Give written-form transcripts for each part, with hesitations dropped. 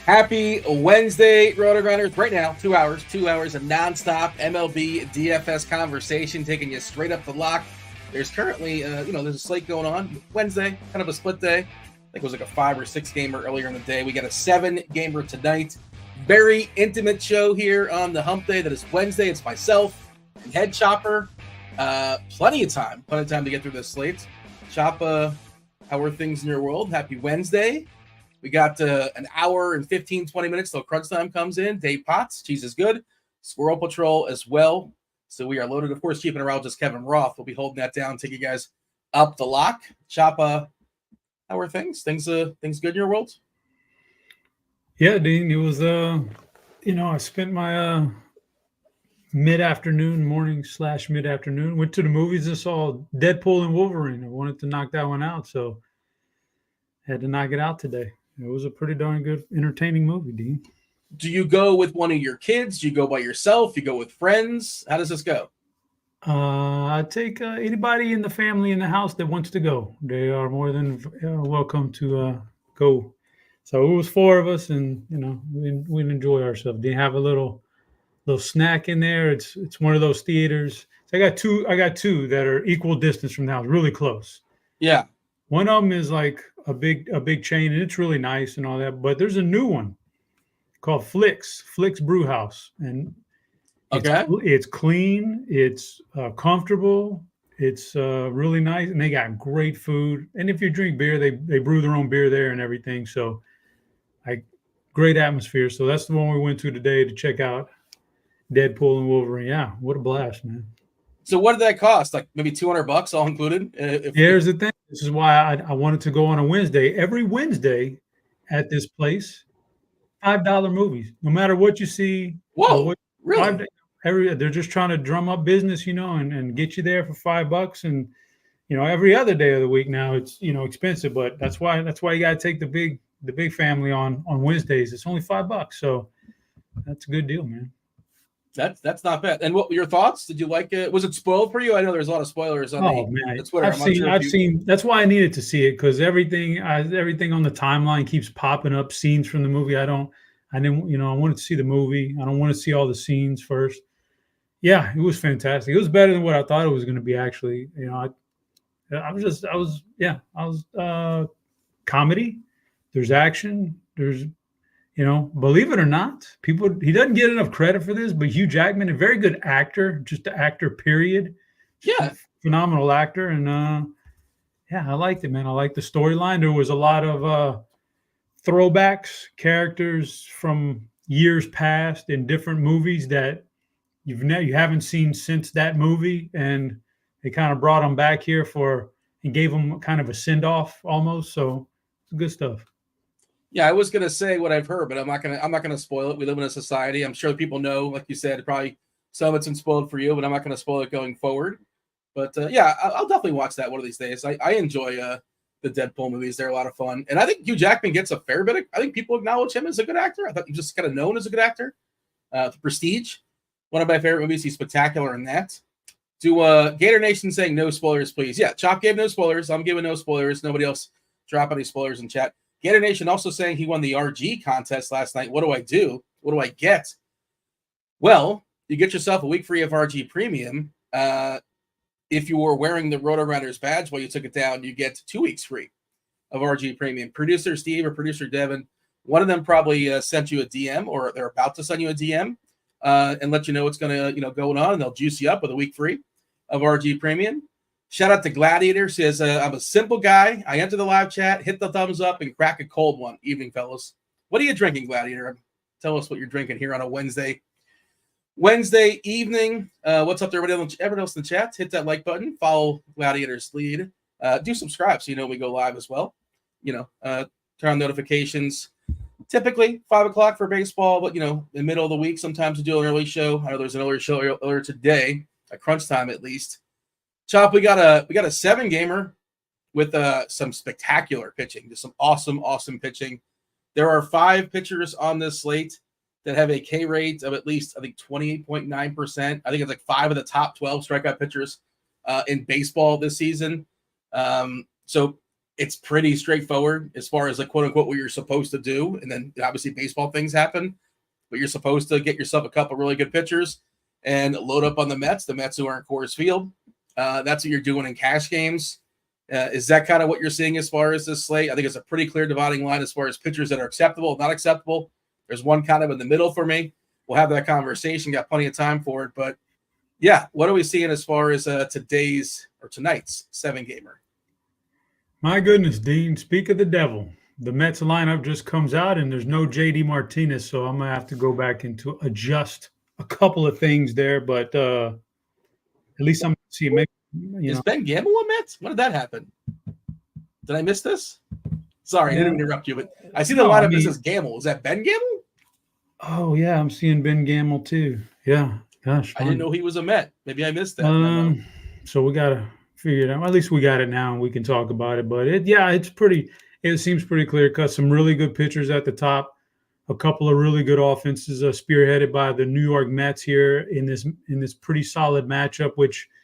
Happy Wednesday, RotoGrinders. Right now, 2 hours of nonstop MLB DFS conversation, taking you straight up the lock. There's currently, there's a slate going on. Wednesday, kind of a split day. I think it was like a 5 or 6 gamer earlier in the day. We got a 7 gamer tonight. Very intimate show here on the hump day that is Wednesday. It's myself and Head Chopper. Plenty of time to get through this slate. Choppa, how are things in your world? Happy Wednesday. We got an hour and 15, 20 minutes till crunch time comes in. Dave Potts, Cheeseisgood, SquirrelPatrol as well. So we are loaded. Of course, chief Kevin Roth will be holding that down, take you guys up the lock. Choppa, how are things? Things good in your world? Yeah, Dean, it was, I spent my morning/mid-afternoon, went to the movies and saw Deadpool and Wolverine. I wanted to knock that one out, so had to knock it out today. It was a pretty darn good, entertaining movie, Dean. Do you go with one of your kids? Do you go by yourself? You go with friends? How does this go? I take anybody in the family in the house that wants to go. They are more than welcome to go. So it was 4 of us, and we'd enjoy ourselves. They have a little snack in there. It's one of those theaters. So I got two that are equal distance from the house, really close. Yeah. One of them is like a big chain, and it's really nice and all that. But there's a new one called Flicks Brew House, and it's clean, it's comfortable, it's really nice, and they got great food. And if you drink beer, they brew their own beer there and everything. So, great atmosphere. So that's the one we went to today to check out Deadpool and Wolverine. Yeah, what a blast, man. So what did that cost? Like maybe $200 all included? Here's the thing. This is why I wanted to go on a Wednesday. Every Wednesday at this place, $5 movies. No matter what you see. Whoa, really? They're just trying to drum up business, and get you there for $5. And every other day of the week now it's expensive, but that's why you got to take the big family on Wednesdays. It's only $5, so that's a good deal, man. That's not bad. And what were your thoughts? Did you like it? Was it spoiled for you? I know there's a lot of spoilers on the Twitter. I've seen. That's why I needed to see it, because everything on the timeline keeps popping up scenes from the movie. I wanted to see the movie. I don't want to see all the scenes first. Yeah, it was fantastic. It was better than what I thought it was going to be. Actually, comedy. There's action. There's believe it or not, he doesn't get enough credit for this, but Hugh Jackman, a very good actor, just an actor, period. Yeah. Phenomenal actor. And I liked it, man. I liked the storyline. There was a lot of throwbacks, characters from years past in different movies that you haven't seen since that movie. And they kind of brought them back here and gave them kind of a send-off almost. So it's good stuff. Yeah, I was gonna say what I've heard, but I'm not gonna spoil it. We live in a society. I'm sure people know, like you said, probably some of it's been spoiled for you, but I'm not gonna spoil it going forward. But I'll definitely watch that one of these days. I enjoy the Deadpool movies. They're a lot of fun, and I think Hugh Jackman gets a fair bit. I think people acknowledge him as a good actor. I thought he's just kind of known as a good actor. The Prestige, one of my favorite movies. He's spectacular in that. To Gator Nation saying no spoilers, please. Yeah, Chop gave no spoilers. I'm giving no spoilers. Nobody else drop any spoilers in chat. Gator Nation also saying he won the RG contest last night. What do I do? What do I get? Well, you get yourself a week free of RG Premium. If you were wearing the RotoGrinders badge while you took it down, you get 2 weeks free of RG Premium. Producer Steve or Producer Devin, one of them probably sent you a DM, or they're about to send you a DM and let you know what's going to going on, and they'll juice you up with a week free of RG Premium. Shout out to Gladiator. Says, I'm a simple guy. I enter the live chat, hit the thumbs up, and crack a cold one. Evening, fellas. What are you drinking, Gladiator? Tell us what you're drinking here on a Wednesday evening. What's up to everybody else in the chat? Hit that like button. Follow Gladiator's lead. Do subscribe so you know we go live as well. Turn on notifications. Typically 5 o'clock for baseball, but in the middle of the week, sometimes we do an early show. I know there's an earlier show earlier today, at crunch time at least. Chop, we got a 7 gamer with some spectacular pitching, just some awesome pitching. There are 5 pitchers on this slate that have a K rate of at least, I think, 28.9%. I think it's like 5 of the top 12 strikeout pitchers in baseball this season. So it's pretty straightforward as far as like quote unquote what you're supposed to do. And then obviously baseball things happen, but you're supposed to get yourself a couple really good pitchers and load up on the Mets who are in Coors Field. That's what you're doing in cash games. Is that kind of what you're seeing as far as this slate? I think it's a pretty clear dividing line as far as pitchers that are acceptable, not acceptable. There's one kind of in the middle for me. We'll have that conversation. Got plenty of time for it. But, yeah, what are we seeing as far as tonight's 7-gamer? My goodness, Dean, speak of the devil. The Mets lineup just comes out, and there's no JD Martinez, so I'm going to have to go back and to adjust a couple of things there. But at least I'm seeing maybe. Is Ben Gamble a Mets? When did that happen? Did I miss this? Sorry, I didn't interrupt you, but I see the lineup that says Gamble. Is that Ben Gamble? Oh, yeah, I'm seeing Ben Gamble too. Yeah, gosh. I didn't know he was a Met. Maybe I missed that. So we got to figure it out. At least we got it now, and we can talk about it. But it seems pretty clear-cut. Some really good pitchers at the top. A couple of really good offenses spearheaded by the New York Mets here in this pretty solid matchup, which –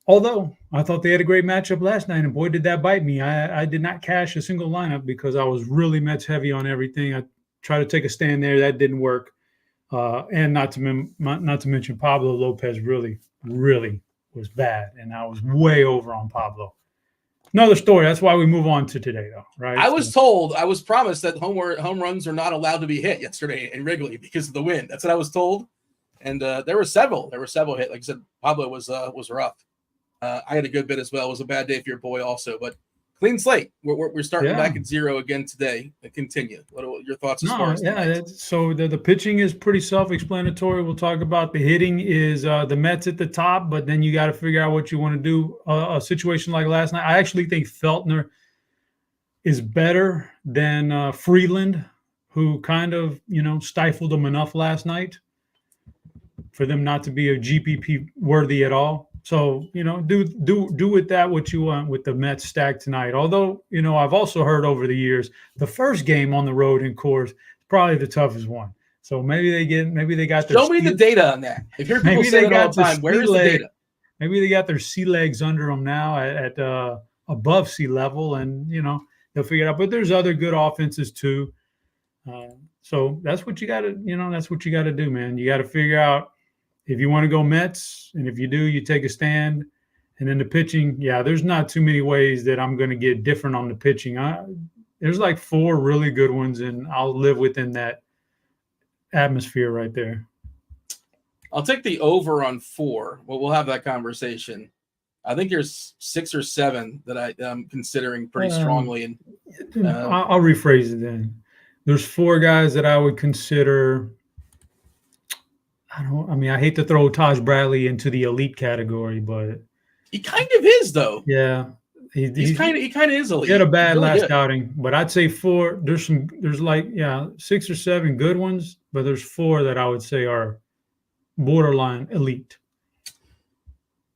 although I thought they had a great matchup last night, and boy, did that bite me. I did not cash a single lineup because I was really Mets heavy on everything. I tried to take a stand there. That didn't work. And not to mention Pablo Lopez really, really was bad, and I was way over on Pablo. Another story. That's why we move on to today, though, right? I was promised that home runs are not allowed to be hit yesterday in Wrigley because of the wind. That's what I was told. And there were several hit. Like I said, Pablo was rough. I had a good bit as well. It was a bad day for your boy also, but clean slate. We're starting back at 0 again today. Continue. What are your thoughts as far as tonight? So the pitching is pretty self-explanatory. We'll talk about the hitting is the Mets at the top, but then you got to figure out what you want to do. A situation like last night, I actually think Feltner is better than Freeland, who kind of stifled them enough last night for them not to be a GPP worthy at all. So, do with that what you want with the Mets stack tonight. Although, I've also heard over the years, the first game on the road in Coors is probably the toughest one. So maybe they got their show me the data on that. If you're people say it all the time, where's the data? Maybe they got their sea legs under them now at above sea level, and they'll figure it out. But there's other good offenses too. So that's what you got to, that's what you got to do, man. You got to figure out. If you want to go Mets, and if you do, you take a stand. And then the pitching, there's not too many ways that I'm going to get different on the pitching. There's like 4 really good ones, and I'll live within that atmosphere right there. I'll take the over on 4. Well, we'll have that conversation. I think there's 6 or 7 that I'm considering pretty strongly. And I'll rephrase it then. There's 4 guys that I would consider – I hate to throw Taj Bradley into the elite category, but he kind of is, though. Yeah, he kind of is elite. He had a bad last outing, but I'd say 4. There's 6 or 7 good ones, but there's 4 that I would say are borderline elite.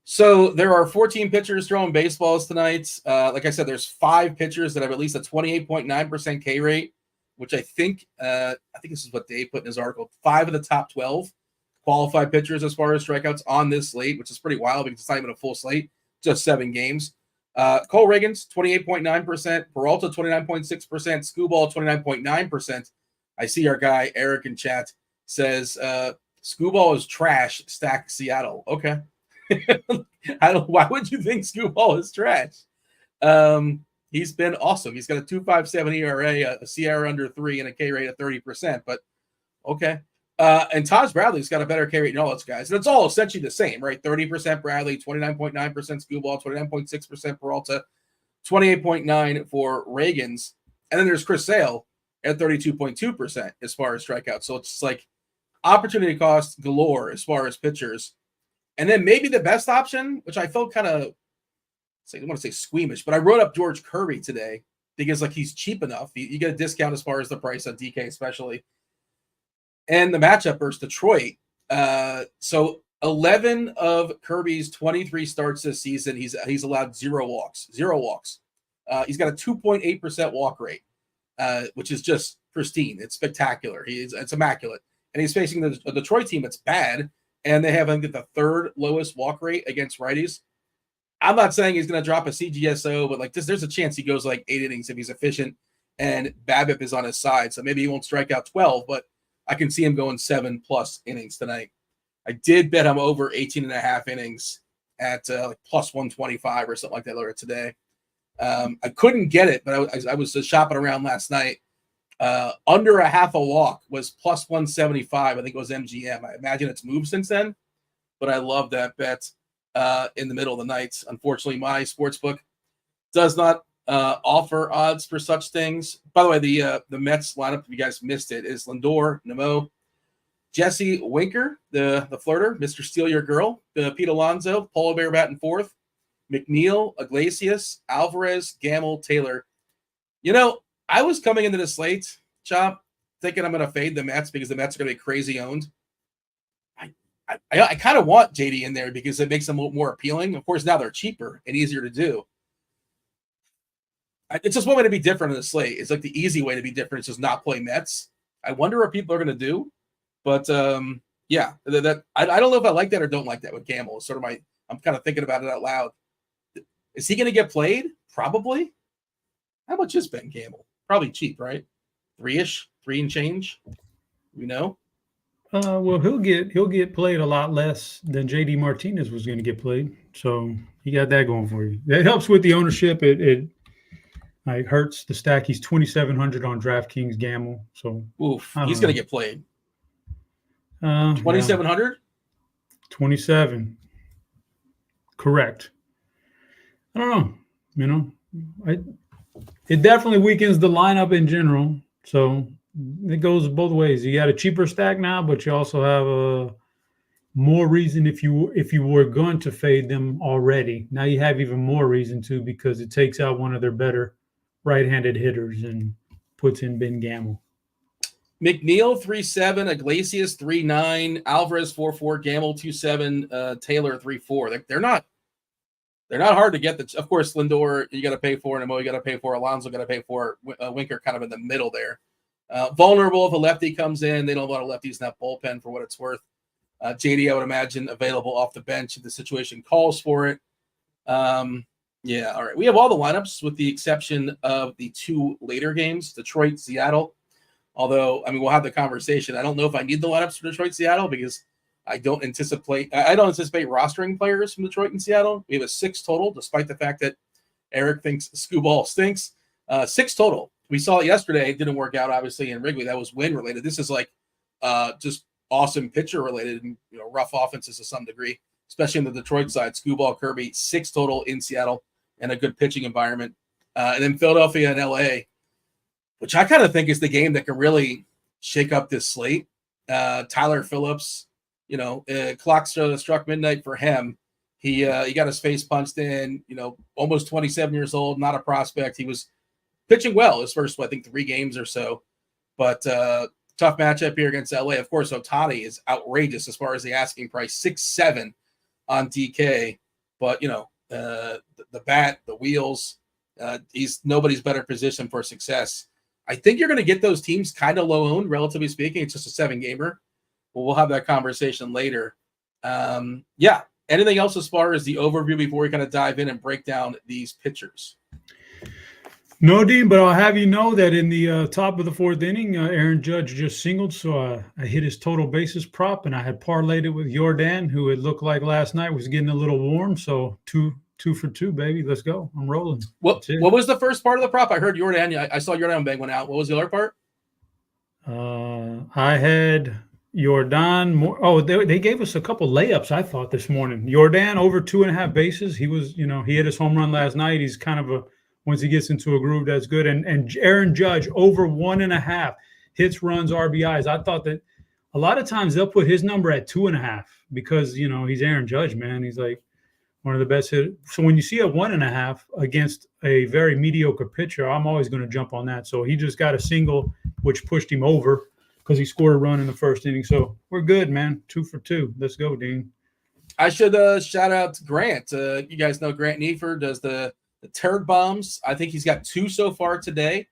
So there are 14 pitchers throwing baseballs tonight. Like I said, there's 5 pitchers that have at least a 28.9% K rate, which I think this is what Dave put in his article. 5 of the top 12 qualified pitchers as far as strikeouts on this slate, which is pretty wild because it's not even a full slate, just 7 games. Cole Reagans, 28.9%, Peralta, 29.6%, Skubal, 29.9%. I see our guy, Eric in chat, says Skubal is trash, stack Seattle. Okay. Why would you think Skubal is trash? He's been awesome. He's got a 2.57 ERA, a CR under 3, and a K rate of 30%, but okay. And Taj Bradley's got a better K rate than all those guys. And it's all essentially the same, right? 30% Bradley, 29.9% Skubal, 29.6% Peralta, 28.9% for Reagans. And then there's Chris Sale at 32.2% as far as strikeouts. So it's like opportunity cost galore as far as pitchers. And then maybe the best option, which I felt kind of, I don't want to say squeamish, but I wrote up George Kirby today because he's cheap enough. You get a discount as far as the price on DK especially. And the matchup versus Detroit. So 11 of Kirby's 23 starts this season, he's allowed 0 walks. He's got a 2.8% walk rate, which is just pristine. It's spectacular. It's immaculate. And he's facing the Detroit team that's bad, and they have the 3rd lowest walk rate against righties. I'm not saying he's going to drop a CGSO, but like there's a chance he goes like 8 innings if he's efficient and BABIP is on his side. So maybe he won't strike out 12, but I can see him going 7+ innings tonight. I did bet him over 18.5 innings at like plus 125 or something like that earlier today. I couldn't get it, but I was shopping around last night. Under a half a walk was plus 175. I think it was MGM. I imagine it's moved since then, but I love that bet in the middle of the night. Unfortunately, my sportsbook does not offer odds for such things. By the way, the Mets lineup, if you guys missed it, is Lindor, Nemo, Jesse Winker, the flirter, Mr. Steal Your Girl, Pete Alonso, Polar Bear batting fourth, McNeil, Iglesias, Alvarez, Gamble, Taylor. You know, I was coming into the slate, Chop, thinking I'm going to fade the Mets because the Mets are going to be crazy owned. I kind of want JD in there because it makes them more appealing. Of course, now they're cheaper and easier to do. It's just one way to be different in the slate. It's like the easy way to be different is just not play Mets. I wonder what people are going to do. But, yeah, I don't know if I like that or don't like that with Gamble. It's sort of I'm kind of thinking about it out loud. Is he going to get played? Probably. How much is Ben Gamble? Probably cheap, right? 3-ish, 3 and change. We know. Well, he'll get played a lot less than JD Martinez was going to get played. So you got that going for you. That helps with the ownership. It hurts the stack. He's 2,700 on DraftKings Gamble. So he's going to get played. 2,700? 27. Correct. I don't know. It definitely weakens the lineup in general. So it goes both ways. You got a cheaper stack now, but you also have a more reason if you were going to fade them already. Now you have even more reason to because it takes out one of their better right-handed hitters and puts in Ben Gamble. McNeil 3.7, Iglesias 3.9, Alvarez 4.4, Gamble 2.7, Taylor 3.4. They're not hard to get. Of course, Lindor you got to pay for, Nemo you got to pay for, Alonso got to pay for, Winker kind of in the middle there. Vulnerable if a lefty comes in. They don't want a lefties in that bullpen for what it's worth. JD I would imagine available off the bench if the situation calls for it. Yeah, all right. We have all the lineups with the exception of the 2 later games, Detroit, Seattle. Although, I mean, we'll have the conversation. I don't know if I need the lineups for Detroit, Seattle, because I don't anticipate rostering players from Detroit and Seattle. We have a 6 total, despite the fact that Eric thinks Scooball stinks. 6 total. We saw it yesterday. It didn't work out, obviously, in Wrigley. That was win related. This is like just awesome pitcher related and rough offenses to some degree, especially on the Detroit side. Scooball, Kirby, 6 total in Seattle, and a good pitching environment. And then Philadelphia and LA, which I kind of think is the game that can really shake up this slate. Tyler Phillips, clock struck midnight for him. He got his face punched in, almost 27 years old, not a prospect. He was pitching well his first, I think, 3 games or so. But tough matchup here against LA. Of course, Ohtani is outrageous as far as the asking price, 6.7 on DK. But, the bat, the wheels, he's nobody's better positioned for success. I think you're going to get those teams kind of low owned, relatively speaking. It's just a 7-gamer. But we'll have that conversation later. Yeah. Anything else as far as the overview before we kind of dive in and break down these pitchers? No, Dean, but I'll have you know that in the top of the 4th inning, Aaron Judge just singled, so I hit his total bases prop, and I had parlayed it with Jordan, who it looked like last night was getting a little warm, so 2 for 2, baby. Let's go. I'm rolling. What was the first part of the prop? I heard Jordan. I saw Jordan bang one out. What was the other part? I had Jordan. They gave us a couple layups, I thought, this morning. Jordan over 2.5 bases. He was, he hit his home run last night. He's kind of once he gets into a groove, that's good. And Aaron Judge over 1.5 hits, runs, RBIs. I thought that a lot of times they'll put his number at 2.5 because, he's Aaron Judge, man. He's like one of the best hitters. So when you see a 1.5 against a very mediocre pitcher, I'm always going to jump on that. So he just got a single, which pushed him over because he scored a run in the first inning. So we're good, man. 2 for 2. Let's go, Dean. I should shout out to Grant. You guys know Grant Neefer does the turd bombs. I think he's got 2 so far today.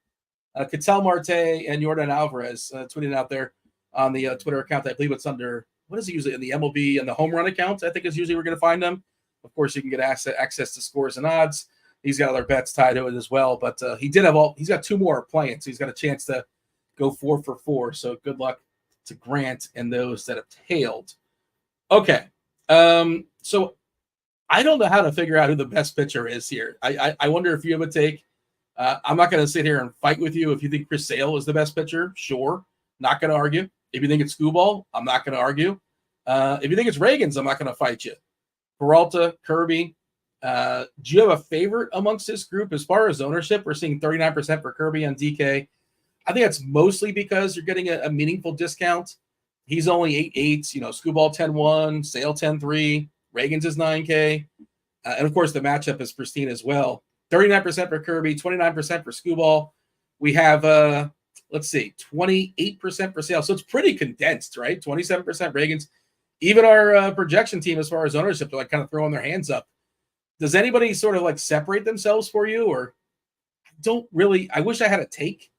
Ketel Marte and Jordan Alvarez tweeted out there on the Twitter account. I believe it's under, what is it usually in the MLB and the home run account? I think is usually we're going to find them. Of course, you can get access to scores and odds. He's got other bets tied to it as well. But he's got 2 more playing, so he's got a chance to go 4 for 4. So good luck to Grant and those that have tailed. Okay. So I don't know how to figure out who the best pitcher is here. I wonder if you have a take. I'm not going to sit here and fight with you. If you think Chris Sale is the best pitcher, sure. Not going to argue. If you think it's Skubal, I'm not going to argue. If you think it's Reagan's, I'm not going to fight you. Peralta, Kirby. Do you have a favorite amongst this group as far as ownership? We're seeing 39% for Kirby on DK. I think that's mostly because you're getting a meaningful discount. He's only 8.8. Skubal 10.1, Sale 10.3, Reagan's is 9K. And of course, the matchup is pristine as well. 39% for Kirby, 29% for Skubal. We have, 28% for Sale. So it's pretty condensed, right? 27% Reagan's. Even our projection team, as far as ownership, they're kind of throwing their hands up. Does anybody sort of separate themselves for you? Or I wish I had a take.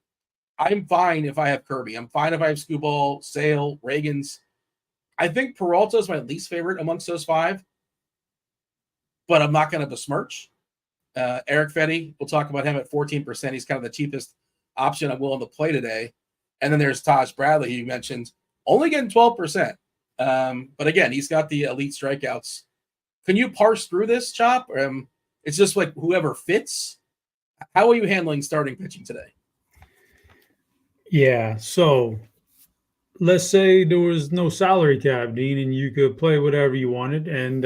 I'm fine if I have Kirby. I'm fine if I have Skubal, Sale, Reagan's. I think Peralta is my least favorite amongst those 5, but I'm not going to besmirch. Eric Fetty, we'll talk about him at 14%. He's kind of the cheapest option I'm willing to play today. And then there's Taj Bradley, who you mentioned, only getting 12%. But again, he's got the elite strikeouts. Can you parse through this, Chop? It's just whoever fits. How are you handling starting pitching today? Yeah, so let's say there was no salary cap, Dean, and you could play whatever you wanted. And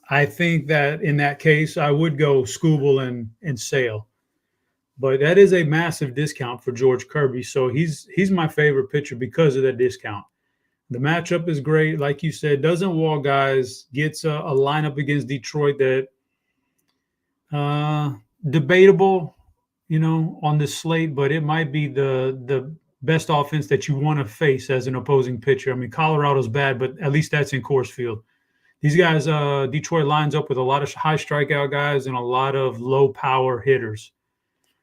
I think that in that case, I would go Skubal and Sale. But that is a massive discount for George Kirby. So he's my favorite pitcher because of that discount. The matchup is great. Like you said, doesn't walk guys, gets a lineup against Detroit that debatable, on this slate, but it might be the best offense that you want to face as an opposing pitcher. I mean, Colorado's bad, but at least that's in Coors Field. These guys, Detroit lines up with a lot of high strikeout guys and a lot of low power hitters.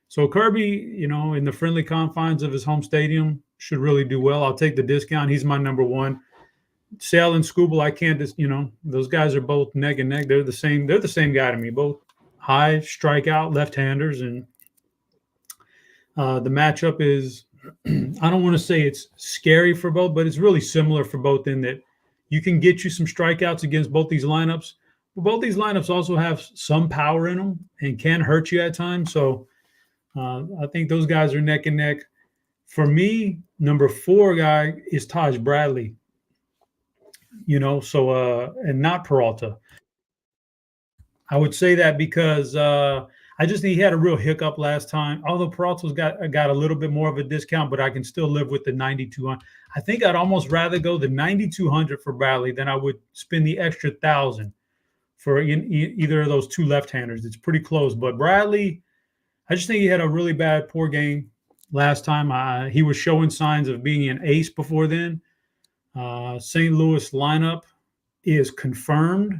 So Kirby, in the friendly confines of his home stadium, should really do well. I'll take the discount. He's my number 1. Sale and Skubal, I can't just, those guys are both neck and neck. They're the same guy to me, both high strikeout left-handers. And the matchup is, I don't want to say it's scary for both, but it's really similar for both in that you can get you some strikeouts against both these lineups. But both these lineups also have some power in them and can hurt you at times. So I think those guys are neck and neck. For me, number 4 guy is Taj Bradley, and not Peralta. I would say that because I just think he had a real hiccup last time. Although Peralta's got a little bit more of a discount, but I can still live with the 9,200. I think I'd almost rather go the 9,200 for Bradley than I would spend the extra 1,000 for either of those 2 left-handers. It's pretty close. But Bradley, I just think he had a really poor game last time. He was showing signs of being an ace before then. St. Louis lineup is confirmed.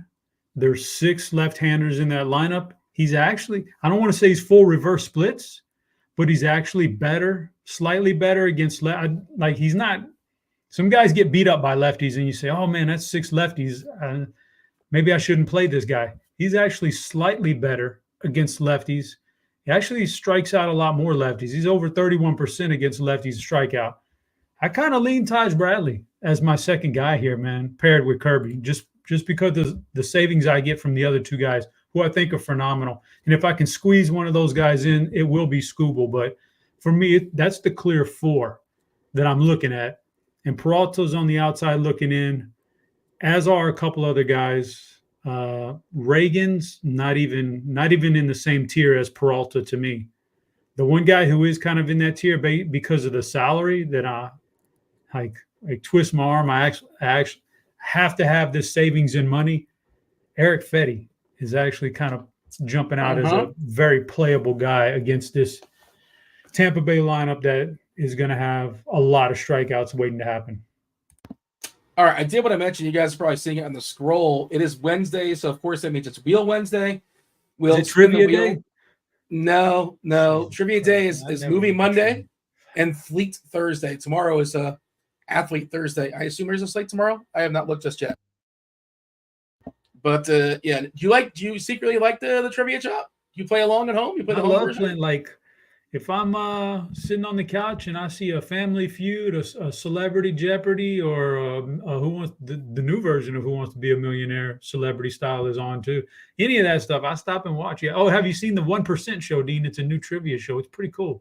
There's 6 left-handers in that lineup. He's actually, I don't want to say he's full reverse splits, but he's actually better, slightly better against he's not. Some guys get beat up by lefties, and you say, "Oh man, that's 6 lefties. Maybe I shouldn't play this guy." He's actually slightly better against lefties. He actually strikes out a lot more lefties. He's over 31% against lefties strikeout. I kind of lean Taj Bradley as my second guy here, man, paired with Kirby, just because of the savings I get from the other 2 guys, who I think are phenomenal. And if I can squeeze one of those guys in, it will be Skubal. But for me, that's the clear 4 that I'm looking at. And Peralta's on the outside looking in, as are a couple other guys. Reagan's not even in the same tier as Peralta to me. The one guy who is kind of in that tier because of the salary that I twist my arm. I actually have to have this savings in money. Eric Fetty is actually kind of jumping out as a very playable guy against this Tampa Bay lineup that is going to have a lot of strikeouts waiting to happen. All right, I did what I mentioned. You guys are probably seeing it on the scroll. It is Wednesday, so of course that means it's Wheel Wednesday. Is it Trivia Day? No. Trivia Day is Movie Monday and Fleet Thursday. Tomorrow is Athlete Thursday. I assume there's a slate tomorrow. I have not looked just yet. But yeah, do you secretly like the trivia shop? You play along at home? You play I the home love version? playing. Like if I'm sitting on the couch and I see a Family Feud, a Celebrity Jeopardy, or Who Wants the new version of Who Wants to Be a Millionaire celebrity style is on too. Any of that stuff, I stop and watch. Yeah. Oh, have you seen the 1% show, Dean? It's a new trivia show. It's pretty cool.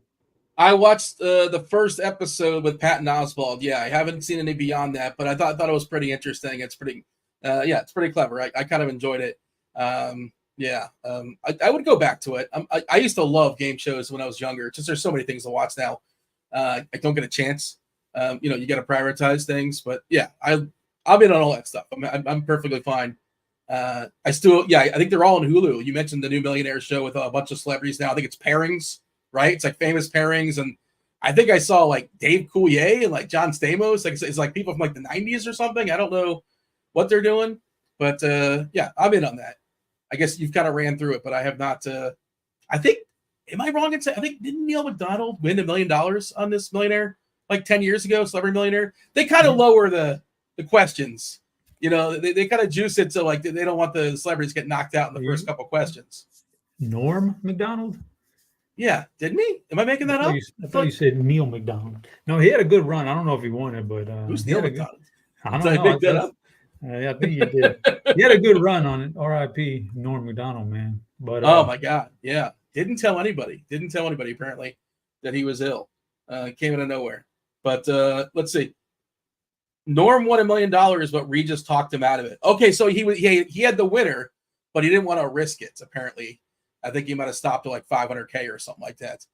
I watched the first episode with Patton Oswalt. Yeah, I haven't seen any beyond that, but I thought it was pretty interesting. It's pretty, it's pretty clever. I kind of enjoyed it. I would go back to it. I used to love game shows when I was younger. Just there's so many things to watch now. I don't get a chance. You got to prioritize things, but yeah, I'm in on all that stuff. I'm perfectly fine. I think they're all on Hulu. You mentioned the new Millionaire show with a bunch of celebrities now. I think it's pairings. Right? It's like famous pairings. And I think I saw like Dave Coulier and like John Stamos. Like it's like people from like the 90s or something. I don't know what they're doing. But I'm in on that. I guess you've kind of ran through it, but I have not. I think, am I wrong in saying, I think, didn't Neil McDonald win $1 million on this Millionaire like 10 years ago, Celebrity Millionaire? They kind of lower the questions. They kind of juice it so like they don't want the celebrities to get knocked out in the first couple questions. Norm McDonald? Yeah, didn't he? Am I making that up? I thought you said Neil McDonald. No, he had a good run. I don't know if he won it, but who's Neil McDonald? I don't know. I make that up? I think you did. He had a good run on it. R.I.P. Norm McDonald, man. But oh my God, yeah, didn't tell anybody. Apparently that he was ill. Came out of nowhere. But let's see. Norm won $1 million, but Regis talked him out of it. Okay, so he had the winner, but he didn't want to risk it. Apparently. I think he might have stopped at like 500K or something like that.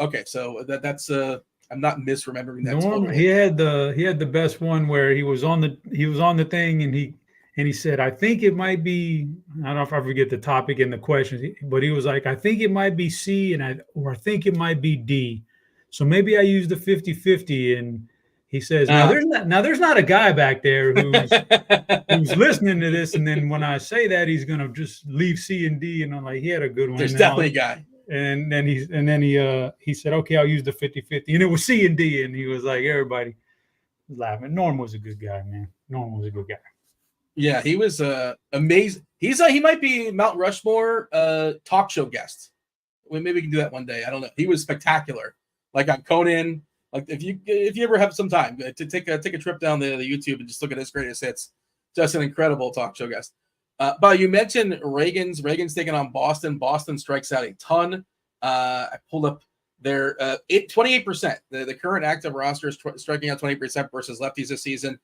Okay, so that's I'm not misremembering that. Norm, he had the best one where he was on the thing and he said, I think it might be, I don't know if I forget the topic and the questions, but he was like, I think it might be C I think it might be D. So maybe I used the 50-50 and he says, there's not a guy back there who's listening to this, and then when I say that, he's gonna just leave C and D, and I'm like, he had a good one. There's definitely a guy. And then he said, okay, I'll use the 50-50, and it was C and D, and he was like, everybody was laughing. Norm was a good guy, man. Norm was a good guy. Yeah, he was amazing. He might be Mount Rushmore talk show guest. Maybe we can do that one day. I don't know. He was spectacular. Like on Conan. Like if you ever have some time to take a trip down the YouTube and just look at his greatest hits, just an incredible talk show guest. But you mentioned Reagan's taking on Boston. Boston strikes out a ton. I pulled up their 28%. The current active roster is striking out 20% versus lefties this season.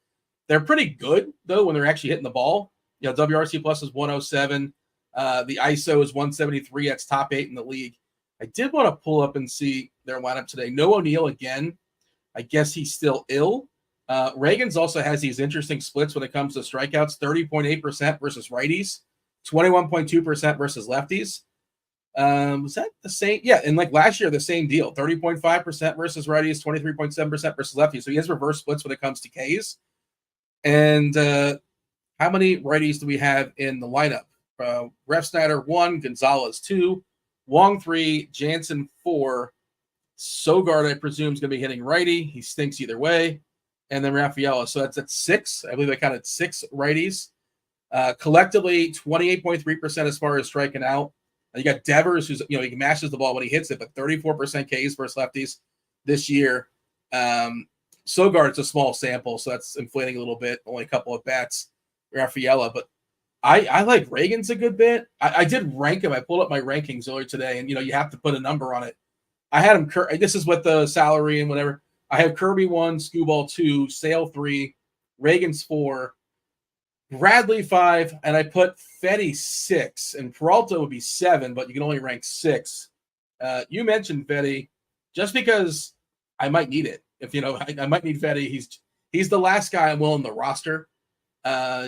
They're pretty good though when they're actually hitting the ball. WRC plus is 107. The ISO is 173. That's top 8 in the league. I did want to pull up and see their lineup today. No O'Neill again. I guess he's still ill. Reagan's also has these interesting splits when it comes to strikeouts. 30.8% versus righties. 21.2% versus lefties. Was that the same? Yeah, and like last year, the same deal. 30.5% versus righties. 23.7% versus lefties. So he has reverse splits when it comes to Ks. And how many righties do we have in the lineup? Refsnyder 1, Gonzalez 2, Wong 3, Jansen 4, Sogard, I presume, is going to be hitting righty. He stinks either way. And then Raffaella. So that's at 6. I believe I counted 6 righties. Collectively, 28.3% as far as striking out. You got Devers, who's, he mashes the ball when he hits it, but 34% Ks versus lefties this year. Sogard, it's a small sample, so that's inflating a little bit. Only a couple of bats. Raffaella, but I like Reagan's a good bit. I did rank him. I pulled up my rankings earlier today, and you have to put a number on it. I had him. This is with the salary and whatever. I have Kirby 1, Skubal 2, Sale 3, Reagan's 4, Bradley 5, and I put Fetty 6, and Peralta would be 7, but you can only rank 6. You mentioned Fetty just because I might need it. If I might need Fetty. He's the last guy I'm willing to roster.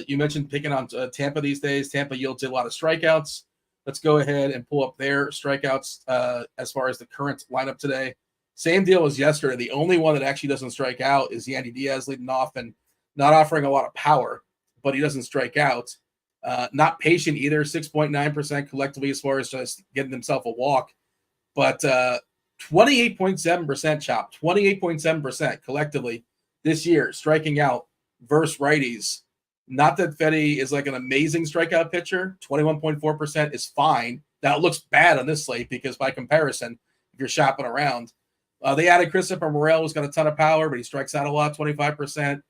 You mentioned picking on Tampa these days. Tampa yields a lot of strikeouts. Let's go ahead and pull up their strikeouts as far as the current lineup today. Same deal as yesterday. The only one that actually doesn't strike out is Yandy Diaz leading off and not offering a lot of power, but he doesn't strike out. Not patient either, 6.9% collectively as far as just getting himself a walk. But 28.7% chop, 28.7% collectively this year, striking out versus righties. Not that Fetty is like an amazing strikeout pitcher. 21.4% is fine. Now it looks bad on this slate because by comparison, if you're shopping around, they added Christopher Morel, who's got a ton of power, but he strikes out a lot, 25%.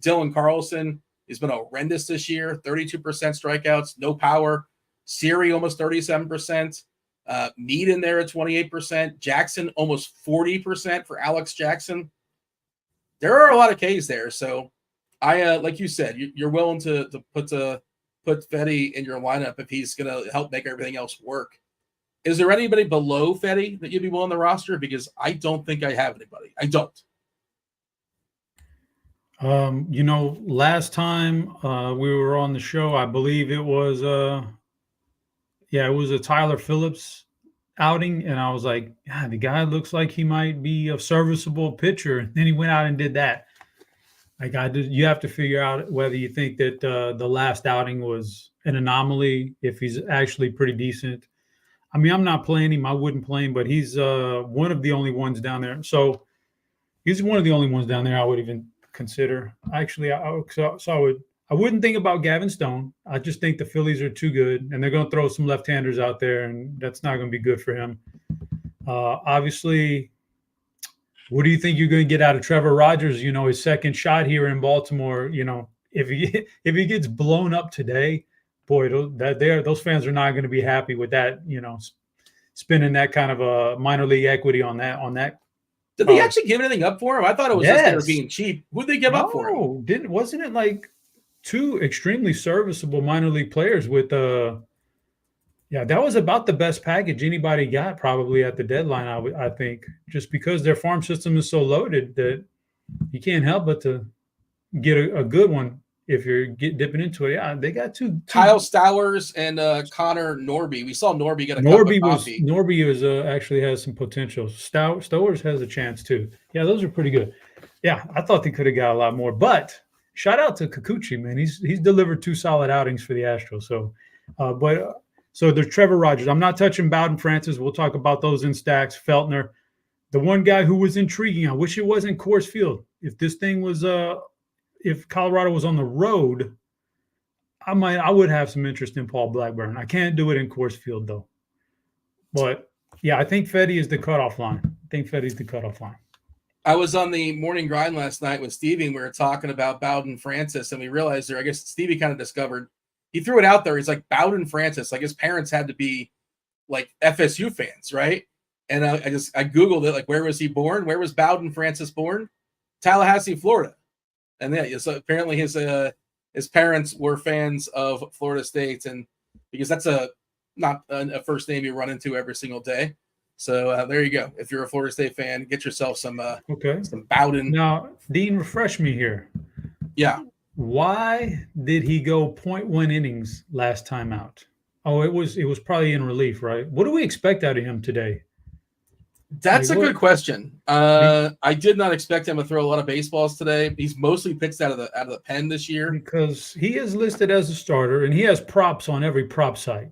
Dylan Carlson has been horrendous this year, 32% strikeouts, no power. Siri almost 37%. Mead in there at 28%. Jackson almost 40% for Alex Jackson. There are a lot of Ks there. So I like you said, you're willing to put Fetty in your lineup if he's going to help make everything else work. Is there anybody below Fetty that you'd be willing to roster? Because I don't think I have anybody. I don't. Last time we were on the show, I believe it was it was a Tyler Phillips outing, and I was like, the guy looks like he might be a serviceable pitcher. And then he went out and did that. Like you have to figure out whether you think that the last outing was an anomaly, if he's actually pretty decent. I mean, I'm not playing him. I wouldn't play him, but he's one of the only ones down there. So he's one of the only ones down there I would even consider. Actually, I wouldn't think about Gavin Stone. I just think the Phillies are too good, and they're going to throw some left-handers out there, and that's not going to be good for him. Obviously, what do you think you're going to get out of Trevor Rogers? His second shot here in Baltimore. If he gets blown up today, boy, those fans are not going to be happy with that. Spending that kind of a minor league equity on that. Did they actually give anything up for him? I thought it was just they were being cheap. Who'd they give up for him? Wasn't it like two extremely serviceable minor league players with that was about the best package anybody got probably at the deadline, I think, just because their farm system is so loaded that you can't help but to get a good one if you're dipping into it. Yeah, they got two. Kyle Stowers and Connor Norby. We saw Norby get a cup of coffee. Norby was actually has some potential. Stowers has a chance too. Yeah, those are pretty good. Yeah, I thought they could have got a lot more, but shout out to Kikuchi, man. He's delivered 2 solid outings for the Astros. So, so there's Trevor Rogers. I'm not touching Bowden Francis. We'll talk about those in stacks. Feltner, the one guy who was intriguing. I wish it wasn't Coors Field. If this thing was if Colorado was on the road, I would have some interest in Paul Blackburn. I can't do it in Coors Field though. But yeah, I think Fetty is the cutoff line. I was on the morning grind last night with Stevie, and we were talking about Bowden Francis, and we realized I guess Stevie kind of discovered, he threw it out there. He's like, Bowden Francis, like his parents had to be like FSU fans, right? And I Googled it, like, where was he born? Where was Bowden Francis born? Tallahassee, Florida. And then, so apparently his parents were fans of Florida State, and because that's not a first name you run into every single day. So there you go. If you're a Florida State fan, get yourself some Bowden. Now, Dean, refresh me here. Yeah. Why did he go 0.1 innings last time out? Oh, it was probably in relief, right? What do we expect out of him today? That's a good question. I did not expect him to throw a lot of baseballs today. He's mostly pitched out of the pen this year because he is listed as a starter, and he has props on every prop site.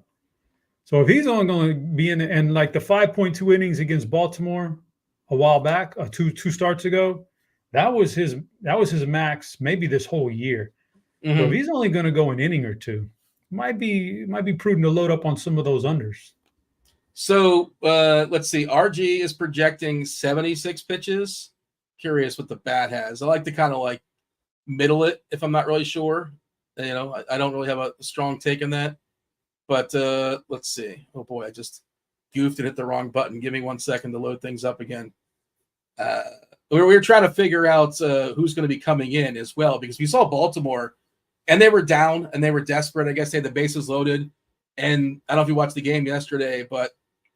So if he's only going to be in and like the 5.2 innings against Baltimore a while back, two starts ago, that was his max maybe this whole year. Mm-hmm. So if he's only going to go an inning or two, might be prudent to load up on some of those unders. So let's see. RG is projecting 76 pitches. Curious what the bat has. I like to kind of like middle it if I'm not really sure. I don't really have a strong take on that. But let's see. Oh, boy, I just goofed and hit the wrong button. Give me 1 second to load things up again. We were trying to figure out who's going to be coming in as well, because we saw Baltimore, and they were down, and they were desperate. I guess they had the bases loaded. And I don't know if you watched the game yesterday, but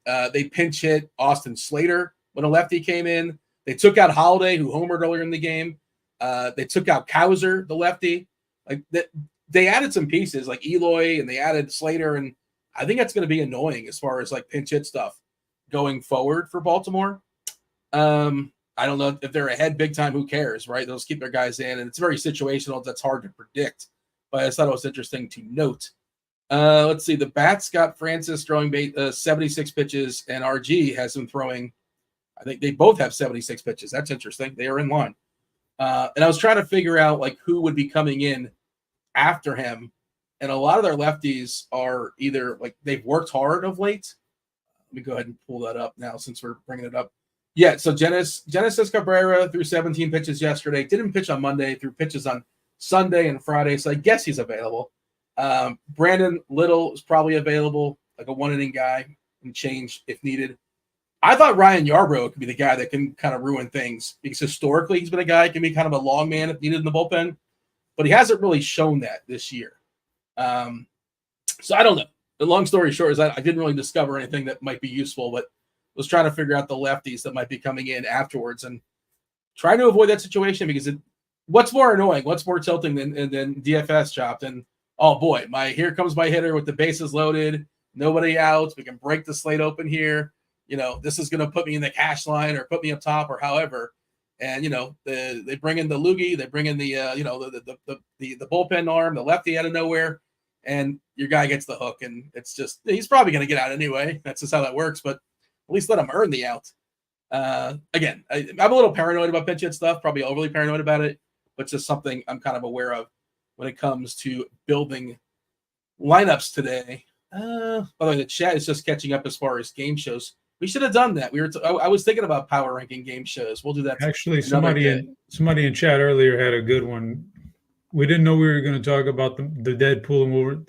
they pinch hit Austin Slater when a lefty came in. They took out Holiday, who homered earlier in the game. They took out Kowser, the lefty. Like that. They added some pieces like Eloy, and they added Slater, and I think that's going to be annoying as far as like pinch hit stuff going forward for Baltimore. I don't know if they're ahead big time. Who cares, right? They'll just keep their guys in, and it's very situational. That's hard to predict, but I thought it was interesting to note. Let's see. The bats got Francis throwing 76 pitches, and RG has him throwing. I think they both have 76 pitches. That's interesting. They are in line. And I was trying to figure out like who would be coming in after him. And a lot of their lefties are either like they've worked hard of late. Let me go ahead and pull that up now since we're bringing it up. Yeah, so Genesis Cabrera threw 17 pitches yesterday. Didn't pitch on Monday, threw pitches on Sunday and Friday, so I guess he's available. Brandon Little is probably available, like a one-inning guy, and change if needed. I thought Ryan Yarbrough could be the guy that can kind of ruin things because historically he's been a guy that can be kind of a long man if needed in the bullpen, but he hasn't really shown that this year. So I don't know. The long story short is I didn't really discover anything that might be useful, but was trying to figure out the lefties that might be coming in afterwards and trying to avoid that situation because what's more annoying, what's more tilting than DFS chopped and oh boy, here comes my hitter with the bases loaded, nobody out, we can break the slate open here. This is going to put me in the cash line or put me up top or however. And, they bring in the loogie, they bring in the bullpen arm, the lefty out of nowhere, and your guy gets the hook. And it's just, he's probably going to get out anyway. That's just how that works. But at least let him earn the out. Again, I'm a little paranoid about pitch hit stuff, probably overly paranoid about it, but just something I'm kind of aware of when it comes to building lineups today. By the way, the chat is just catching up as far as game shows. We should have done that. I was thinking about power ranking game shows. We'll do that. Actually, somebody in chat earlier had a good one. We didn't know we were going to talk about the Deadpool movie.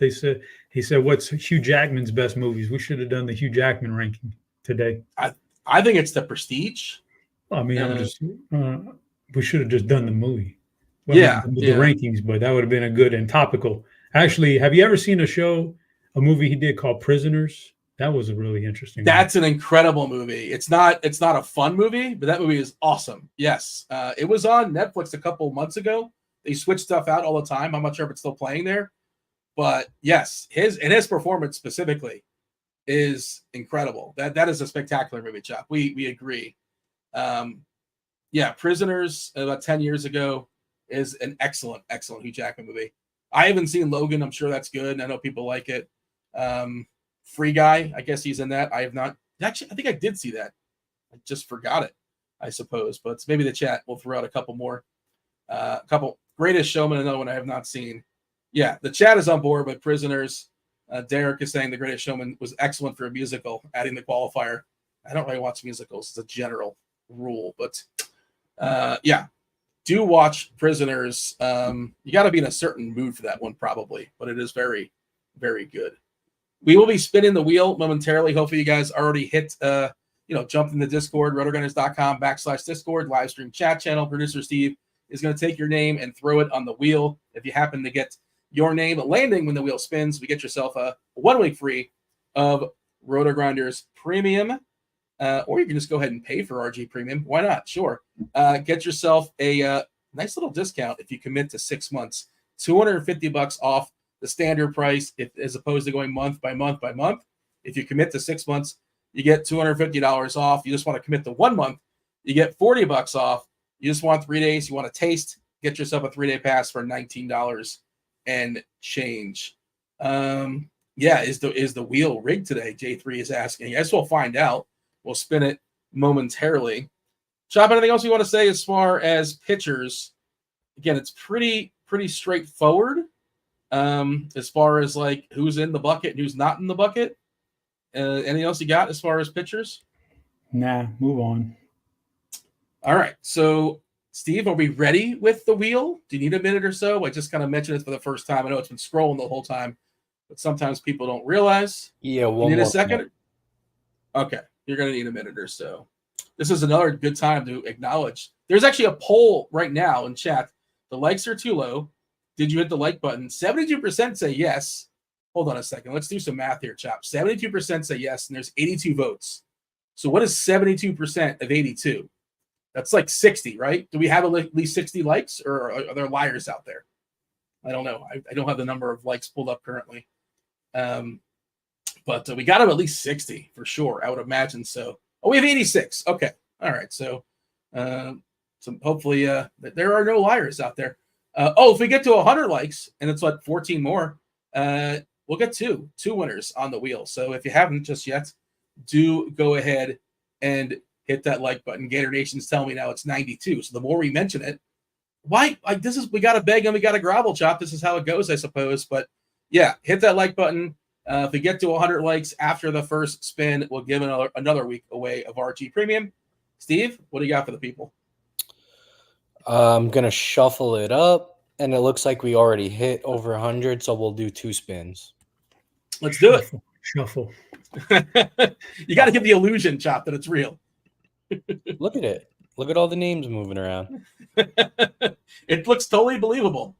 He said, "What's Hugh Jackman's best movies?" We should have done the Hugh Jackman ranking today. I think it's The Prestige. I mean, we should have just done the movie. The rankings, but that would have been a good and topical. Actually, have you ever seen a movie he did called Prisoners? That was a really interesting That's movie. An incredible movie. It's not a fun movie, but that movie is awesome. Yes. It was on Netflix a couple months ago. They switch stuff out all the time. I'm not sure if it's still playing there. But yes, his performance specifically is incredible. That is a spectacular movie, Chop. We agree. Prisoners about 10 years ago is an excellent Hugh Jackman movie. I haven't seen Logan. I'm sure that's good. And I know people like it. Free Guy, I guess he's in that. I have not. Actually, I think I did see that. I just forgot it, I suppose. But maybe the chat will throw out a couple more. A couple. Greatest Showman, another one I have not seen. Yeah, the chat is on board with Prisoners. Derek is saying The Greatest Showman was excellent for a musical, adding the qualifier. I don't really watch musicals. It's a general rule. But, do watch Prisoners. You got to be in a certain mood for that one probably. But it is very, very good. We will be spinning the wheel momentarily. Hopefully you guys already hit, jumped in the Discord, RotoGrinders.com/Discord, live stream chat channel. Producer Steve is going to take your name and throw it on the wheel. If you happen to get your name landing when the wheel spins, we get yourself a 1 week free of RotoGrinders Premium. Or you can just go ahead and pay for RG Premium. Why not? Sure. Get yourself a nice little discount if you commit to 6 months. $250 off the standard price, as opposed to going month by month by month. If you commit to 6 months, you get $250 off. You just want to commit to 1 month, you get $40 off. You just want 3 days, you want to taste, get yourself a 3-day pass for $19 and change. Is the wheel rigged today? J3 is asking. I guess we'll find out. We'll spin it momentarily. Chop, anything else you want to say as far as pitchers? Again, it's pretty straightforward. As far as like who's in the bucket and who's not in the bucket. Anything else you got as far as pitchers? Nah, move on. All right. So, Steve, are we ready with the wheel? Do you need a minute or so? I just kind of mentioned it for the first time. I know it's been scrolling the whole time, but sometimes people don't realize. Yeah, you need a second? Minute. Okay. You're going to need a minute or so. This is another good time to acknowledge. There's actually a poll right now in chat. The likes are too low. Did you hit the like button? 72% say yes. Hold on a second. Let's do some math here, Chop. 72% say yes, and there's 82 votes. So what is 72% of 82? That's like 60, right? Do we have at least 60 likes, or are there liars out there? I don't know. I don't have the number of likes pulled up currently. But we got them at least 60 for sure. I would imagine so. Oh, we have 86. Okay. All right. So hopefully there are no liars out there. If we get to 100 likes, and it's like 14 more, we'll get two winners on the wheel. So if you haven't just yet, do go ahead and hit that like button. Gator Nation's telling me now it's 92. So the more we mention it, why? Like, we got to beg and we got to grovel, Chop. This is how it goes, I suppose. But yeah, hit that like button. If we get to 100 likes after the first spin, we'll give another week away of RG Premium. Steve, what do you got for the people? I'm going to shuffle it up, and it looks like we already hit over 100, so we'll do 2 spins. Let's do it. Shuffle. You got to give the illusion, Chop, that it's real. Look at it. Look at all the names moving around. It looks totally believable.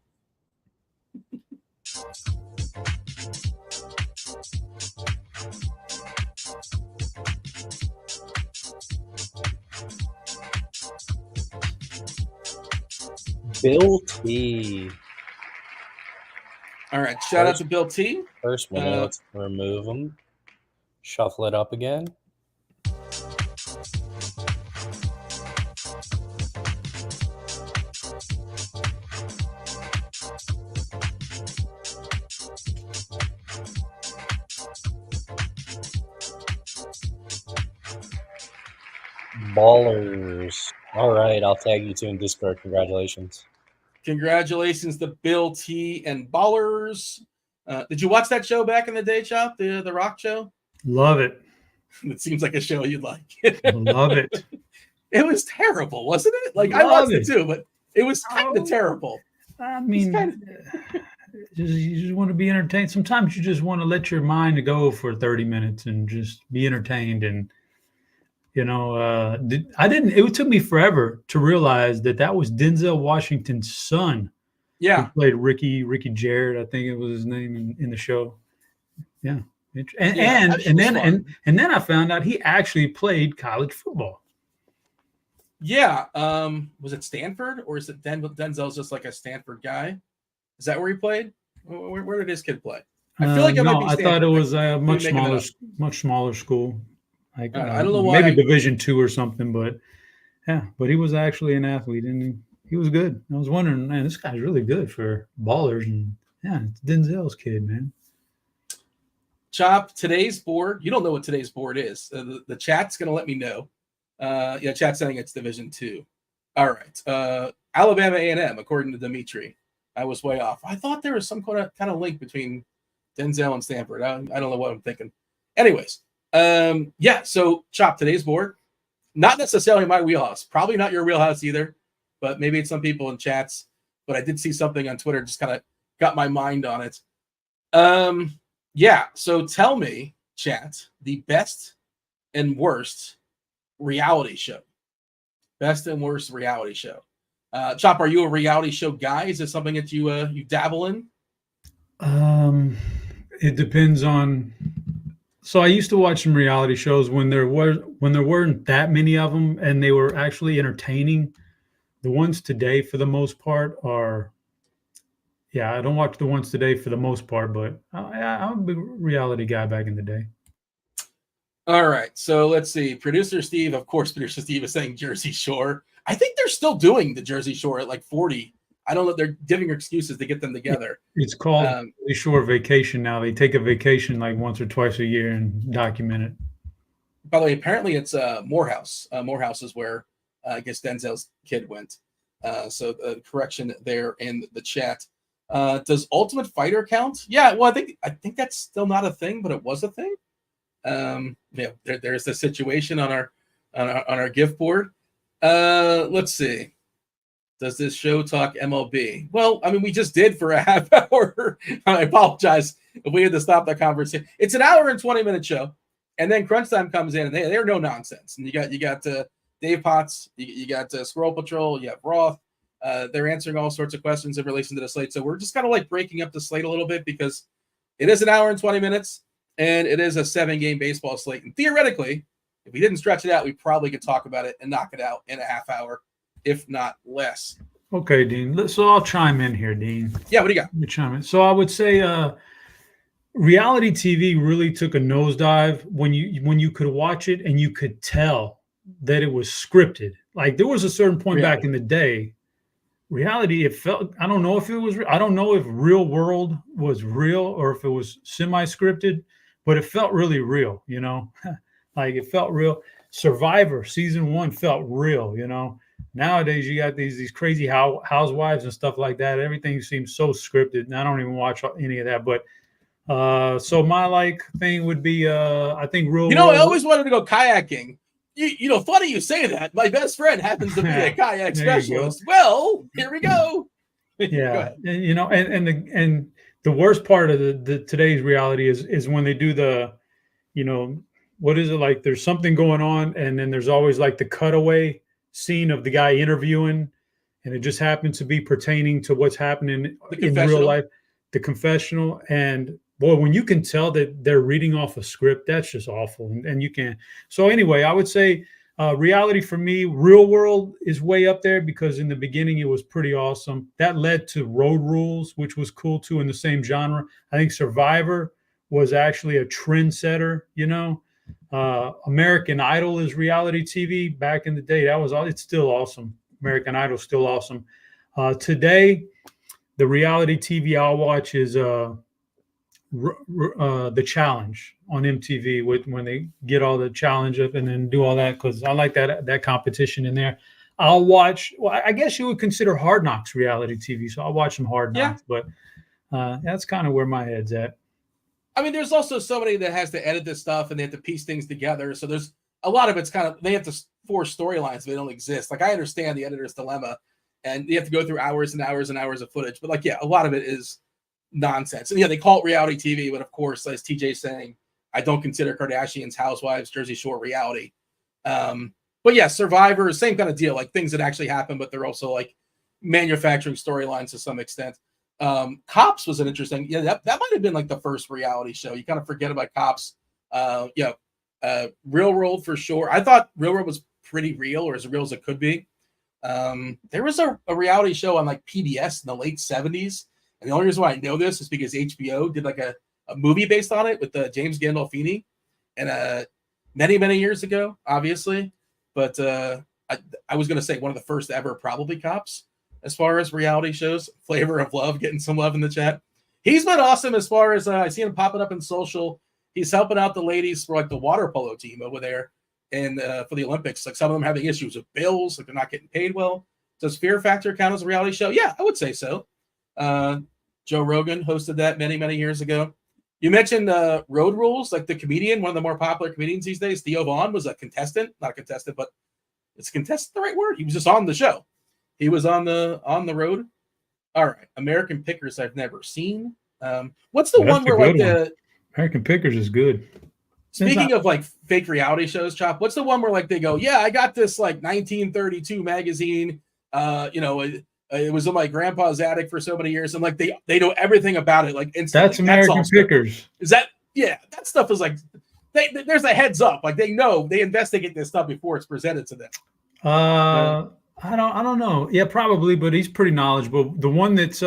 Bill T. All right, shout out to Bill T. First one, let's remove them. Shuffle it up again. Ballers. All right, I'll tag you two in Discord. Congratulations. Congratulations to Bill T and Ballers. Did you watch that show back in the day, Chop? The Rock show? Love it. It seems like a show you'd like. Love it. It was terrible, wasn't it? Like, I watched it too, but it was kind of terrible. I mean, you just want to be entertained. Sometimes you just want to let your mind go for 30 minutes and just be entertained. And, you know, it took me forever to realize that was Denzel Washington's son. Yeah. Who played Ricky Jared, I think it was his name in the show. Yeah. And then I found out he actually played college football. Yeah. Was it Stanford, or is it Denzel's just like a Stanford guy? Is that where he played? Where did his kid play? I feel like I thought it was a much smaller school. Like I don't know why. Maybe Division II or something, but he was actually an athlete and he was good. I was wondering, man, this guy's really good for Ballers, and it's Denzel's kid, man. Chop, today's board. You don't know what today's board is. The chat's gonna let me know. Chat's saying it's Division II. All right. Alabama A&M, according to Dimitri. I was way off. I thought there was some kind of link between Denzel and Stanford. I don't know what I'm thinking. Anyways, so Chop, today's board, not necessarily my wheelhouse. Probably not your wheelhouse either, but maybe it's some people in chats. But I did see something on Twitter, just kind of got my mind on it. So tell me, chat, the best and worst reality show. Best and worst reality show. Chop, are you a reality show guy? Is this something that you dabble in? It depends on. So I used to watch some reality shows when there weren't that many of them, and they were actually entertaining. The ones today, for the most part, are. Yeah, I don't watch the ones today for the most part, but I'm a big reality guy back in the day. All right, so let's see. Producer Steve is saying Jersey Shore. I think they're still doing the Jersey Shore at like 40. I don't know. They're giving excuses to get them together. It's called Jersey Shore Vacation now. They take a vacation like once or twice a year and document it. By the way, apparently it's Morehouse. Morehouse is where I guess Denzel's kid went. So correction there in the chat. Does Ultimate Fighter count? Yeah, well, I think that's still not a thing, but it was a thing. There's the situation on our gift board. Let's see. Does this show talk MLB? Well, I mean, we just did for a half hour. I apologize if we had to stop that conversation. It's an hour and 20-minute show, and then crunch time comes in, and they're no nonsense. And you got Dave Potts, you got Squirrel Patrol, you have Roth. They're answering all sorts of questions in relation to the slate. So we're just kind of like breaking up the slate a little bit because it is an hour and 20 minutes, and it is a 7-game baseball slate. And theoretically, if we didn't stretch it out, we probably could talk about it and knock it out in a half hour, if not less. Okay, Dean. So I'll chime in here, Dean. Yeah, what do you got? You chime in. So I would say reality TV really took a nosedive when you could watch it and you could tell that it was scripted. Like there was a certain point back in the day, reality, it felt, I don't know if it was, I don't know if Real World was real or if it was semi-scripted, but it felt really real, like it felt real. Survivor season 1 felt real, Nowadays, you got these crazy housewives and stuff like that. Everything seems so scripted, and I don't even watch any of that. But so my thing would be, I think real. I always wanted to go kayaking. Funny you say that. My best friend happens to be a kayak specialist. Well, here we go. Yeah, and the worst part of the today's reality is when they do the, what is it like? There's something going on, and then there's always like the cutaway scene of the guy interviewing, and it just happens to be pertaining to what's happening in real life. The confessional, and boy, when you can tell that they're reading off a script, that's just awful. And you can. So anyway, I would say reality for me, real world is way up there because in the beginning it was pretty awesome. That led to Road Rules, which was cool too in the same genre. I think Survivor was actually a trendsetter. American Idol is reality TV back in the day. It's still awesome. American Idol still awesome. Today, the reality TV I'll watch is The Challenge on MTV when they get all the challenge up and then do all that, because I like that competition in there. I'll watch. Well, I guess you would consider Hard Knocks reality TV, so I'll watch some Hard Knocks. Yeah. But that's kind of where my head's at. I mean, there's also somebody that has to edit this stuff and they have to piece things together. So there's a lot of it's kind of they have to force storylines that don't exist. Like I understand the editor's dilemma, and you have to go through hours and hours and hours of footage. But a lot of it is nonsense. And they call it reality TV, but of course, as TJ's saying, I don't consider Kardashians, Housewives, Jersey Shore reality. But yeah, Survivor, same kind of deal, like things that actually happen, but they're also like manufacturing storylines to some extent. Cops was an interesting, that might have been like the first reality show. You kind of forget about Cops. Real World for sure. I thought Real World was pretty real, or as real as it could be. There was a reality show on like PBS in the late 70s. And the only reason why I know this is because HBO did like a movie based on it with James Gandolfini, and many, many years ago, obviously. But I was going to say one of the first ever probably Cops as far as reality shows. Flavor of Love, getting some love in the chat. He's been awesome as far as I see him popping up in social. He's helping out the ladies for like the water polo team over there and for the Olympics. Like some of them having issues with bills, like they're not getting paid well. Does Fear Factor count as a reality show? Yeah, I would say so. Joe Rogan hosted that many, many years ago. You mentioned Road Rules, like the comedian, one of the more popular comedians these days. Theo Vaughn was a contestant, not a contestant, but is contestant the right word? He was just on the show. He was on the road. All right, American Pickers I've never seen. What's the one where like the American Pickers is good. Speaking of like fake reality shows, Chop, what's the one where like they go, yeah, I got this like 1932 magazine. It was in my grandpa's attic for so many years, and like they know everything about it. Like instantly. That's American Pickers. Is that? Yeah, that stuff is like there's a heads up. Like they know, they investigate this stuff before it's presented to them. I don't know. Yeah, probably, but he's pretty knowledgeable. The one that's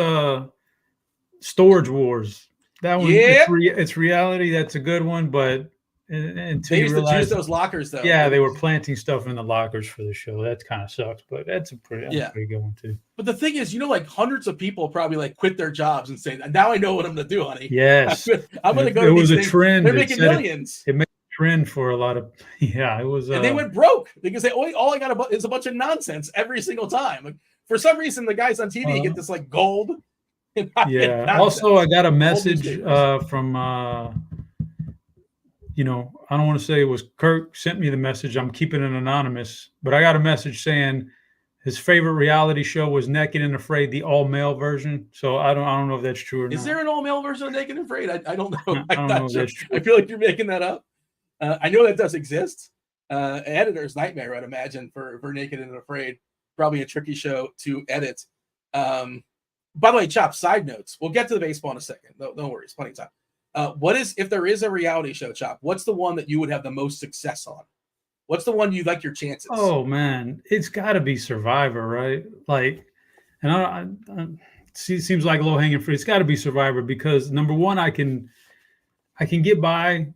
Storage Wars. That one, it's reality. That's a good one, but they used to juice those lockers, though. Yeah, they were planting stuff in the lockers for the show. That kind of sucks, but that's a pretty good one too. But the thing is, like hundreds of people probably like quit their jobs and say, "Now I know what I'm going to do, honey." Yes, I'm going to go. It was a trend. They're making millions. It made a trend for a lot of. Yeah, it was. And they went broke because all I got is a bunch of nonsense every single time. Like for some reason, the guys on TV get this like gold. Yeah. Also, I got a message from. I don't want to say it was Kirk sent me the message. I'm keeping it anonymous, but I got a message saying his favorite reality show was Naked and Afraid, the all-male version. So I don't know if that's true or not. Is there an all-male version of Naked and Afraid? I don't know. I don't know if that's true. I feel like you're making that up. I know that does exist. Editor's nightmare, I'd imagine, for Naked and Afraid. Probably a tricky show to edit. By the way, Chop, side notes. We'll get to the baseball in a second. Don't worry, it's plenty of time. If there is a reality show, Chop, what's the one that you would have the most success on? What's the one you like your chances? Oh man, it's got to be Survivor, right? Like, and it seems like low hanging fruit. It's got to be Survivor because number one, I can get by.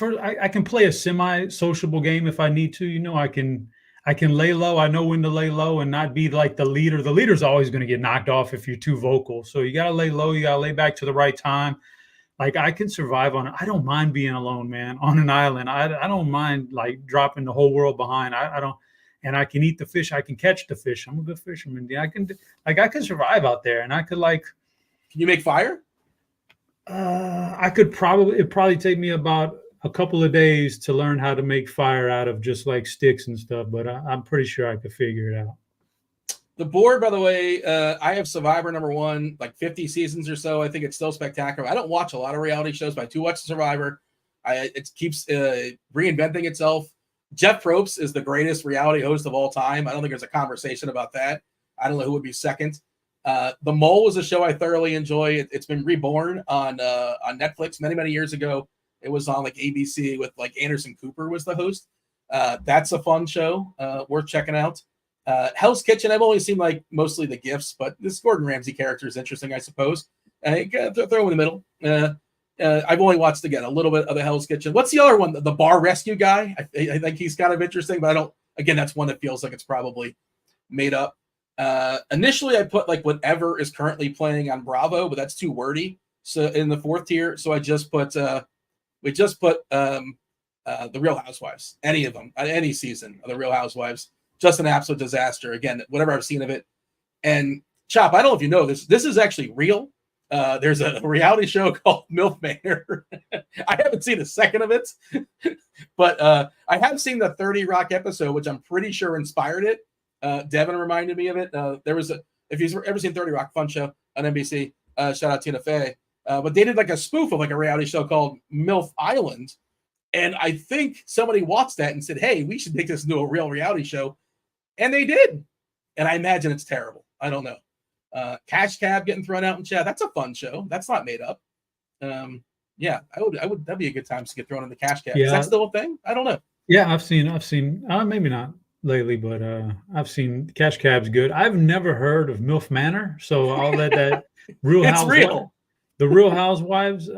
I can play a semi-sociable game if I need to. I can lay low. I know when to lay low and not be like the leader. The leader's always going to get knocked off if you're too vocal. So you got to lay low. You got to lay back to the right time. Like I can survive on it. I don't mind being alone, man, on an island. I don't mind like dropping the whole world behind. I don't. and I can eat the fish. I can catch the fish. I'm a good fisherman. I can survive out there, and I could like. Can you make fire? It'd probably take me about a couple of days to learn how to make fire out of just like sticks and stuff, but I'm pretty sure I could figure it out. The board, by the way, I have Survivor #1, like 50 seasons or so. I think it's still spectacular. I don't watch a lot of reality shows, but I do watch Survivor. It keeps reinventing itself. Jeff Probst is the greatest reality host of all time. I don't think there's a conversation about that. I don't know who would be second. The Mole was a show I thoroughly enjoy. It's been reborn on Netflix many years ago. It was on like ABC with like Anderson Cooper was the host. That's a fun show, worth checking out. Hell's Kitchen, I've only seen like mostly the GIFs, but this Gordon Ramsay character is interesting, I suppose. Throw him in the middle. I've only watched again a little bit of the Hell's Kitchen. What's the other one? The bar rescue guy. I think he's kind of interesting, but I don't. Again, that's one that feels like it's probably made up. Initially, I put like whatever is currently playing on Bravo, but that's too wordy. So in the fourth tier, so I just put The Real Housewives. Any of them, any season of The Real Housewives. Just an absolute disaster. Again, whatever I've seen of it. And Chop, I don't know if you know this. This is actually real. There's a reality show called MILF Manor. I haven't seen a second of it, but I have seen the 30 Rock episode, which I'm pretty sure inspired it. Devin reminded me of it. If you've ever seen 30 Rock, fun show on NBC, shout out Tina Fey. But they did like a spoof of like a reality show called MILF Island. And I think somebody watched that and said, hey, we should make this into a real reality show. And they did. And I imagine it's terrible. I don't know. Cash Cab getting thrown out in chat. That's a fun show. That's not made up. Yeah, that'd be a good time to get thrown in the Cash Cab. Yeah. Is that still a thing? I don't know. Yeah, I've seen maybe not lately, but I've seen Cash Cab's good. I've never heard of MILF Manor, so I'll let that Real It's Housewives. real. The Real Housewives,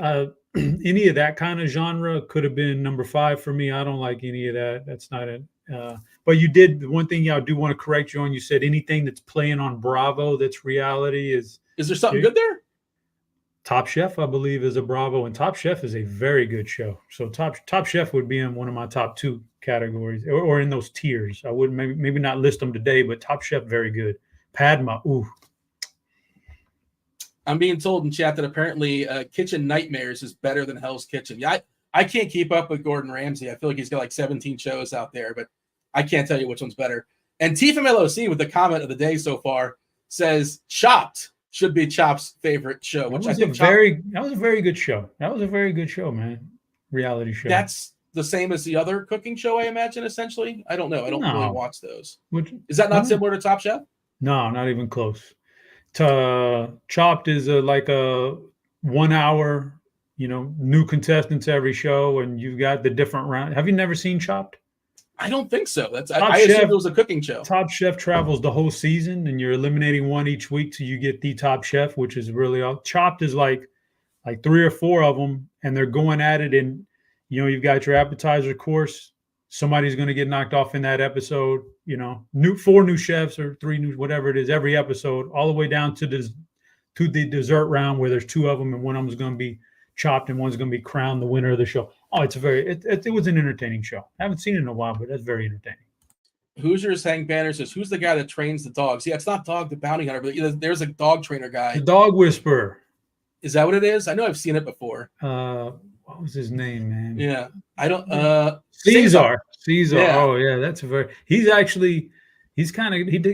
any of that kind of genre could have been number 5 for me. I don't like any of that. That's not it. But you did the one thing I do want to correct you on. You said anything that's playing on Bravo that's reality is. Is there something good there? Top Chef, I believe, is a Bravo, and Top Chef is a very good show. So Top Chef would be in one of my top 2 categories, or in those tiers. I wouldn't maybe not list them today, but Top Chef, very good. Padma, ooh. I'm being told in chat that apparently Kitchen Nightmares is better than Hell's Kitchen. Yeah, I can't keep up with Gordon Ramsay. I feel like he's got like 17 shows out there, but I can't tell you which one's better. And T from LOC with the comment of the day so far says Chopped should be Chop's favorite show. Which that was a very good show. That was a very good show, man. Reality show. That's the same as the other cooking show, I imagine, essentially. I don't know. I don't really watch those. Is that not similar to Top Chef? No, not even close. Chopped is like a 1 hour, new contestants every show, and you've got the different round. Have you never seen Chopped? I don't think so. I assumed it was a cooking show. Top Chef travels the whole season, and you're eliminating one each week till you get the Top Chef, which is really all. Chopped is like 3 or 4 of them, and they're going at it. And you've got your appetizer course. Somebody's going to get knocked off in that episode. 4 new chefs or 3 new, whatever it is, every episode, all the way down to the dessert round where there's 2 of them, and one of them is going to be chopped and one's going to be crowned the winner of the show. Oh, it was an entertaining show. I haven't seen it in a while, but that's very entertaining. Hoosiers Hank Banner says, who's the guy that trains the dogs? Yeah, it's not Dog the Bounty Hunter, but there's a dog trainer guy. The Dog Whisperer. Is that what it is? I know I've seen it before. What was his name, man? Yeah. I don't Caesar. Yeah. Oh yeah, he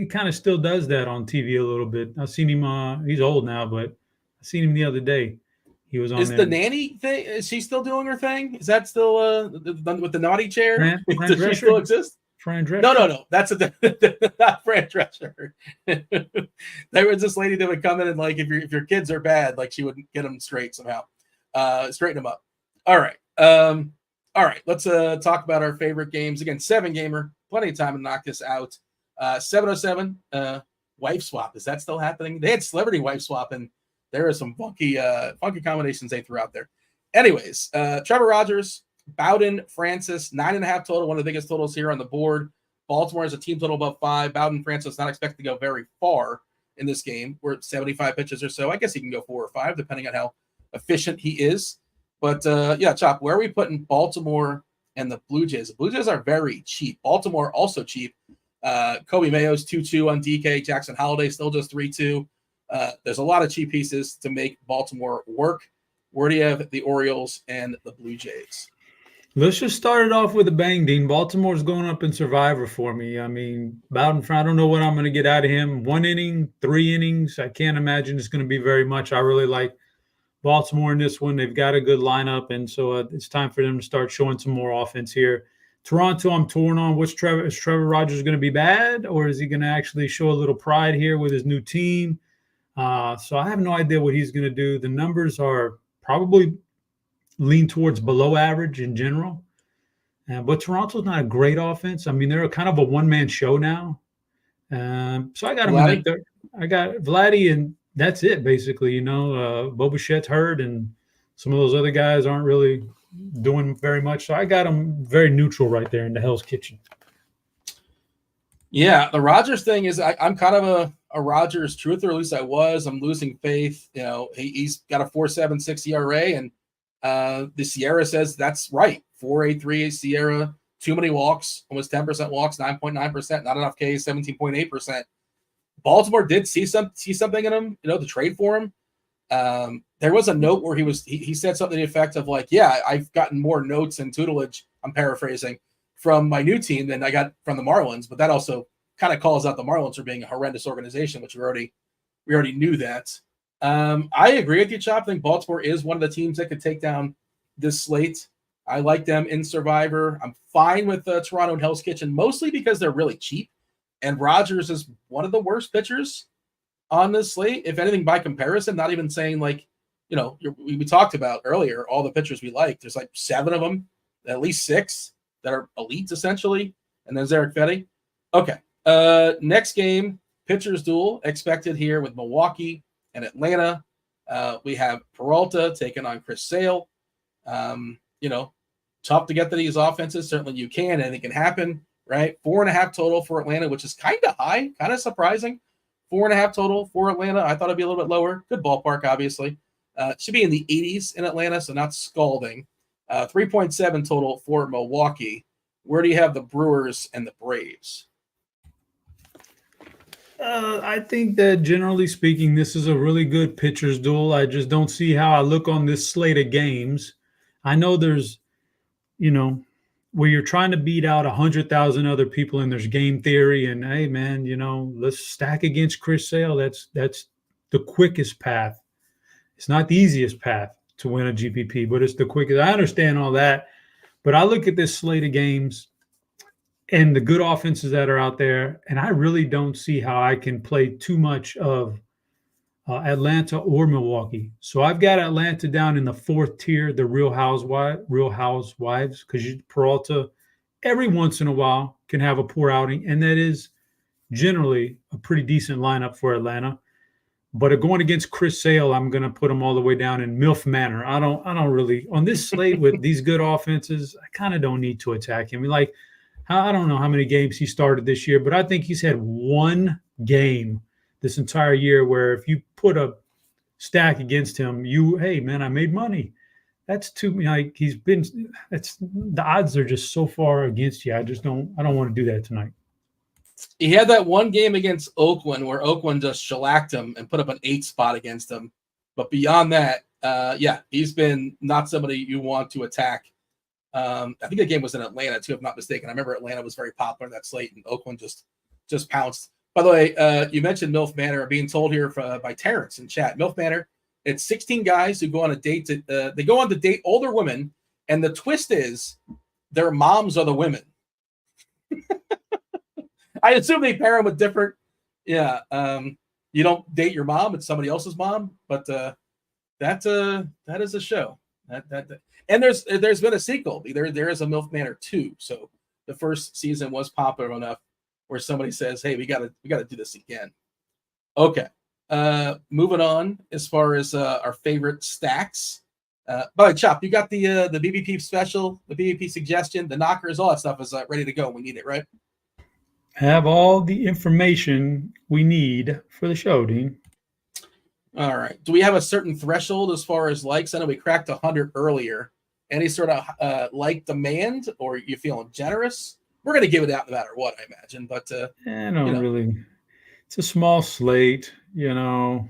kind of still does that on TV a little bit. I've seen him he's old now, but I seen him the other day. He was on Is there. the nanny thing, is she still doing her thing? Is that still with the naughty chair? Fran Does she still exist? Fran Drescher? No. That's not Fran Drescher. There was this lady that would come in and like if your kids are bad, like she would get them straight somehow. Straighten them up. All right. Let's talk about our favorite games. Again, 7 Gamer, plenty of time to knock this out. 707 wife swap. Is that still happening? They had celebrity wife swap, and there are some funky combinations they threw out there. Anyways, Trevor Rogers, Bowden, Francis, 9.5 total, one of the biggest totals here on the board. Baltimore has a team total above 5. Bowden, Francis not expected to go very far in this game. We're at 75 pitches or so. I guess he can go 4 or 5, depending on how efficient he is. But yeah, Chop, where are we putting Baltimore and the Blue Jays? The Blue Jays are very cheap. Baltimore also cheap. Kobe Mayo's 2-2 on DK. Jackson Holiday still just 3-2. There's a lot of cheap pieces to make Baltimore work. Where do you have the Orioles and the Blue Jays? Let's just start it off with a bang, Dean. Baltimore's going up in Survivor for me. I mean, Bowden, I don't know what I'm going to get out of him. 1 inning, 3 innings. I can't imagine it's going to be very much. I really like Baltimore in this one. They've got a good lineup, and so it's time for them to start showing some more offense here. Toronto, I'm torn on. Is Trevor Rogers going to be bad, or is he going to actually show a little pride here with his new team? So I have no idea what he's going to do. The numbers are probably lean towards below average in general. But Toronto's not a great offense. I mean, they're kind of a one-man show now. So I got him in there. I got Vladdy, and that's it, basically. You know, Bo Bichette's hurt, and some of those other guys aren't really doing very much. So I got him very neutral right there in the Hell's Kitchen. Yeah, the Rodgers thing is I'm kind of a Rodgers truther, at least I was. I'm losing faith. You know, he's got a 4.76 ERA, and the Sierra says that's right. 4.83 Sierra, too many walks, almost 10% walks, 9.9%, not enough Ks, 17.8%. Baltimore did see something in him, you know, to trade for him. There was a note where he said something to the effect of like, yeah, I've gotten more notes and tutelage, I'm paraphrasing, from my new team than I got from the Marlins, but that also kind of calls out the Marlins for being a horrendous organization, which we already knew that. I agree with you, Chop. I think Baltimore is one of the teams that could take down this slate. I like them in Survivor. I'm fine with Toronto and Hell's Kitchen, mostly because they're really cheap, and Rodgers is one of the worst pitchers on this slate, if anything, by comparison. Not even saying like, you know, we talked about earlier all the pitchers we like. There's like 7 of them, at least 6 that are elites essentially, and there's Eric Fetty. Okay, next game, pitchers duel expected here with Milwaukee and Atlanta. We have Peralta taking on Chris Sale. You know, tough to get to these offenses. Certainly you can. Anything can happen, right? 4.5 total for Atlanta, which is kind of high, kind of surprising. 4.5 total for Atlanta. I thought it'd be a little bit lower. Good ballpark, obviously. Should be in the 80s in Atlanta, so not scalding. 3.7 total for Milwaukee. Where do you have the Brewers and the Braves? I think that generally speaking, this is a really good pitcher's duel. I just don't see how I look on this slate of games. I know there's, you know, where you're trying to beat out 100,000 other people and there's game theory and, hey, man, you know, let's stack against Chris Sale. That's the quickest path. It's not the easiest path to win a GPP, but it's the quickest. I understand all that, but I look at this slate of games and the good offenses that are out there, and I really don't see how I can play too much of Atlanta or Milwaukee. So I've got Atlanta down in the 4th tier, the Real Housewives, because Peralta every once in a while can have a poor outing, and that is generally a pretty decent lineup for Atlanta. But going against Chris Sale, I'm going to put him all the way down in MILF Manor. I don't really on this slate with these good offenses. I kind of don't need to attack him. Like, I don't know how many games he started this year, but I think he's had one game this entire year where if you put a stack against him, hey man, I made money. That's too like the odds are just so far against you. I don't want to do that tonight. He had that one game against Oakland where Oakland just shellacked him and put up an 8 spot against him. But beyond that, he's been not somebody you want to attack. I think the game was in Atlanta too, if I'm not mistaken. I remember Atlanta was very popular in that slate, and Oakland just pounced. By the way, you mentioned MILF Manor. Being told here by Terrence in chat, MILF Manor. It's 16 guys who go on a date. They go on to date older women, and the twist is their moms are the women. I assume they pair them with different. Yeah, you don't date your mom; it's somebody else's mom. But that is a show. And there's been a sequel. There is a MILF Manor 2. So the first season was popular enough where somebody says, "Hey, we gotta do this again." Okay, moving on as far as our favorite stacks. By the way, Chop, you got the BBP special, the BBP suggestion, the knockers, all that stuff is ready to go. We need it, right? Have all the information we need for the show, Dean. All right. Do we have a certain threshold as far as likes? I know we cracked 100 earlier. Any sort of like demand, or you feeling generous we're going to give it out no matter what, I imagine. But really. It's a small slate, Do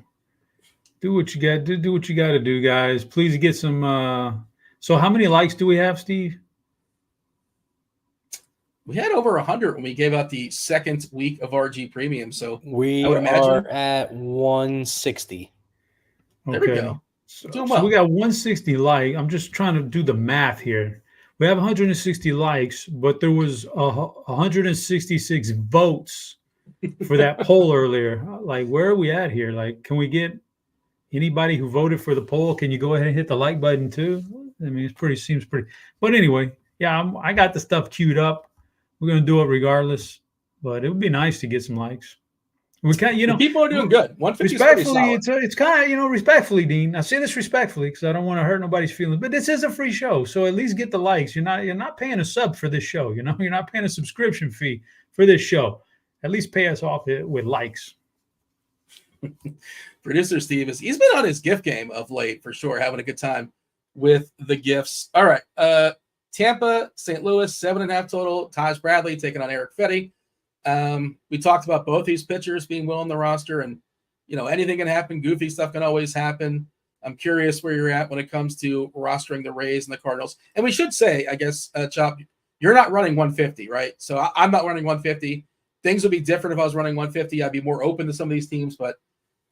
what you got. Do what you got to do, guys. Please get some. So, how many likes do we have, Steve? We had over 100 when we gave out the second week of RG Premium. So we I would imagine are at 160. There we go. So we got 160 likes. I'm just trying to do the math here. We have 160 likes, but there was 166 votes for that poll earlier. Like, where are we at here? Like, can we get anybody who voted for the poll? Can you go ahead and hit the like button too? I mean, seems pretty. But anyway, yeah, I got the stuff queued up. We're gonna do it regardless. But it would be nice to get some likes. We can't, people are doing good. 150 respectfully, it's kind of, respectfully, Dean. I say this respectfully because I don't want to hurt nobody's feelings. But this is a free show, so at least get the likes. You're not paying a sub for this show. You're not paying a subscription fee for this show. At least pay us off with likes. Producer Steve he's been on his gift game of late for sure, having a good time with the gifts. All right, Tampa, St. Louis, 7.5 total. Taj Bradley taking on Eric Fetty. We talked about both these pitchers being well on the roster, and anything can happen. Goofy stuff can always happen. I'm curious where you're at when it comes to rostering the Rays and the Cardinals. And we should say, I guess, Chop, you're not running 150, right? So I'm not running 150. Things would be different if I was running 150. I'd be more open to some of these teams, but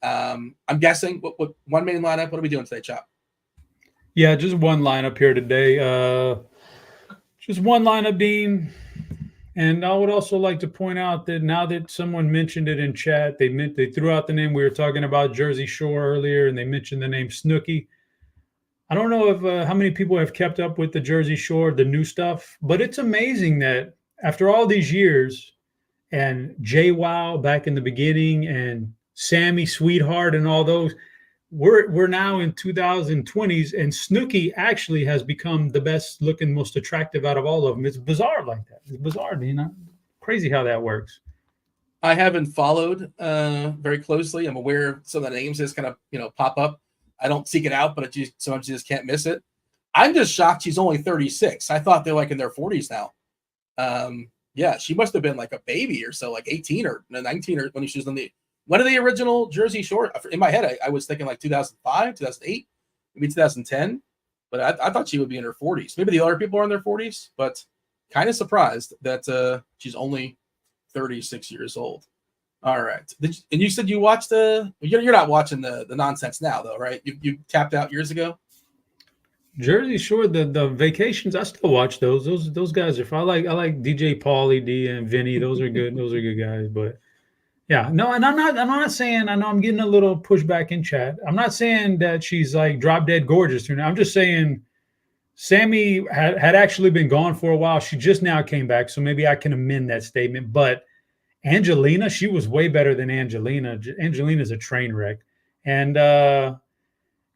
I'm guessing what one main lineup. What are we doing today, Chop? Yeah, just one lineup here today. Just one lineup, Dean. And I would also like to point out that now that someone mentioned it in chat, they threw out the name. We were talking about Jersey Shore earlier, and they mentioned the name Snooki. I don't know if how many people have kept up with the Jersey Shore, the new stuff, but it's amazing that after all these years, and JWoww back in the beginning, and Sammy Sweetheart, and all those, we're now in 2020s, and Snooki actually has become the best looking, most attractive out of all of them. It's bizarre like that. It's bizarre, crazy how that works. I haven't followed very closely. I'm aware of some of the names just kind of pop up. I don't seek it out, but sometimes you just can't miss it. I'm just shocked she's only 36. I thought they're like in their 40s now. Yeah, she must have been like a baby or so, like 18 or 19 or when she was on the. When are the original Jersey Shore? In my head, I was thinking like 2005, 2008, maybe 2010. But I thought she would be in her 40s. Maybe the other people are in their 40s, but kind of surprised that she's only 36 years old. All right. And you said you watched you're not watching the nonsense now, though, right? You tapped out years ago? Jersey Shore, the vacations, I still watch those. Those guys are fun. I like DJ Pauly D and Vinny. Those are good. Those are good guys, but. Yeah, no, and I'm not saying, I know I'm getting a little pushback in chat. I'm not saying that she's like drop dead gorgeous. I'm just saying Sammy had actually been gone for a while. She just now came back, so maybe I can amend that statement. But Angelina, she was way better than Angelina. Angelina's a train wreck. And,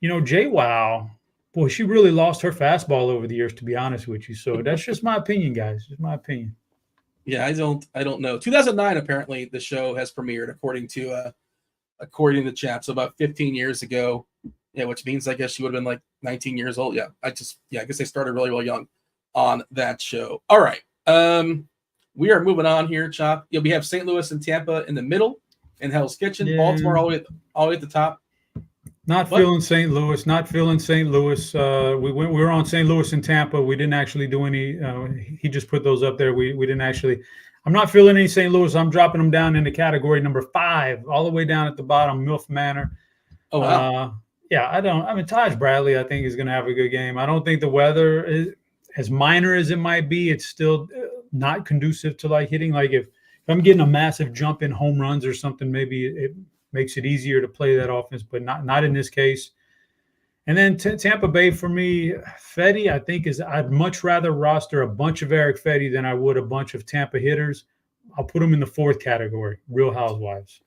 JWoww, boy, she really lost her fastball over the years, to be honest with you. So that's just my opinion, guys. Just my opinion. Yeah, I don't know. 2009, apparently, the show has premiered, according to the chat. So about 15 years ago, yeah, which means I guess she would have been like 19 years old. Yeah, I guess they started really, really young on that show. All right, we are moving on here, Chop. We have St. Louis and Tampa in the middle, in Hell's Kitchen. Yeah. Baltimore all the way at the top. Feeling St. Louis. Not feeling St. Louis. We were on St. Louis and Tampa. We didn't actually do any. He just put those up there. We didn't actually. I'm not feeling any St. Louis. I'm dropping them down into category number 5, all the way down at the bottom. MILF Manor. Oh wow. Yeah, I mean, Taj Bradley, I think, is going to have a good game. I don't think the weather is as minor as it might be. It's still not conducive to like hitting. Like if I'm getting a massive jump in home runs or something, maybe it makes it easier to play that offense, but not in this case. And then Tampa Bay for me, Fetty, I think I'd much rather roster a bunch of Eric Fetty than I would a bunch of Tampa hitters. I'll put him in the 4th category, Real Housewives.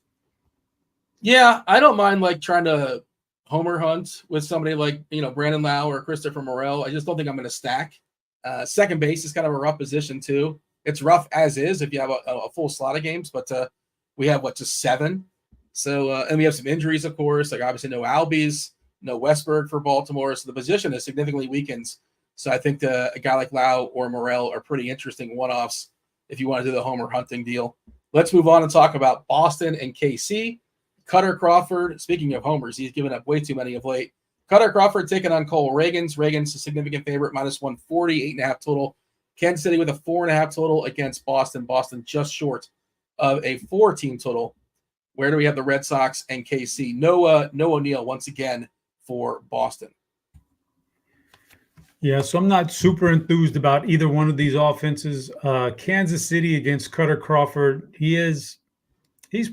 Yeah, I don't mind like trying to homer hunt with somebody like Brandon Lau or Christopher Morel. I just don't think I'm going to stack. Second base is kind of a rough position too. It's rough as is if you have a full slot of games, but we have just 7. So, and we have some injuries, of course, like obviously no Albies, no Westberg for Baltimore. So the position is significantly weakens. So I think a guy like Lau or Morel are pretty interesting one-offs if you want to do the homer hunting deal. Let's move on and talk about Boston and KC. Cutter Crawford, speaking of homers, he's given up way too many of late. Cutter Crawford taking on Cole Reagans. Reagans a significant favorite, -140, 8.5 total. Kansas City with a 4.5 total against Boston. Boston just short of a 4-team total. Where do we have the Red Sox and KC? No O'Neill once again for Boston. Yeah, so I'm not super enthused about either one of these offenses. Kansas City against Cutter Crawford, he's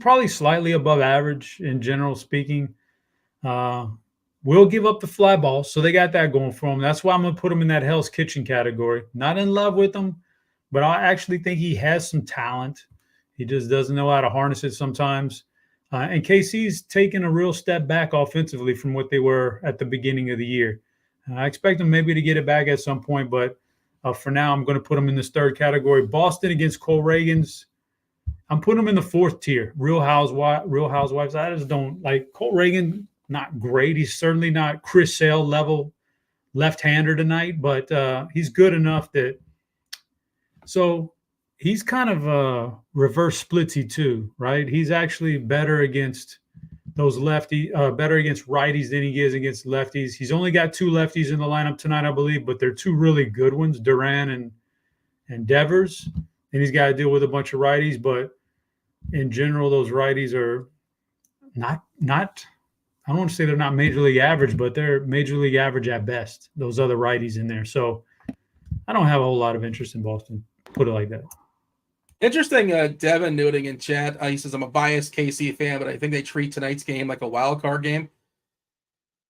probably slightly above average in general speaking. Will give up the fly ball, so they got that going for him. That's why I'm going to put him in that Hell's Kitchen category. Not in love with him, but I actually think he has some talent. He just doesn't know how to harness it sometimes. And KC's taken a real step back offensively from what they were at the beginning of the year. I expect them maybe to get it back at some point, but for now, I'm going to put them in this third category. Boston against Cole Reagans. I'm putting them in the fourth tier. Real Housewives. I just don't like Cole Reagan. Not great. He's certainly not Chris Sale level left-hander tonight, but he's good enough that. So he's kind of a reverse splitsy too, right? He's actually better against those better against righties than he is against lefties. He's only got 2 lefties in the lineup tonight, I believe, but they're 2 really good ones, Duran and Devers. And he's got to deal with a bunch of righties, but in general, those righties are not. I don't want to say they're not major league average, but they're major league average at best. Those other righties in there, so I don't have a whole lot of interest in Boston. Put it like that. Interesting, Devin noting in chat, he says, I'm a biased KC fan, but I think they treat tonight's game like a wild card game.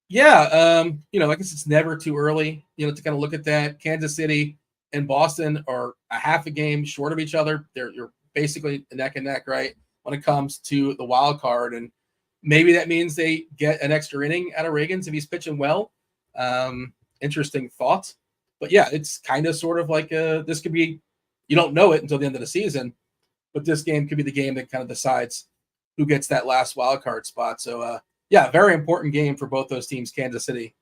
Yeah, I guess it's never too early, to kind of look at that. Kansas City and Boston are a half a game short of each other. You're basically neck and neck, right, when it comes to the wild card. And maybe that means they get an extra inning out of Reagans if he's pitching well. Interesting thought. But yeah, it's kind of sort of like this could be, you don't know it until the end of the season, but this game could be the game that kind of decides who gets that last wild card spot. So, very important game for both those teams, Kansas City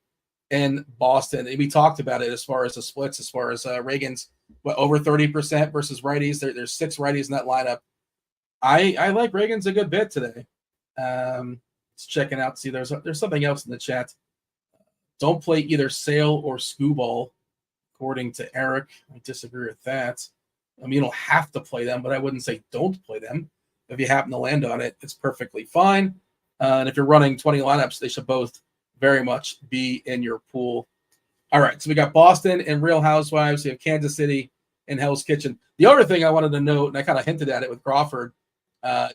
and Boston. And we talked about it as far as the splits, as far as Reagans, over 30% versus righties. There's 6 righties in that lineup. I like Reagans a good bit today. Just checking out. See, there's something else in the chat. Don't play either Sale or Scooball, according to Eric. I disagree with that. I mean, you don't have to play them, but I wouldn't say don't play them. If you happen to land on it, it's perfectly fine. And if you're running 20 lineups, they should both very much be in your pool. All right, so we got Boston and Real Housewives. We have Kansas City and Hell's Kitchen. The other thing I wanted to note, and I kind of hinted at it with Crawford,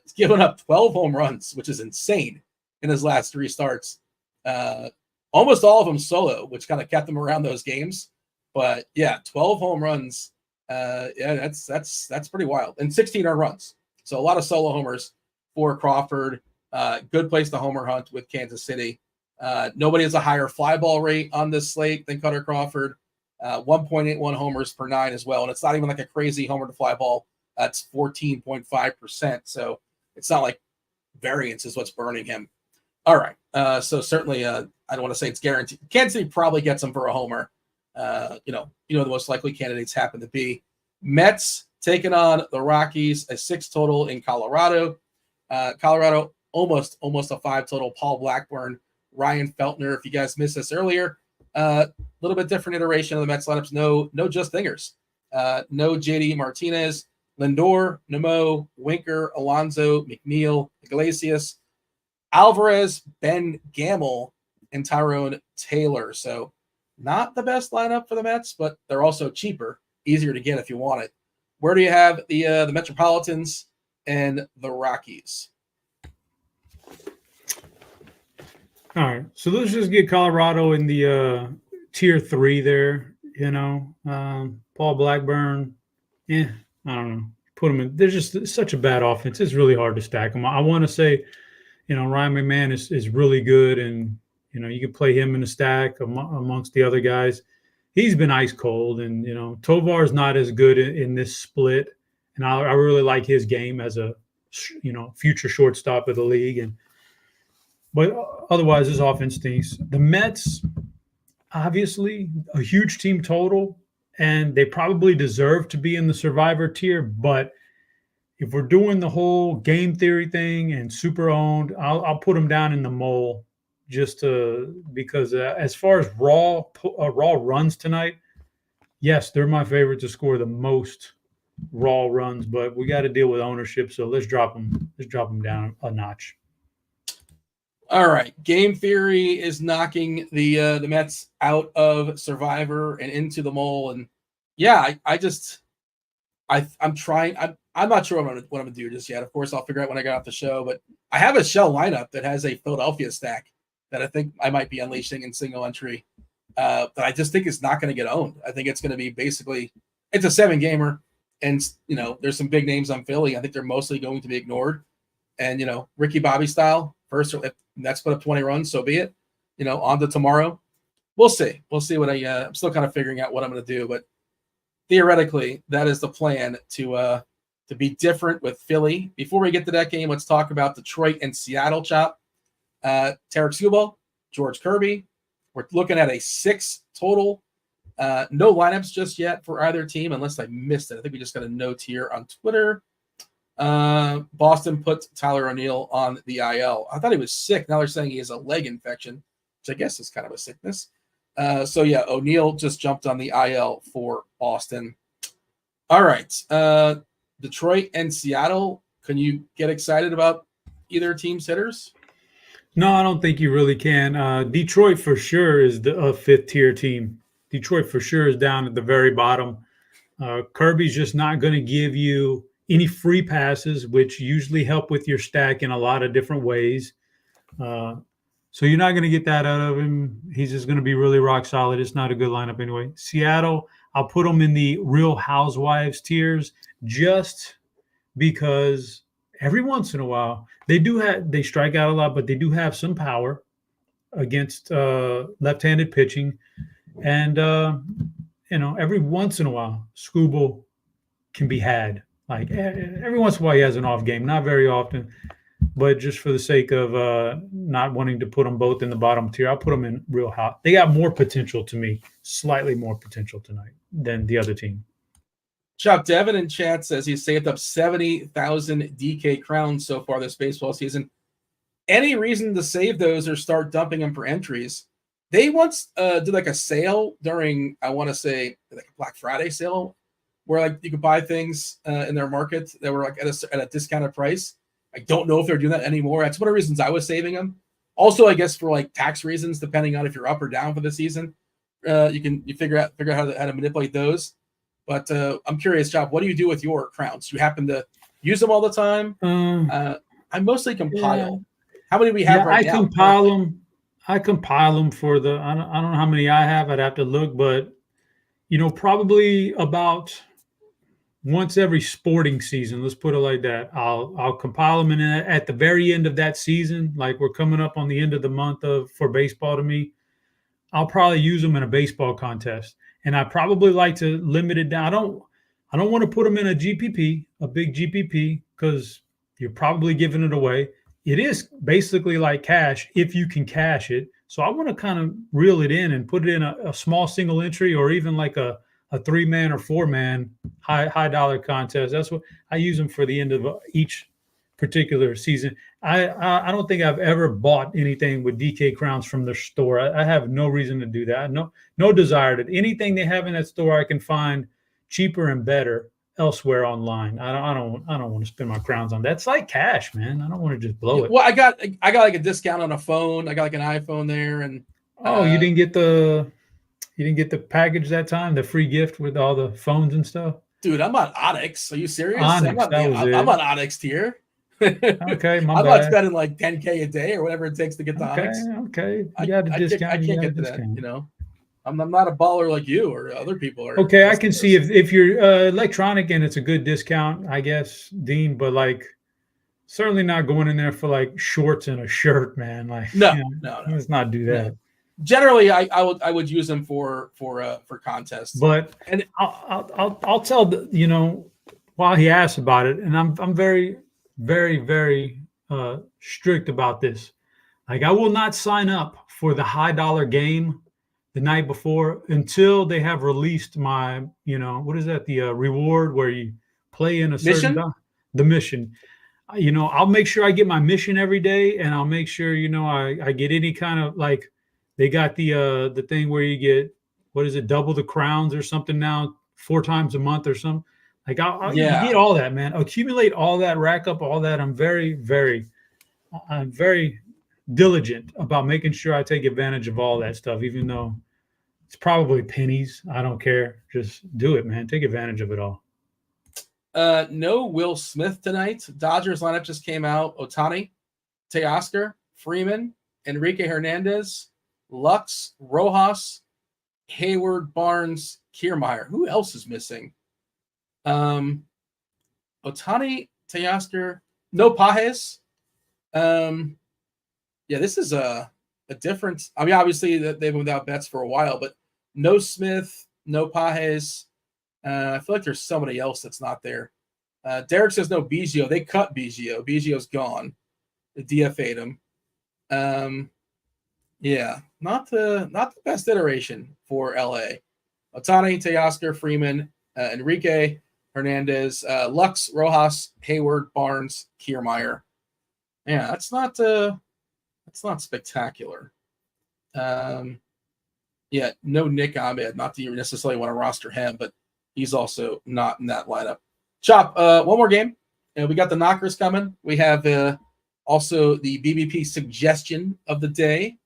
he's given up 12 home runs, which is insane in his last 3 starts. Almost all of them solo, which kind of kept him around those games. But yeah, 12 home runs. That's pretty wild. And 16 earned runs. So a lot of solo homers for Crawford. Good place to homer hunt with Kansas City. Nobody has a higher fly ball rate on this slate than Cutter Crawford. 1.81 homers per 9 as well. And it's not even like a crazy homer to fly ball. That's 14.5%. So it's not like variance is what's burning him. All right. So certainly, I don't want to say it's guaranteed. Kansas City probably gets him for a homer. The most likely candidates happen to be Mets taking on the Rockies, a 6 total in Colorado. Colorado almost a 5 total. Paul Blackburn, Ryan Feltner. If you guys missed this earlier, a little bit different iteration of the Mets lineups. No just thingers. No JD Martinez, Lindor, Nemo, Winker, Alonso, McNeil, Iglesias, Alvarez, Ben Gamel, and Tyrone Taylor. So not the best lineup for the Mets, but they're also cheaper, easier to get if you want it. Where do you have the Metropolitans and the Rockies? All right, so let's just get Colorado in the tier 3 there. Paul Blackburn. I don't know. Put them in. They're just such a bad offense. It's really hard to stack them. I want to say, Ryan McMahon is really good, and you can play him in the stack amongst the other guys. He's been ice cold, and Tovar's not as good in this split, and I really like his game as a future shortstop of the league. But otherwise, his offense stinks. The Mets, obviously, a huge team total. and they probably deserve to be in the survivor tier. But if we're doing the whole game theory thing and super owned, I'll put them down in the mole just because as far as raw runs tonight, yes, they're my favorite to score the most raw runs, but we got to deal with ownership. So let's drop them down a notch. All right. Game theory is knocking the Mets out of Survivor and into the mole. And yeah, I'm trying. I'm not sure what I'm gonna do just yet. Of course, I'll figure out when I get off the show. But I have a shell lineup that has a Philadelphia stack that I think I might be unleashing in single entry. That I just think is not going to get owned. I think it's going to be basically it's a 7-gamer, and there's some big names on Philly. I think they're mostly going to be ignored. And Ricky Bobby style first. If Nets put up 20 runs, so be it. On to tomorrow. We'll see. We'll see what I'm still kind of figuring out what I'm going to do, but theoretically, that is the plan to be different with Philly. Before we get to that game, let's talk about Detroit and Seattle, Chop. Tarek Skubal, George Kirby. We're looking at a 6 total. No lineups just yet for either team, unless I missed it. I think we just got a note here on Twitter. Boston put Tyler O'Neill on the IL. I thought he was sick. Now they're saying he has a leg infection, which I guess is kind of a sickness. So yeah, O'Neill just jumped on the IL for Boston. All right. Detroit and Seattle. Can you get excited about either team's hitters? No, I don't think you really can. Detroit for sure is a 5th tier team. Detroit for sure is down at the very bottom. Kirby's just not going to give you any free passes, which usually help with your stack in a lot of different ways. So you're not going to get that out of him. He's just going to be really rock solid. It's not a good lineup anyway. Seattle, I'll put them in the Real Housewives tiers just because every once in a while they strike out a lot, but they do have some power against left-handed pitching. And, every once in a while, Skubal can be had. Like every once in a while he has an off game, not very often. But just for the sake of not wanting to put them both in the bottom tier, I'll put them in Real Hot. They got more potential to me, slightly more potential tonight than the other team. Chop, Devin in chat says he's saved up 70,000 DK crowns so far this baseball season. Any reason to save those or start dumping them for entries? They once did like a sale during, I want to say, like a Black Friday sale, where like you could buy things in their market that were like at a discounted price. I don't know if they're doing that anymore. That's one of the reasons I was saving them. Also, I guess for like tax reasons, depending on if you're up or down for the season, you figure out how to manipulate those. But I'm curious, Chop, what do you do with your crowns? Do you happen to use them all the time? I mostly compile. Yeah. How many do we have right now? I compile them for the. I don't know how many I have. I'd have to look, but probably about once every sporting season, let's put it like that. I'll compile them, and at the very end of that season, like we're coming up on the end of the month for baseball to me, I'll probably use them in a baseball contest. And I probably like to limit it down. I don't want to put them in a GPP, a big GPP, because you're probably giving it away. It is basically like cash if you can cash it. So I want to kind of reel it in and put it in a small single entry or even like a 3-man or 4-man high dollar contest. That's what I use them for the end of each particular season. I don't think I've ever bought anything with DK crowns from their store. I have no reason to do that. No desire to. Anything they have in that store, I can find cheaper and better elsewhere online. I don't want to spend my crowns on that. It's like cash, man. I don't want to just blow it. Well, I got like a discount on a phone. I got like an iPhone there, and you didn't get the package that time, the free gift with all the phones and stuff. Dude, I'm on Onyx. Are you serious? Onyx, I'm on Onyx tier. Okay, I'm not spending like $10K a day or whatever it takes to get the Onyx. Okay, you got a discount. I can't get to that. I'm not a baller like you or other people are. Okay, I can see if you're electronic and it's a good discount, I guess, Dean. But like, certainly not going in there for like shorts and a shirt, man. Like, no. Let's not do that. No. Generally, I would use them for contests. But and I'll tell while he asks about it, and I'm very, very, very strict about this. Like, I will not sign up for the high dollar game the night before until they have released my, what is that? The reward where you play in a certain Mission? the mission. I'll make sure I get my mission every day, and I'll make sure, I get any kind of like they got the thing where you get, what is it, double the crowns or something now 4 times a month or something. Like you get all that, man. Accumulate all that, rack up all that. I'm very diligent about making sure I take advantage of all that stuff, even though it's probably pennies. I don't care. Just do it, man. Take advantage of it all. No Will Smith tonight. Dodgers lineup just came out. Ohtani, Teoscar, Freeman, Enrique Hernandez, Lux, Rojas, Hayward, Barnes, Kiermaier. Who else is missing? Ohtani, Teoscar, no Pages. Yeah, this is a difference. I mean, obviously they've been without Betts for a while, but no Smith, no Pages. I feel like there's somebody else that's not there. Derek says no Biggio. They cut Biggio. Biggio's gone. They DFA'd him. Yeah, not the best iteration for LA. Ohtani, Teoscar, Freeman, Enrique Hernandez, Lux, Rojas, Hayward, Barnes, Kiermaier. Yeah, that's not spectacular. Yeah, no Nick Ahmed. Not that you necessarily want to roster him, but he's also not in that lineup. Chop, one more game. We got the knockers coming. We have also the BBP suggestion of the day.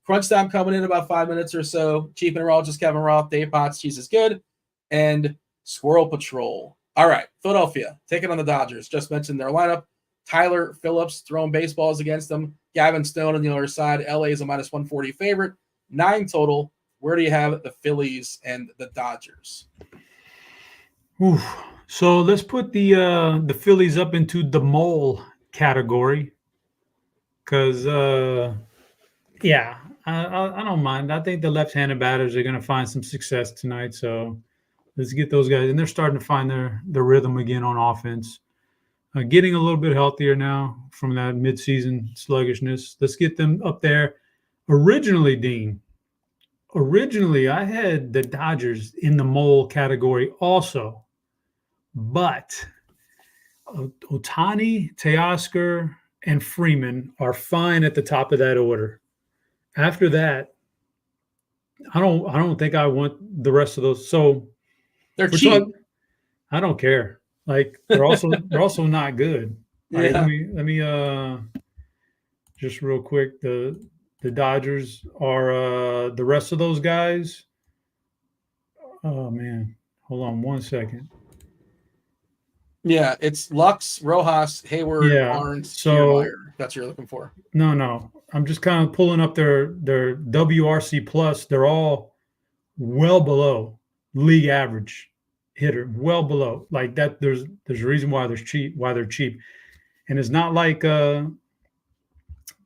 Crunch time coming in about 5 minutes or so. Chief Mineralogist Kevin Roth, Dave Potts, Cheeseisgood, and Squirrel Patrol. All right, Philadelphia taking on the Dodgers. Just mentioned their lineup. Tyler Phillips throwing baseballs against them. Gavin Stone on the other side. LA is a minus 140 favorite. 9 total. Where do you have the Phillies and the Dodgers? Oof. So let's put the Phillies up into the mole category, because yeah, I don't mind. I think the left-handed batters are going to find some success tonight. So let's get those guys, and they're starting to find their rhythm again on offense. Getting a little bit healthier now from that midseason sluggishness. Let's get them up there. Originally, I had the Dodgers in the mole category also, but Ohtani, Teoscar, and Freeman are fine at the top of that order. After that, I don't think I want the rest of those. So they're cheap. I don't care. Like they're also not good. All right, let me just real quick. The Dodgers are the rest of those guys. Oh man, hold on 1 second. Yeah, it's Lux, Rojas, Hayward, Barnes, Kiermaier. That's what you're looking for. No. I'm just kind of pulling up their WRC plus. They're all well below league average hitter, well below. Like that, there's a reason why they're cheap. And it's not like the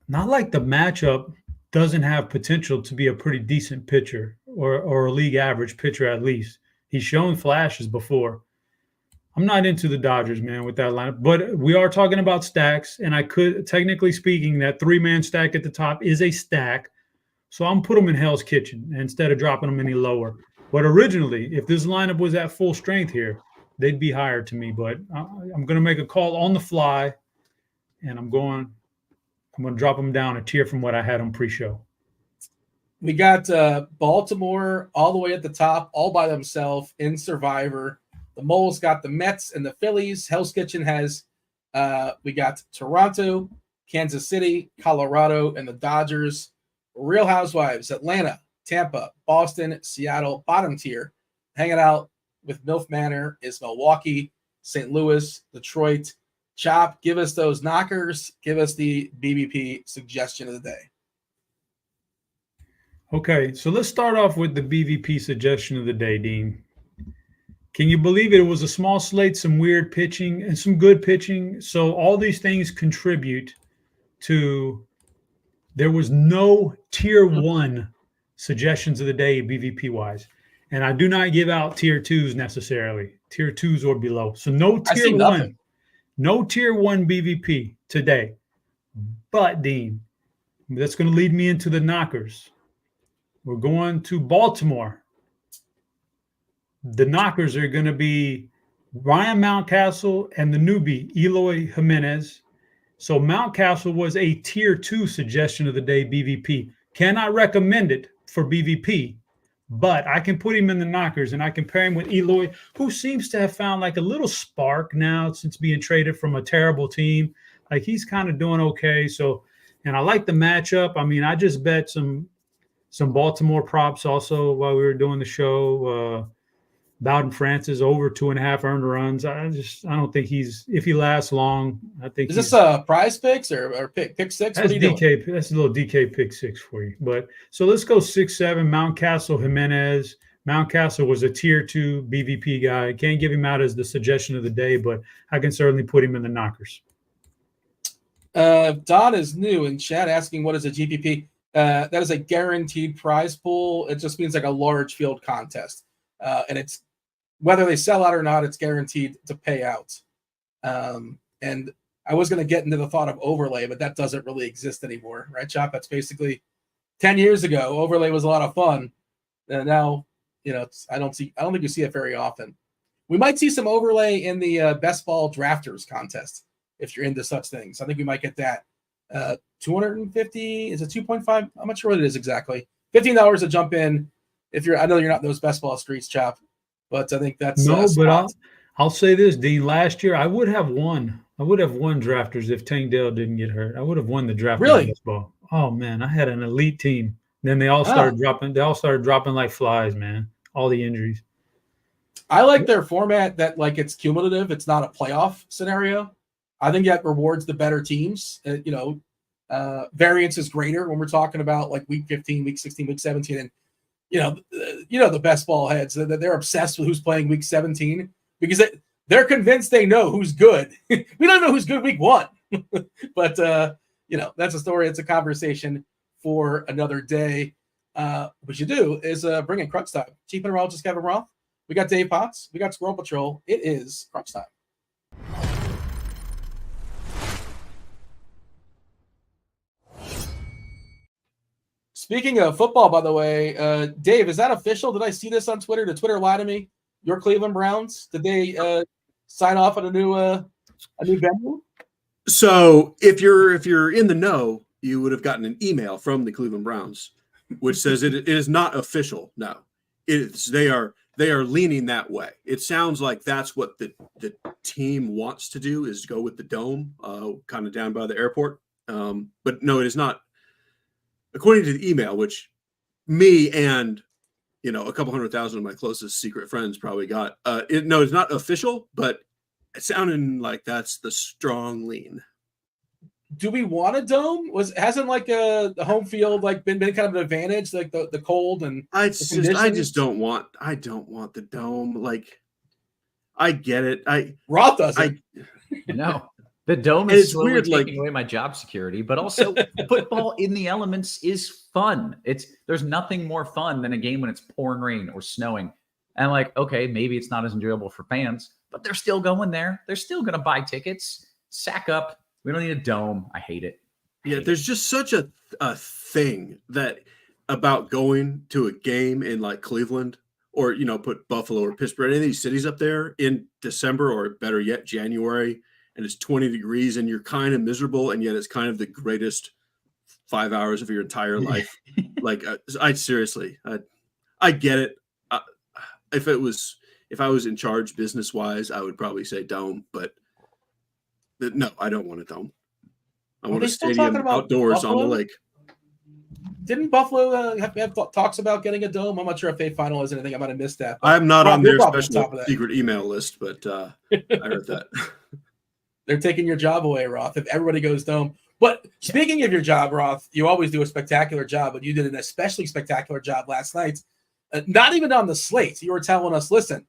matchup doesn't have potential to be a pretty decent pitcher or a league average pitcher at least. He's shown flashes before. I'm not into the Dodgers, man, with that lineup. But we are talking about stacks, and I could, technically speaking, that 3-man stack at the top is a stack. So I'm put them in Hell's Kitchen instead of dropping them any lower. But originally, if this lineup was at full strength here, they'd be higher to me. But I'm going to make a call on the fly, and I'm going to drop them down a tier from what I had on pre-show. We got Baltimore all the way at the top, all by themselves in Survivor. The Moles got the Mets and the Phillies. Hell's Kitchen has we got Toronto, Kansas City, Colorado, and the Dodgers. Real Housewives, Atlanta, Tampa, Boston, Seattle, bottom tier. Hanging out with MILF Manor is Milwaukee, St. Louis, Detroit. Chop, give us those knockers. Give us the BBP suggestion of the day. Okay, so let's start off with the BVP suggestion of the day, Dean. Can you believe it? It was a small slate, some weird pitching, and some good pitching. So all these things contribute to there was no tier 1 suggestions of the day BVP-wise. And I do not give out tier 2s necessarily, tier 2s or below. So no tier 1, no tier 1 BVP today. But, Dean, that's going to lead me into the knockers. We're going to Baltimore. The knockers are going to be Ryan Mountcastle and the newbie, Eloy Jimenez. So Mountcastle was a tier 2 suggestion of the day, BVP. Cannot recommend it for BVP, but I can put him in the knockers, and I can pair him with Eloy, who seems to have found like a little spark now since being traded from a terrible team. Like he's kind of doing okay. So, and I like the matchup. I mean, I just bet some Baltimore props also while we were doing the show. Bowden Francis over 2.5 earned runs. I don't think if he lasts long, I think. Is this a prize picks or pick six? That's DK. That's a little DK pick 6 for you. But so let's go 6-7. Mountcastle Jimenez. Mountcastle was a tier 2 BVP guy. Can't give him out as the suggestion of the day, but I can certainly put him in the knockers. Don is new in chat asking what is a GPP. That is a guaranteed prize pool. It just means like a large field contest. And it's whether they sell out or not, it's guaranteed to pay out. And I was going to get into the thought of overlay, but that doesn't really exist anymore, right, Chop? That's basically 10 years ago. Overlay was a lot of fun. And now, I don't think you see it very often. We might see some overlay in the best ball drafters contest if you're into such things. I think we might get that. 250 is it 2.5? I'm not sure what it is exactly. $15 to jump in. I know you're not in those best ball streets, Chop, but I think that's but I'll say this, Dean. Last year I would have won. I would have won drafters if Tank Dell didn't get hurt. I would have won the drafters best ball. Oh man, I had an elite team. Then they all started dropping. They all started dropping like flies, man. All the injuries. I like their format that like it's cumulative. It's not a playoff scenario. I think that rewards the better teams. Variance is greater when we're talking about like week 15, week 16, week 17, and the best ball heads. They're obsessed with who's playing week 17 because they're convinced they know who's good. We don't know who's good week 1, but that's a story. It's a conversation for another day. What you do is bring in crunch time. Chief Mineralogist Kevin Roth. We got Dave Potts. We got Squirrel Patrol. It is crunch time. Speaking of football, by the way, Dave, is that official? Did I see this on Twitter? Did Twitter lie to me? Your Cleveland Browns? Did they sign off on a new venue? So if you're in the know, you would have gotten an email from the Cleveland Browns, which says it is not official. No, they are leaning that way. It sounds like that's what the team wants to do, is go with the dome, kind of down by the airport. But no, it is not. According to the email, which me and a couple 100,000 of my closest secret friends probably got, it's not official, but it's sounding like that's the strong lean. Do we want a dome? Hasn't like the home field like been kind of an advantage, like the cold and I just don't want the dome. Like, I get it. Roth doesn't. No. The dome is slowly taking away my job security, but also football in the elements is fun. There's nothing more fun than a game when it's pouring rain or snowing. And like, okay, maybe it's not as enjoyable for fans, but they're still going there. They're still going to buy tickets. Sack up. We don't need a dome. I hate it. There's just such a thing that about going to a game in like Cleveland or, put Buffalo or Pittsburgh, any of these cities up there in December or better yet, January, and it's 20 degrees and you're kind of miserable, and yet it's kind of the greatest 5 hours of your entire life. Like, I seriously, I get it. If I was in charge business wise, I would probably say dome, but no, I don't want a dome. I want a stadium outdoors Buffalo? on the lake. Didn't Buffalo have talks about getting a dome? I'm not sure if they finalized anything. I might have missed that. I'm not on their special secret email list, but I heard that. They're taking your job away, Roth, if everybody goes dome. But speaking of your job, Roth, you always do a spectacular job, but you did an especially spectacular job last night. Not even on the slate. You were telling us, listen,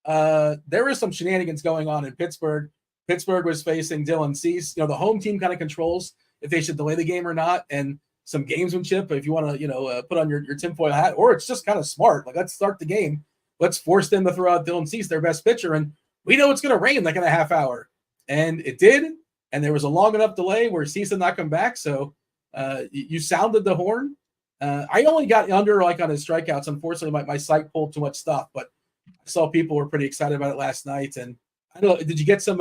there is some shenanigans going on in Pittsburgh. Pittsburgh was facing Dylan Cease. The home team kind of controls if they should delay the game or not, and some gamesmanship. If you want to, put on your tinfoil hat, or it's just kind of smart. Like, let's start the game. Let's force them to throw out Dylan Cease, their best pitcher, and we know it's going to rain like in a half hour. And it did, and there was a long enough delay where Cease did not come back. So you sounded the horn. I only got under like on his strikeouts. Unfortunately, my site pulled too much stuff, but I saw people were pretty excited about it last night. And I don't know, did you get some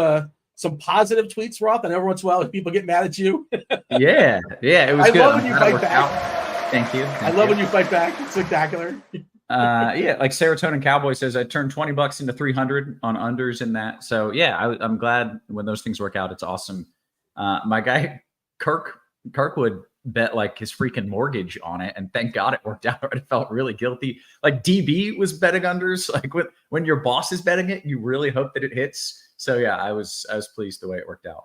positive tweets, Roth? And every once in a while, people get mad at you. Yeah, it was good. I love when you fight back. Thank you. I love when you fight back. It's spectacular. Yeah, like Serotonin Cowboy says, I turned $20 into 300 on unders in that. So yeah, I'm glad when those things work out. It's awesome. My guy Kirkwood bet like his freaking mortgage on it, and thank God it worked out. I felt really guilty. Like DB was betting unders. Like when your boss is betting it, you really hope that it hits. So yeah, I was pleased the way it worked out.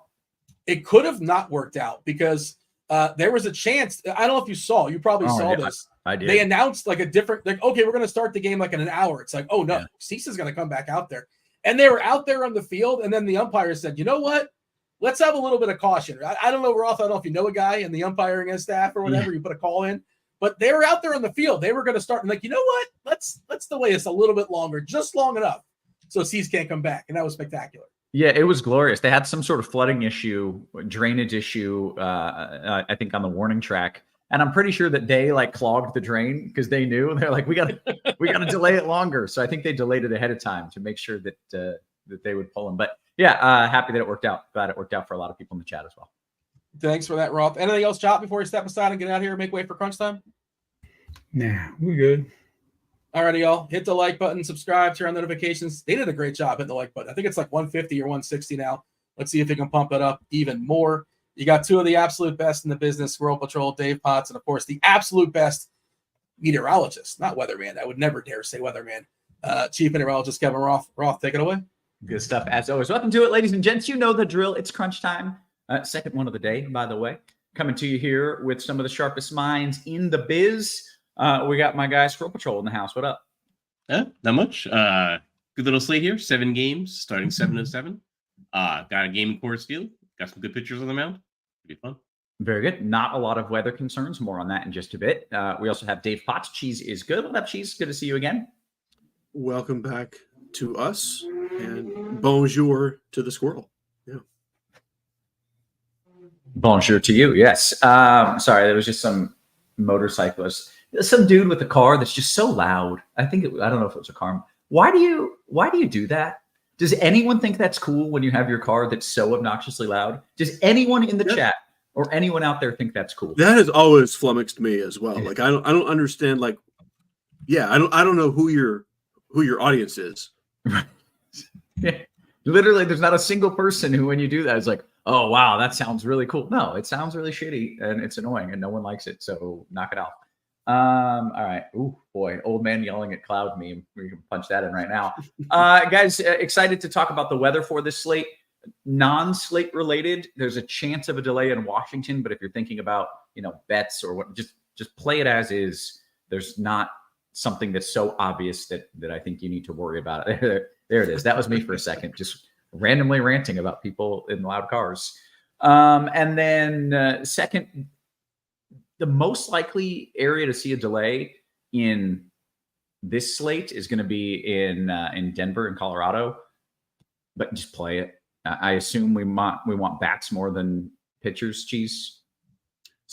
It could have not worked out because there was a chance. I don't know if you saw. You probably saw this. I did. They announced like a different, like, okay, we're going to start the game like in an hour. It's like, oh no, Cease is going to come back out there. And they were out there on the field. And then the umpire said, you know what? Let's have a little bit of caution. I don't know, Roth. I don't know if you know a guy in the umpiring staff or whatever. You put a call in, but they were out there on the field. They were going to start and like, you know what? Let's delay this a little bit longer, just long enough so Cease can't come back. And that was spectacular. Yeah, it was glorious. They had some sort of flooding issue, drainage issue, I think on the warning track. And I'm pretty sure that they like clogged the drain because they knew. They're like, we gotta delay it longer. So I think they delayed it ahead of time to make sure that that they would pull them. But yeah, happy that it worked out. Glad it worked out for a lot of people in the chat as well. Thanks for that, Roth. Anything else, Chop, before we step aside and get out of here and make way for crunch time? Nah, we're good. All righty, y'all. Hit the like button, subscribe, turn on notifications. They did a great job hitting the like button. I think it's like 150 or 160 now. Let's see if they can pump it up even more. You got two of the absolute best in the business, Squirrel Patrol, Dave Potts, and of course, the absolute best meteorologist, not weatherman. I would never dare say weatherman. Chief meteorologist Kevin Roth. Roth, take it away. Good stuff as always. Welcome to it, ladies and gents. You know the drill. It's crunch time. Second one of the day, by the way. Coming to you here with some of the sharpest minds in the biz. We got my guy Squirrel Patrol in the house. What up? Not much. Good little slate here. 7 games, starting 7-7. Got a game in Coors Field. Got some good pitchers on the mound. Be fun. Very good. Not a lot of weather concerns. More on that in just a bit. We also have Dave Potts. Cheese is good. What up, Cheese? Good to see you again. Welcome back to us, and bonjour to the squirrel. Yeah. Bonjour to you. Yes. Sorry, there was just some motorcyclist, some dude with a car that's just so loud. I don't know if it was a car. Why do you do that? Does anyone think that's cool when you have your car that's so obnoxiously loud? Does anyone in the chat or anyone out there think that's cool? That has always flummoxed me as well. Like I don't understand. Like, I don't know who your audience is. Yeah. Literally, there's not a single person who, when you do that, is like, oh wow, that sounds really cool. No, it sounds really shitty and it's annoying and no one likes it. So knock it off. All right. Ooh, boy, old man yelling at cloud meme. We can punch that in right now. Guys, excited to talk about the weather for this slate. Non-slate related. There's a chance of a delay in Washington, but if you're thinking about, bets or what, just play it as is. There's not something that's so obvious that I think you need to worry about it. There it is. That was me for a second, just randomly ranting about people in loud cars. And then second, the most likely area to see a delay in this slate is going to be in Denver and Colorado, but just play it. I assume we want bats more than pitchers. Cheese.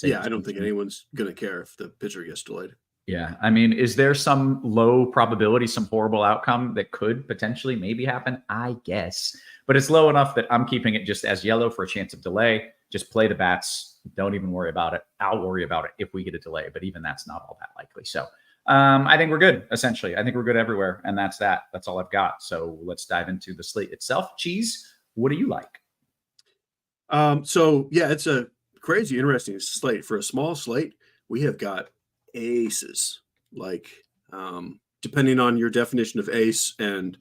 Yeah, I don't think anyone's going to care if the pitcher gets delayed. Yeah, I mean, is there some low probability, some horrible outcome that could potentially maybe happen? I guess, but it's low enough that I'm keeping it just as yellow for a chance of delay. Just play the bats. Don't even worry about it. I'll worry about it if we get a delay, but even that's not all that likely. So I think we're good, essentially. I think we're good everywhere, and that's that. That's all I've got. So let's dive into the slate itself. Cheese, what do you like? So, yeah, it's a crazy, interesting slate. For a small slate, we have got aces. Like, depending on your definition of ace and,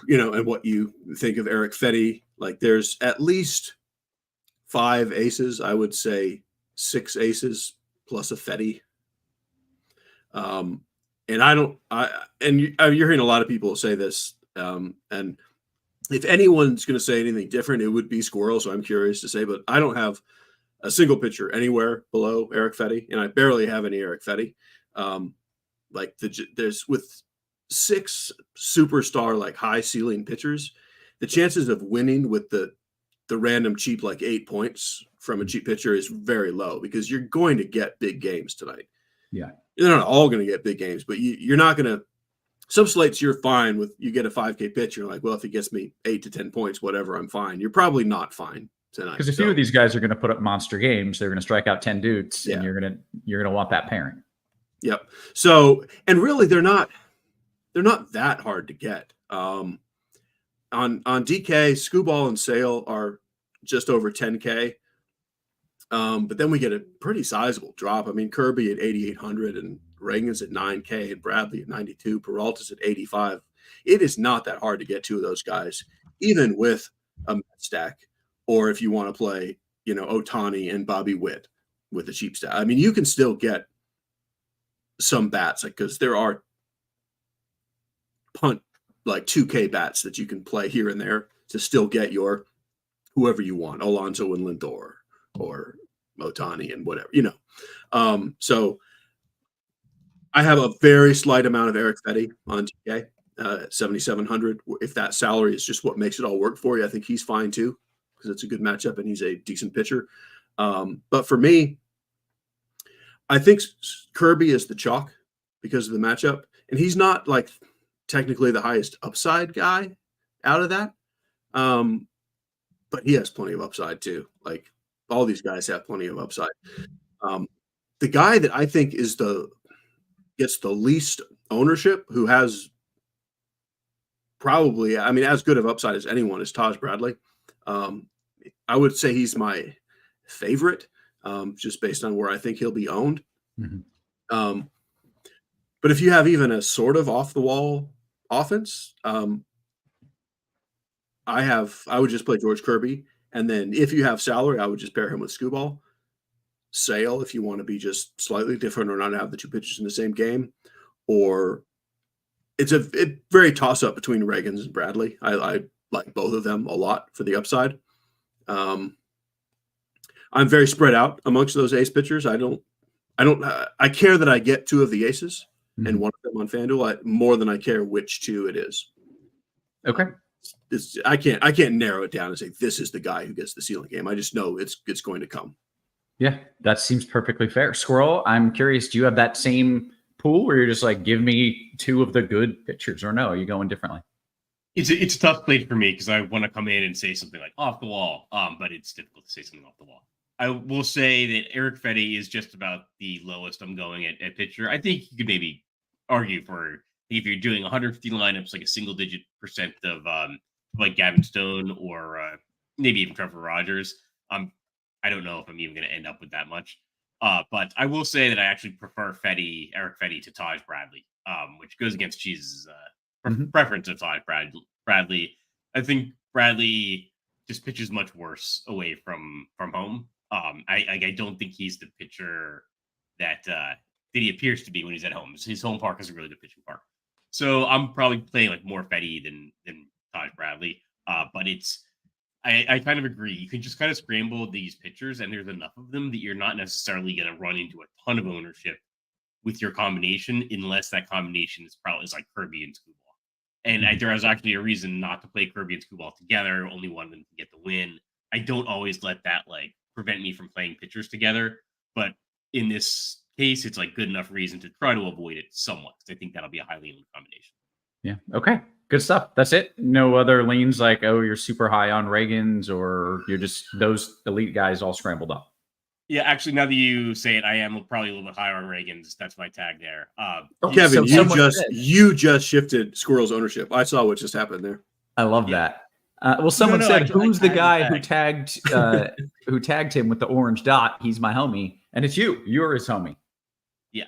and what you think of Eric Fetty, like there's at least 5 aces. I would say 6 aces plus a Fetty. And you're hearing a lot of people say this. And if anyone's going to say anything different, it would be Squirrel. So I'm curious to say, but I don't have a single pitcher anywhere below Eric Fetty, and I barely have any Eric Fetty. There's with 6 superstar, like high ceiling pitchers, the chances of winning with the the random cheap like 8 points from a cheap pitcher is very low because you're going to get big games tonight. Yeah. You're not all going to get big games, but you're not going to – some slates you're fine with. You get a 5K pitcher, like, well, if he gets me 8 to 10 points, whatever, I'm fine. You're probably not fine tonight. Because a few of these guys are going to put up monster games. They're going to strike out 10 dudes, and you're going to want that pairing. Yep. So, and really, they're not that hard to get. On DK, Scooball and Sale are just over 10K. But then we get a pretty sizable drop. I mean, Kirby at 8,800 and Reagan's at 9K and Bradley at 92. Peralta's at 85. It is not that hard to get two of those guys, even with a stack, or if you want to play, Ohtani and Bobby Witt with a cheap stack. I mean, you can still get some bats, because there are punt like 2K bats that you can play here and there to still get your whoever you want, Alonso and Lindor or Ohtani and whatever, So I have a very slight amount of Eric Fetty on TK at 7,700. If that salary is just what makes it all work for you, I think he's fine too, because it's a good matchup and he's a decent pitcher. But for me, I think Kirby is the chalk because of the matchup, and he's not like technically the highest upside guy out of that. But he has plenty of upside too. Like all these guys have plenty of upside. The guy that I think gets the least ownership, who has probably, as good of upside as anyone, is Taj Bradley. I would say he's my favorite, just based on where I think he'll be owned. Mm-hmm. But if you have even a sort of off the wall offense, I would just play George Kirby. And then if you have salary, I would just pair him with Scooball. Sale, if you want to be just slightly different or not have the two pitchers in the same game. Or it's a very toss-up between Reagans and Bradley. I like both of them a lot for the upside. I'm very spread out amongst those ace pitchers. I care that I get two of the aces and one of them on FanDuel more than I care which two it is. Okay. I can't narrow it down and say this is the guy who gets the ceiling game. I just know it's going to come. Yeah, that seems perfectly fair. Squirrel, I'm curious, do you have that same pool where you're just like, give me two of the good pitchers, or no? Are you going differently? It's a tough plate for me because I want to come in and say something like off the wall, but it's difficult to say something off the wall. I will say that Eric Fetty is just about the lowest I'm going at pitcher. I think you could maybe argue for if you're doing 150 lineups, like a single-digit percent of like Gavin Stone or maybe even Trevor Rogers. I don't know if I'm even going to end up with that much. But I will say that I actually prefer Eric Fetty to Taj Bradley, which goes against Cheese's preference of Taj Bradley. I think Bradley just pitches much worse away from home. I don't think he's the pitcher that he appears to be when he's at home. His home park is a really good pitching park. So I'm probably playing like more Fetty than Taj Bradley. But I kind of agree. You can just kind of scramble these pitchers, and there's enough of them that you're not necessarily going to run into a ton of ownership with your combination, unless that combination is like Kirby and Scooball. And there is actually a reason not to play Kirby and Scooball together. Only one of them can get the win. I don't always let that like prevent me from playing pitchers together, but in this case, it's like good enough reason to try to avoid it somewhat. I think that'll be a highly owned combination. Yeah. Okay. Good stuff. That's it. No other leans like, oh, you're super high on Reagans, or you're just those elite guys all scrambled up. Yeah, actually, now that you say it, I am probably a little bit higher on Reagans. That's my tag there. Kevin, you just shifted Squirrel's ownership. I saw what just happened there. I love that. Well, someone said, "Who's the guy who tagged him with the orange dot?" He's my homie, and it's you. You're his homie. Yeah.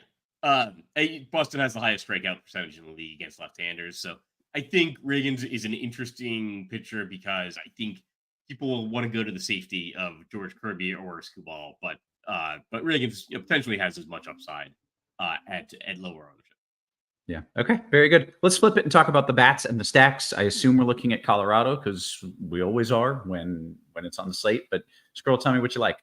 Boston has the highest strikeout percentage in the league against left-handers, so I think Reagans is an interesting pitcher because I think people will want to go to the safety of George Kirby or Scooball, but Reagans potentially has as much upside at lower ownership. Yeah. Okay. Very good. Let's flip it and talk about the bats and the stacks. I assume we're looking at Colorado because we always are when it's on the slate. But Squirrel, tell me what you like.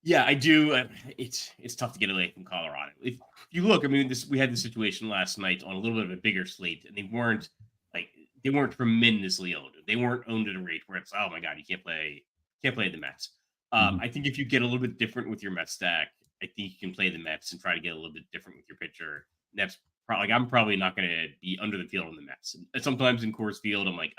Yeah, I do. It's tough to get away from Colorado. If you look, we had this situation last night on a little bit of a bigger slate, and they weren't like they weren't tremendously owned. They weren't owned at a rate where it's, oh my god, you can't play the Mets. I think if you get a little bit different with your Mets stack, I think you can play the Mets and try to get a little bit different with your pitcher. That's probably, I'm probably not going to be under the field on the Mets. And sometimes in Coors Field, I'm like,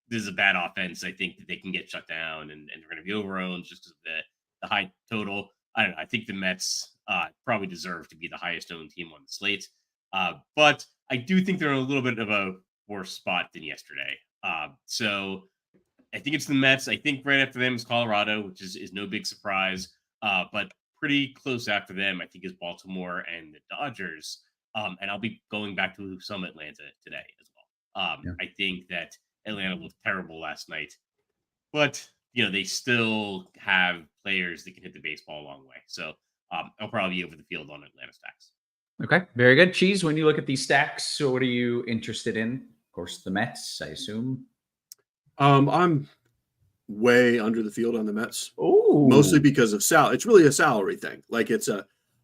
this is a bad offense. I think that they can get shut down and they're going to be overowned just because of the high total. I don't know. I think the Mets probably deserve to be the highest owned team on the slate. But I do think they're in a little bit of a worse spot than yesterday. So I think it's the Mets. I think right after them is Colorado, which is no big surprise. But pretty close after them, I think, is Baltimore and the Dodgers. And I'll be going back to some Atlanta today as well. I think that Atlanta looked terrible last night, but they still have players that can hit the baseball a long way. So I'll probably be over the field on Atlanta stacks. Okay, very good. Cheese, when you look at these stacks, so what are you interested in? Of course, the Mets, I assume. I'm way under the field on the Mets. Oh, mostly because of salary. It's really a salary thing. Like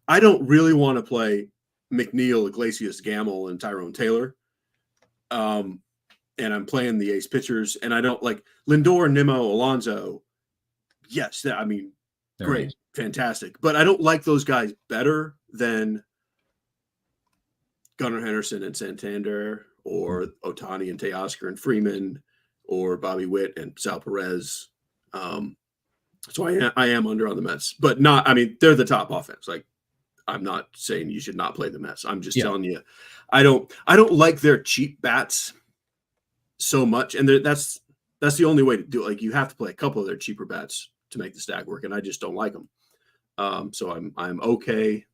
I don't really want to play McNeil, Iglesias, Gamble, and Tyrone Taylor. And I'm playing the ace pitchers, and I don't like Lindor, Nimmo, Alonso. Yes, great, fantastic. But I don't like those guys better than Gunnar Henderson and Santander, or Ohtani and Teoscar and Freeman, or Bobby Witt and Sal Perez. So I am under on the Mets, but not. I mean, they're the top offense. Like, I'm not saying you should not play the Mets. I'm just telling you, I don't like their cheap bats so much, and that's the only way to do it. Like, you have to play a couple of their cheaper bats to make the stack work, and I just don't like them. So I'm okay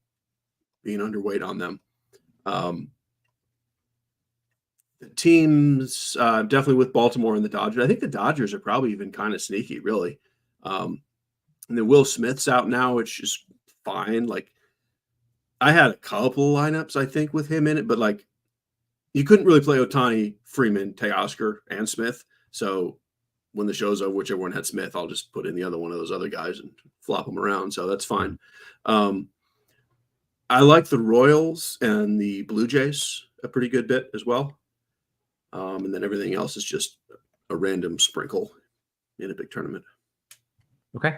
being underweight on them. The teams definitely with Baltimore and the Dodgers. I think the Dodgers are probably even kind of sneaky, really. And then Will Smith's out now, which is fine. Like, I had a couple lineups, I think, with him in it, but like, you couldn't really play Ohtani, Freeman, Teoscar, and Smith. So when the show's over, whichever one had Smith, I'll just put in the other one of those other guys and flop them around. So that's fine. I like the Royals and the Blue Jays a pretty good bit as well. And then everything else is just a random sprinkle in a big tournament. Okay.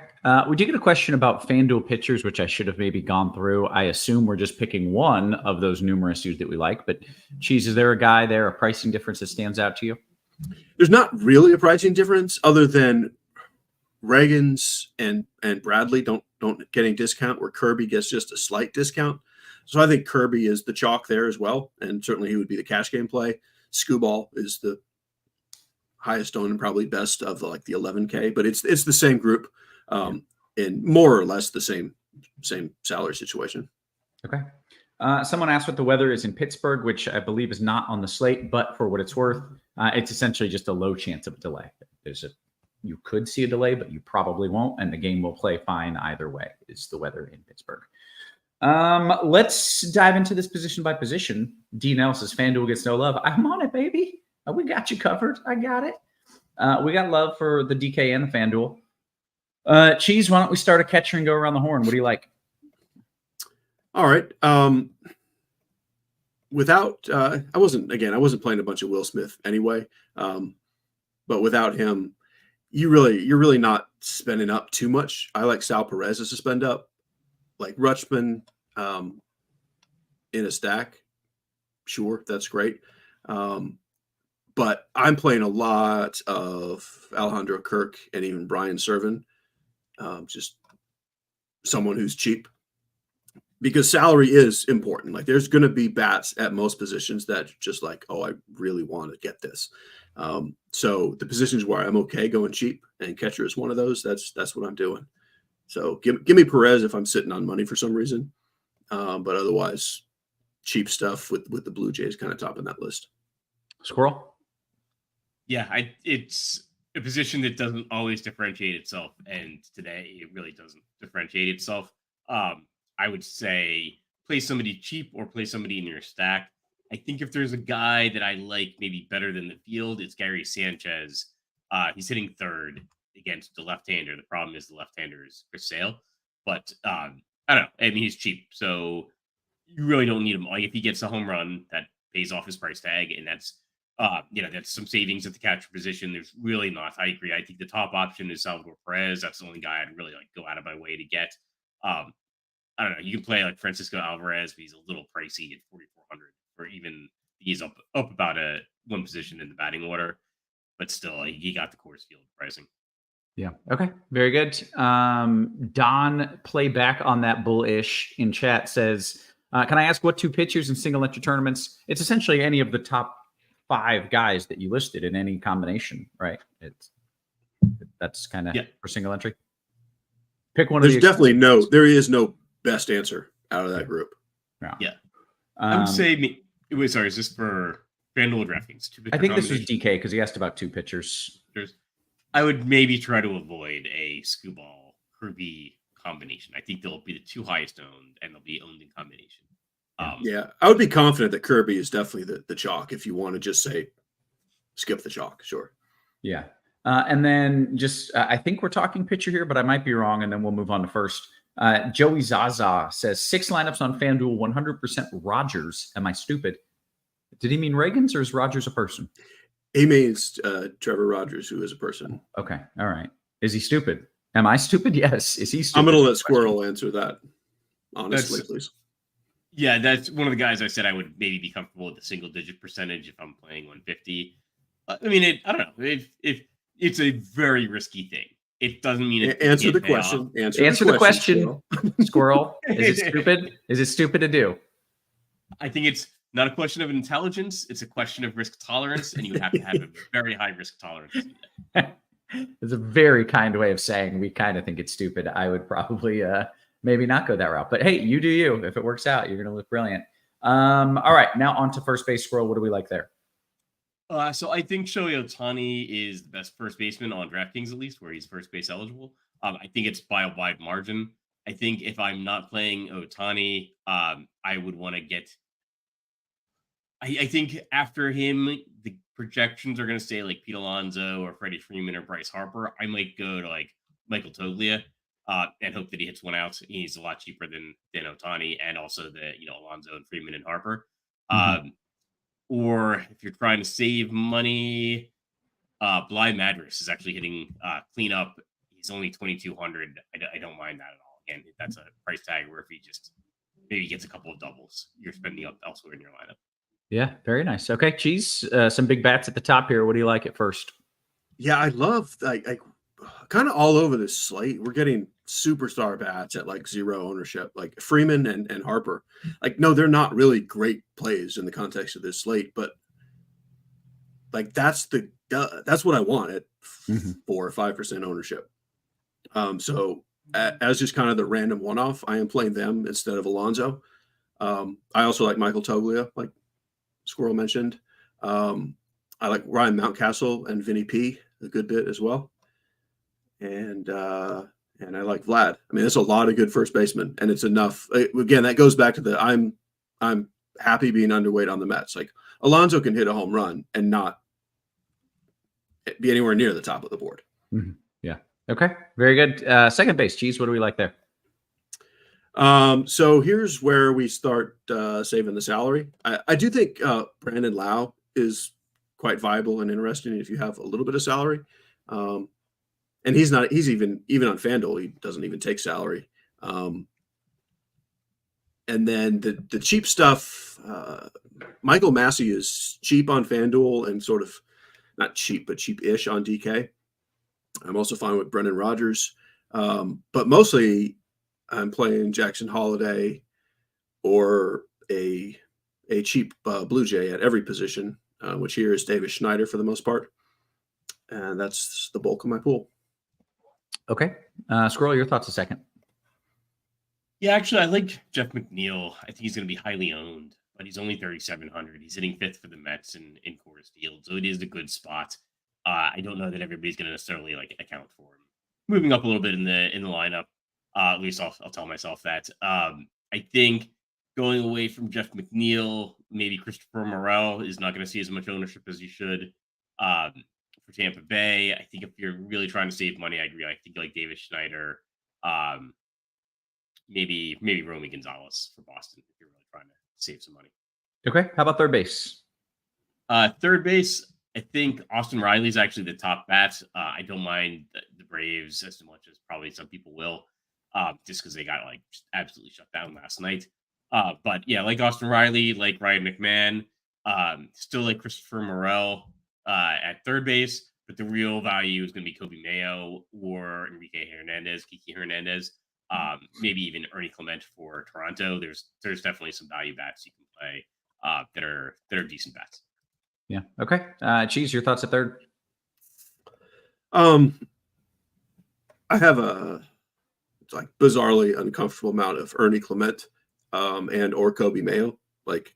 We did get a question about FanDuel pitchers, which I should have maybe gone through. I assume we're just picking one of those numerous dudes that we like. But Cheese, is there a guy there, a pricing difference that stands out to you? There's not really a pricing difference other than Reagan's and Bradley don't get any discount, where Kirby gets just a slight discount. So I think Kirby is the chalk there as well, and certainly he would be the cash game play. Skubal is the highest owned and probably best of the 11K, but it's the same group, in more or less the same salary situation. Okay. Someone asked what the weather is in Pittsburgh, which I believe is not on the slate, but for what it's worth, it's essentially just a low chance of a delay. You could see a delay, but you probably won't, and the game will play fine either way, is the weather in Pittsburgh. Let's dive into this position by position. Dean L says FanDuel gets no love. I'm on it, baby. We got you covered. I got it. We got love for the DK and the FanDuel. Cheese, why don't we start a catcher and go around the horn? What do you like? All right. I wasn't playing a bunch of Will Smith anyway. But without him, you're really not spending up too much. I like Sal Perez as a spend up, like Rutschman in a stack. Sure, that's great. But I'm playing a lot of Alejandro Kirk and even Brian Serven, just someone who's cheap, because salary is important. Like, there's going to be bats at most positions that just like, oh, I really want to get this. So the positions where I'm okay going cheap, and catcher is one of those, that's what I'm doing. So give me Perez if I'm sitting on money for some reason. But otherwise, cheap stuff with the Blue Jays kind of topping that list. Squirrel? Yeah, it's a position that doesn't always differentiate itself, and today it really doesn't differentiate itself. I would say play somebody cheap or play somebody in your stack. I think if there's a guy that I like maybe better than the field, it's Gary Sanchez. He's hitting third against the left-hander. The problem is the left-hander is Chris Sale, but I don't know. I mean, he's cheap, so you really don't need him. Like, if he gets a home run, that pays off his price tag, and that's That's some savings at the catcher position. There's really not. I agree. I think the top option is Salvador Perez. That's the only guy I'd really like go out of my way to get. I don't know. You can play like Francisco Alvarez, but he's a little pricey at 4,400, or even he's up about one position in the batting order, but still, he got the Coors Field pricing. Yeah. Okay. Very good. Don Playback on that bullish in chat says, can I ask what 2 pitchers in single entry tournaments? It's essentially any of the top 5 guys that you listed in any combination, right? That's kind of for single entry. Pick one. There is no best answer out of that group. Yeah. I would say, sorry, is this for FanDuel or DraftKings? I think this was DK because he asked about 2 pitchers. I would maybe try to avoid a Skubal Kirby combination. I think they'll be the 2 highest owned, and they'll be owned in combination. I would be confident that Kirby is definitely the chalk if you want to just say skip the chalk. Sure. Yeah. And then I think we're talking pitcher here, but I might be wrong. And then we'll move on to first. Joey Zaza says 6 lineups on FanDuel, 100% Rogers. Am I stupid? Did he mean Reagans, or is Rogers a person? He means Trevor Rogers, who is a person. Okay. All right. Is he stupid? Am I stupid? Yes. Is he stupid? I'm going to let Squirrel answer that, honestly, please. Yeah, that's one of the guys I said I would maybe be comfortable with the single-digit percentage if I'm playing 150. I mean, I don't know. If it's a very risky thing. It doesn't mean it. Answer the question. Answer the question. Squirrel. Is it stupid? Is it stupid to do? I think it's not a question of intelligence. It's a question of risk tolerance, and you have to have a very high risk tolerance. It's a very kind way of saying we kind of think it's stupid. I would probably maybe not go that route. But hey, you do you. If it works out, you're going to look brilliant. All right, now on to first base. Squirrel, what do we like there? So I think Shohei Ohtani is the best first baseman on DraftKings, at least, where he's first base eligible. I think it's by a wide margin. I think if I'm not playing Ohtani, I would want to get... I think after him, the projections are going to say like Pete Alonso or Freddie Freeman or Bryce Harper. I might go to like Michael Toglia and hope that he hits one out. He's a lot cheaper than Ohtani, and also Alonso and Freeman and Harper. Or if you're trying to save money, Bly Madras is actually hitting cleanup. He's only 2,200. I don't mind that at all. Again, that's a price tag where if he just maybe gets a couple of doubles, you're spending up elsewhere in your lineup. Yeah, very nice. Okay, Cheese, some big bats at the top here. What do you like at first? Yeah, I love like kind of all over this slate. We're getting superstar bats at like 0 ownership, like Freeman and Harper. Like, no, they're not really great plays in the context of this slate, but like that's what I want at 4 or 5% ownership. So as just kind of the random one-off, I am playing them instead of Alonso. I also like Michael Toglia, like Squirrel mentioned. I like Ryan Mountcastle and Vinny P a good bit as well. And I like Vlad. I mean, there's a lot of good first basemen, and it's enough. Again, that goes back to the I'm happy being underweight on the Mets. Like Alonso can hit a home run and not be anywhere near the top of the board. Yeah. Okay. Very good. Second base, Cheese. What do we like there? So here's where we start saving the salary. I do think Brandon Lau is quite viable and interesting if you have a little bit of salary. And he's even on FanDuel, he doesn't even take salary. And then the cheap stuff, Michael Massey is cheap on FanDuel and sort of not cheap, but cheap-ish on DK. I'm also fine with Brendan Rodgers. But mostly I'm playing Jackson Holiday or a cheap Blue Jay at every position, which here is Davis Schneider for the most part. And that's the bulk of my pool. Okay. Squirrel, your thoughts a second. Yeah, actually, I like Jeff McNeil. I think he's going to be highly owned, but he's only 3,700. He's hitting 5th for the Mets in Coors Field, so it is a good spot. I don't know that everybody's going to necessarily account for him moving up a little bit in the lineup. At least I'll tell myself that. I think going away from Jeff McNeil, maybe Christopher Morel is not going to see as much ownership as he should. For Tampa Bay, I think if you're really trying to save money, I agree. I think like Davis Schneider, maybe Romy Gonzalez for Boston if you're really trying to save some money. Okay. How about third base? Third base, I think Austin Riley is actually the top bat. I don't mind the Braves as much as probably some people will, just because they got like just absolutely shut down last night. But yeah, like Austin Riley, like Ryan McMahon, still like Christopher Morel at third base. But the real value is going to be Kobe Mayo or Enrique Hernandez, Kiki Hernandez, maybe even Ernie Clement for Toronto. There's definitely some value bats you can play that are decent bats. Yeah. Okay. Cheese, your thoughts at third? I have it's like bizarrely uncomfortable amount of Ernie Clement and or Kobe Mayo. Like,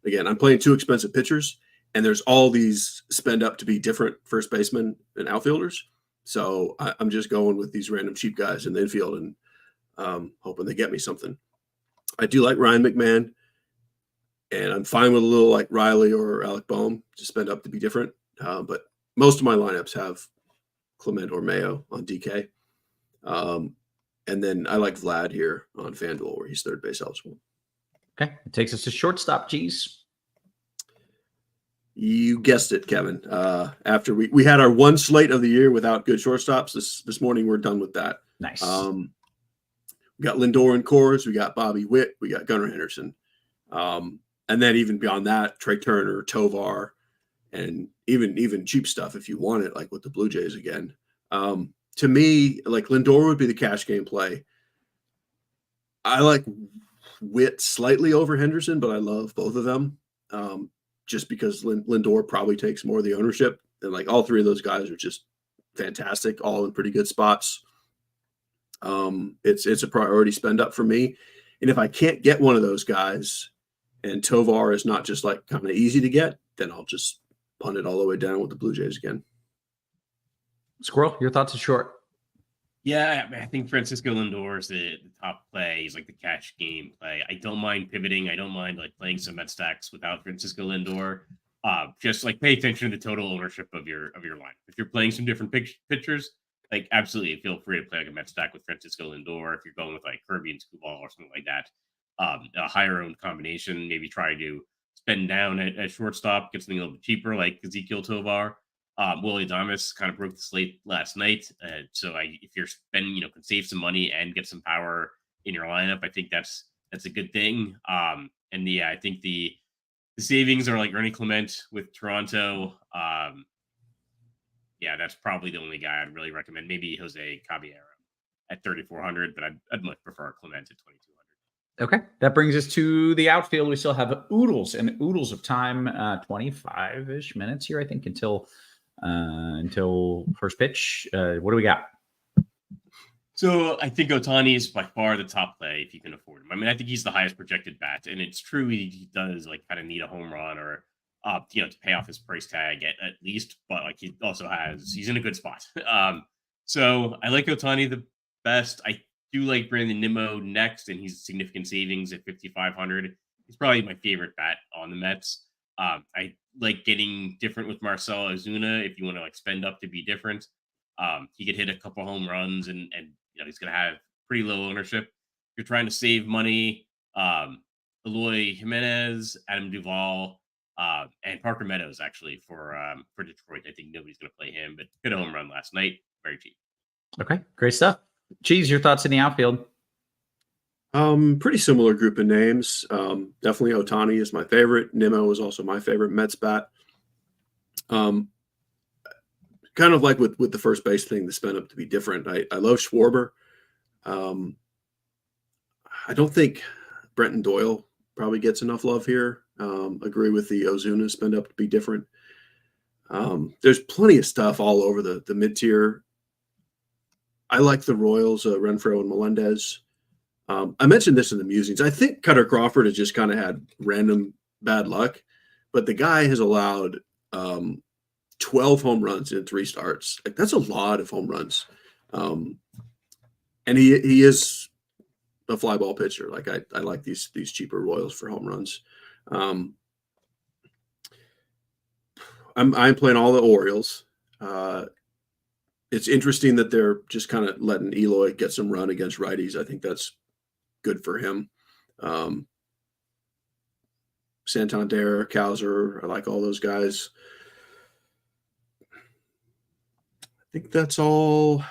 again, I'm playing two expensive pitchers, and there's all these spend up to be different first basemen and outfielders. So I'm just going with these random cheap guys in the infield and hoping they get me something. I do like Ryan McMahon, and I'm fine with a little like Riley or Alec Boehm to spend up to be different. But most of my lineups have Clement or Mayo on DK. And then I like Vlad here on FanDuel where he's third base eligible. Okay. It takes us to shortstop, Cheese. You guessed it, Kevin. After we had our one slate of the year without good shortstops, this morning we're done with that. Nice. We got Lindor and Coors, we got Bobby Witt, we got Gunnar Henderson. And then even beyond that, Trey Turner, Tovar, and even cheap stuff if you want it, like with the Blue Jays again. To me, like Lindor would be the cash game play. I like Witt slightly over Henderson, but I love both of them. Just because Lindor probably takes more of the ownership. And like all three of those guys are just fantastic, all in pretty good spots. It's a priority spend up for me. And if I can't get one of those guys and Tovar is not just like kind of easy to get, then I'll just punt it all the way down with the Blue Jays again. Squirrel, your thoughts are short. Yeah, I think Francisco Lindor is the top play. He's like the cash game play. I don't mind pivoting. I don't mind like playing some Met stacks without Francisco Lindor. Just like pay attention to the total ownership of your lineup. If you're playing some different pitchers, like absolutely feel free to play like a Met stack with Francisco Lindor. If you're going with like Kirby and Skubal or something like that, a higher owned combination. Maybe try to spend down at shortstop, get something a little bit cheaper like Ezekiel Tovar. Willie Adames kind of broke the slate last night. So if you're spending, can save some money and get some power in your lineup, I think that's a good thing. And yeah, I think the savings are like Ernie Clement with Toronto. Yeah, that's probably the only guy I'd really recommend. Maybe Jose Caballero at 3,400, but I'd much prefer Clement at 2,200. Okay, that brings us to the outfield. We still have oodles and oodles of time, 25-ish minutes here, I think, until first pitch. What do we got? So I think Ohtani is by far the top play if you can afford him. I mean, I think he's the highest projected bat, and it's true he does like kind of need a home run or to pay off his price tag at least, but like he's in a good spot. So I like Ohtani the best. I do like Brandon Nimmo next, and he's significant savings at 5,500. He's probably my favorite bat on the Mets. I like getting different with Marcell Ozuna if you want to like spend up to be different. He could hit a couple home runs and he's going to have pretty low ownership. If you're trying to save money, Eloy Jimenez, Adam Duvall, and Parker Meadows actually for Detroit. I think nobody's going to play him, but good home run last night. Very cheap. Okay, great stuff. Cheese, your thoughts in the outfield? Pretty similar group of names. Definitely Ohtani is my favorite. Nimmo is also my favorite Mets bat. Kind of like with the first base thing, the spend up to be different. I love Schwarber. I don't think Brenton Doyle probably gets enough love here. Agree with the Ozuna spend up to be different. There's plenty of stuff all over the mid-tier. I like the Royals, Renfroe and Melendez. I mentioned this in the musings. I think Cutter Crawford has just kind of had random bad luck, but the guy has allowed 12 home runs in 3 starts. Like that's a lot of home runs. And he is a fly ball pitcher. Like I like these cheaper Royals for home runs. I'm playing all the Orioles. It's interesting that they're just kind of letting Eloy get some run against righties. I think that's good for him. Santander, Cowser. I like all those guys. I think that's all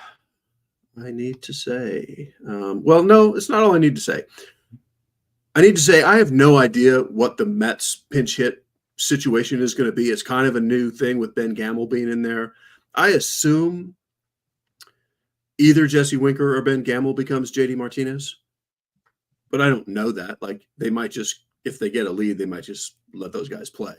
I need to say. Well, no, it's not all I need to say. I need to say I have no idea what the Mets pinch hit situation is going to be. It's kind of a new thing with Ben Gamble being in there. I assume either Jesse Winker or Ben Gamble becomes JD Martinez, but I don't know that. Like, they might just, if they get a lead, they might just let those guys play.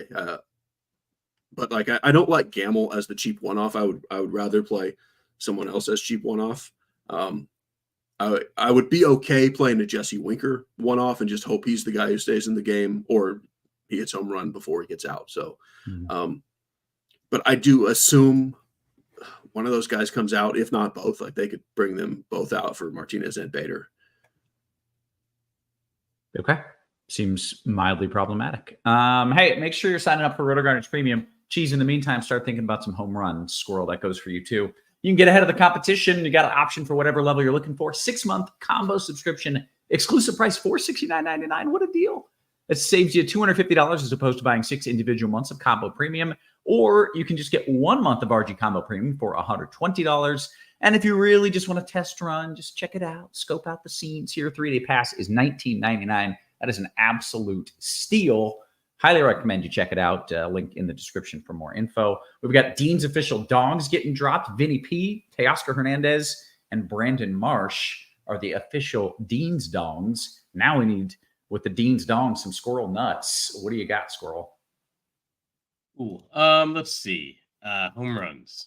But like, I don't like Gamble as the cheap one-off. I would rather play someone else as cheap one-off. I would be okay playing a Jesse Winker one-off and just hope he's the guy who stays in the game, or he hits home run before he gets out. So, but I do assume one of those guys comes out, if not both. Like, they could bring them both out for Martinez and Bader. Okay. Seems mildly problematic. Hey, make sure you're signing up for RotoGrinders Premium. Cheese, in the meantime, start thinking about some home runs. Squirrel, that goes for you too. You can get ahead of the competition. You got an option for whatever level you're looking for. 6-month combo subscription, exclusive price $469.99. What a deal. It saves you $250 as opposed to buying 6 individual months of combo premium. Or you can just get 1 month of RG combo premium for $120. And if you really just want to test run, just check it out. Scope out the scenes here. 3-day pass is $19.99. That is an absolute steal. Highly recommend you check it out. Link in the description for more info. We've got Dean's official dogs getting dropped. Vinny P, Teoscar Hernandez, and Brandon Marsh are the official Dean's dongs. Now we need, with the Dean's dongs, some Squirrel nuts. What do you got, Squirrel? Ooh, let's see. Home runs.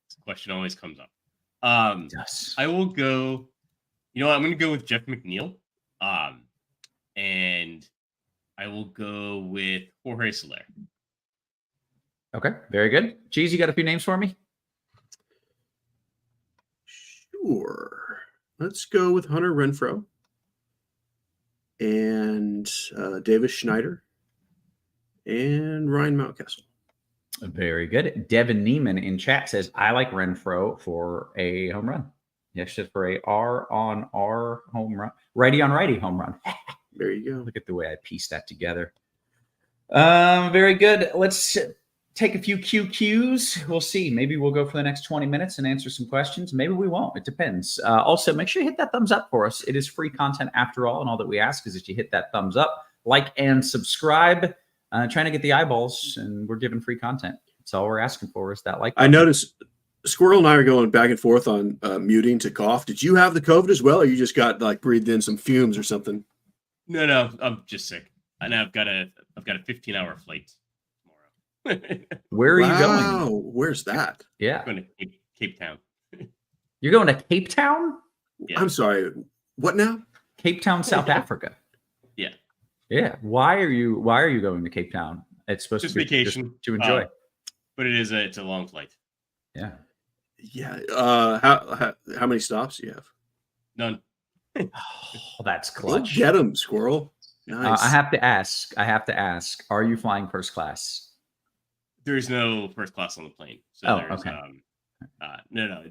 This question always comes up. Yes. I will go. You know what? I'm going to go with Jeff McNeil. And I will go with Jorge Soler. Okay, very good. Cheese, you got a few names for me? Sure. Let's go with Hunter Renfroe and Davis Schneider and Ryan Mountcastle. Very good. Devin Neiman in chat says, I like Renfroe for a home run. Yes, just for a R on R home run. Righty on righty home run. There you go. Look at the way I pieced that together. Very good. Let's take a few QQs. We'll see. Maybe we'll go for the next 20 minutes and answer some questions. Maybe we won't. It depends. Also, make sure you hit that thumbs up for us. It is free content after all, and all that we ask is that you hit that thumbs up, like, and subscribe. Trying to get the eyeballs, and we're giving free content. That's all we're asking for is that like button. I noticed Squirrel and I are going back and forth on muting to cough. Did you have the COVID as well, or you just got like breathed in some fumes or something? No, I'm just sick. And I've got a 15-hour flight tomorrow. Where are you going? Where's that? Yeah. I'm going to Cape Town. You're going to Cape Town? Yeah. I'm sorry. What now? Cape Town, South Africa. Yeah. Yeah. Why are you going to Cape Town? It's supposed just to be vacation just to enjoy. But it's a long flight. Yeah. Yeah. How many stops do you have? None. Oh, that's clutch. Go get them, Squirrel. Nice. I have to ask. Are you flying first class? There's no first class on the plane. So okay. No.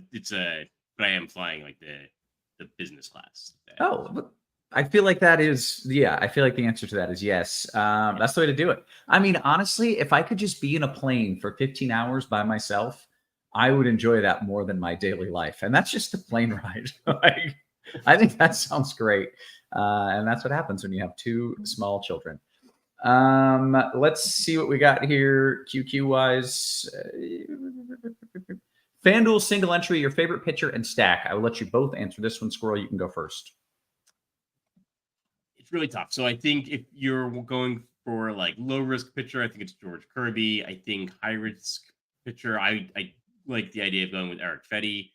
But I am flying like the business class. Oh, I feel like that is, I feel like the answer to that is yes. That's the way to do it. I mean, honestly, if I could just be in a plane for 15 hours by myself, I would enjoy that more than my daily life. And that's just the plane ride. Like, I think that sounds great. And that's what happens when you have 2 small children. Let's see what we got here. QQ wise. FanDuel single entry, your favorite pitcher and stack. I will let you both answer this one. Squirrel, you can go first. It's really tough. So I think if you're going for like low risk pitcher, I think it's George Kirby. I think high risk pitcher, I like the idea of going with Eric Fetty.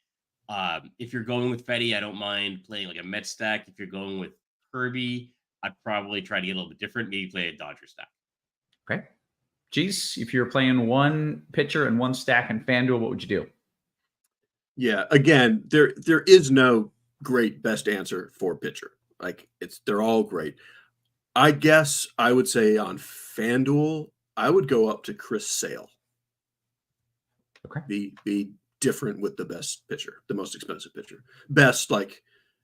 If you're going with Fetty, I don't mind playing like a Met stack. If you're going with Kirby, I'd probably try to get a little bit different. Maybe play a Dodger stack. Okay. Geez, if you're playing one pitcher and one stack in FanDuel, what would you do? Yeah. Again, there is no great best answer for pitcher. Like, they're all great. I guess I would say on FanDuel, I would go up to Chris Sale. Okay. Be different with the best pitcher, the most expensive pitcher. Best, like,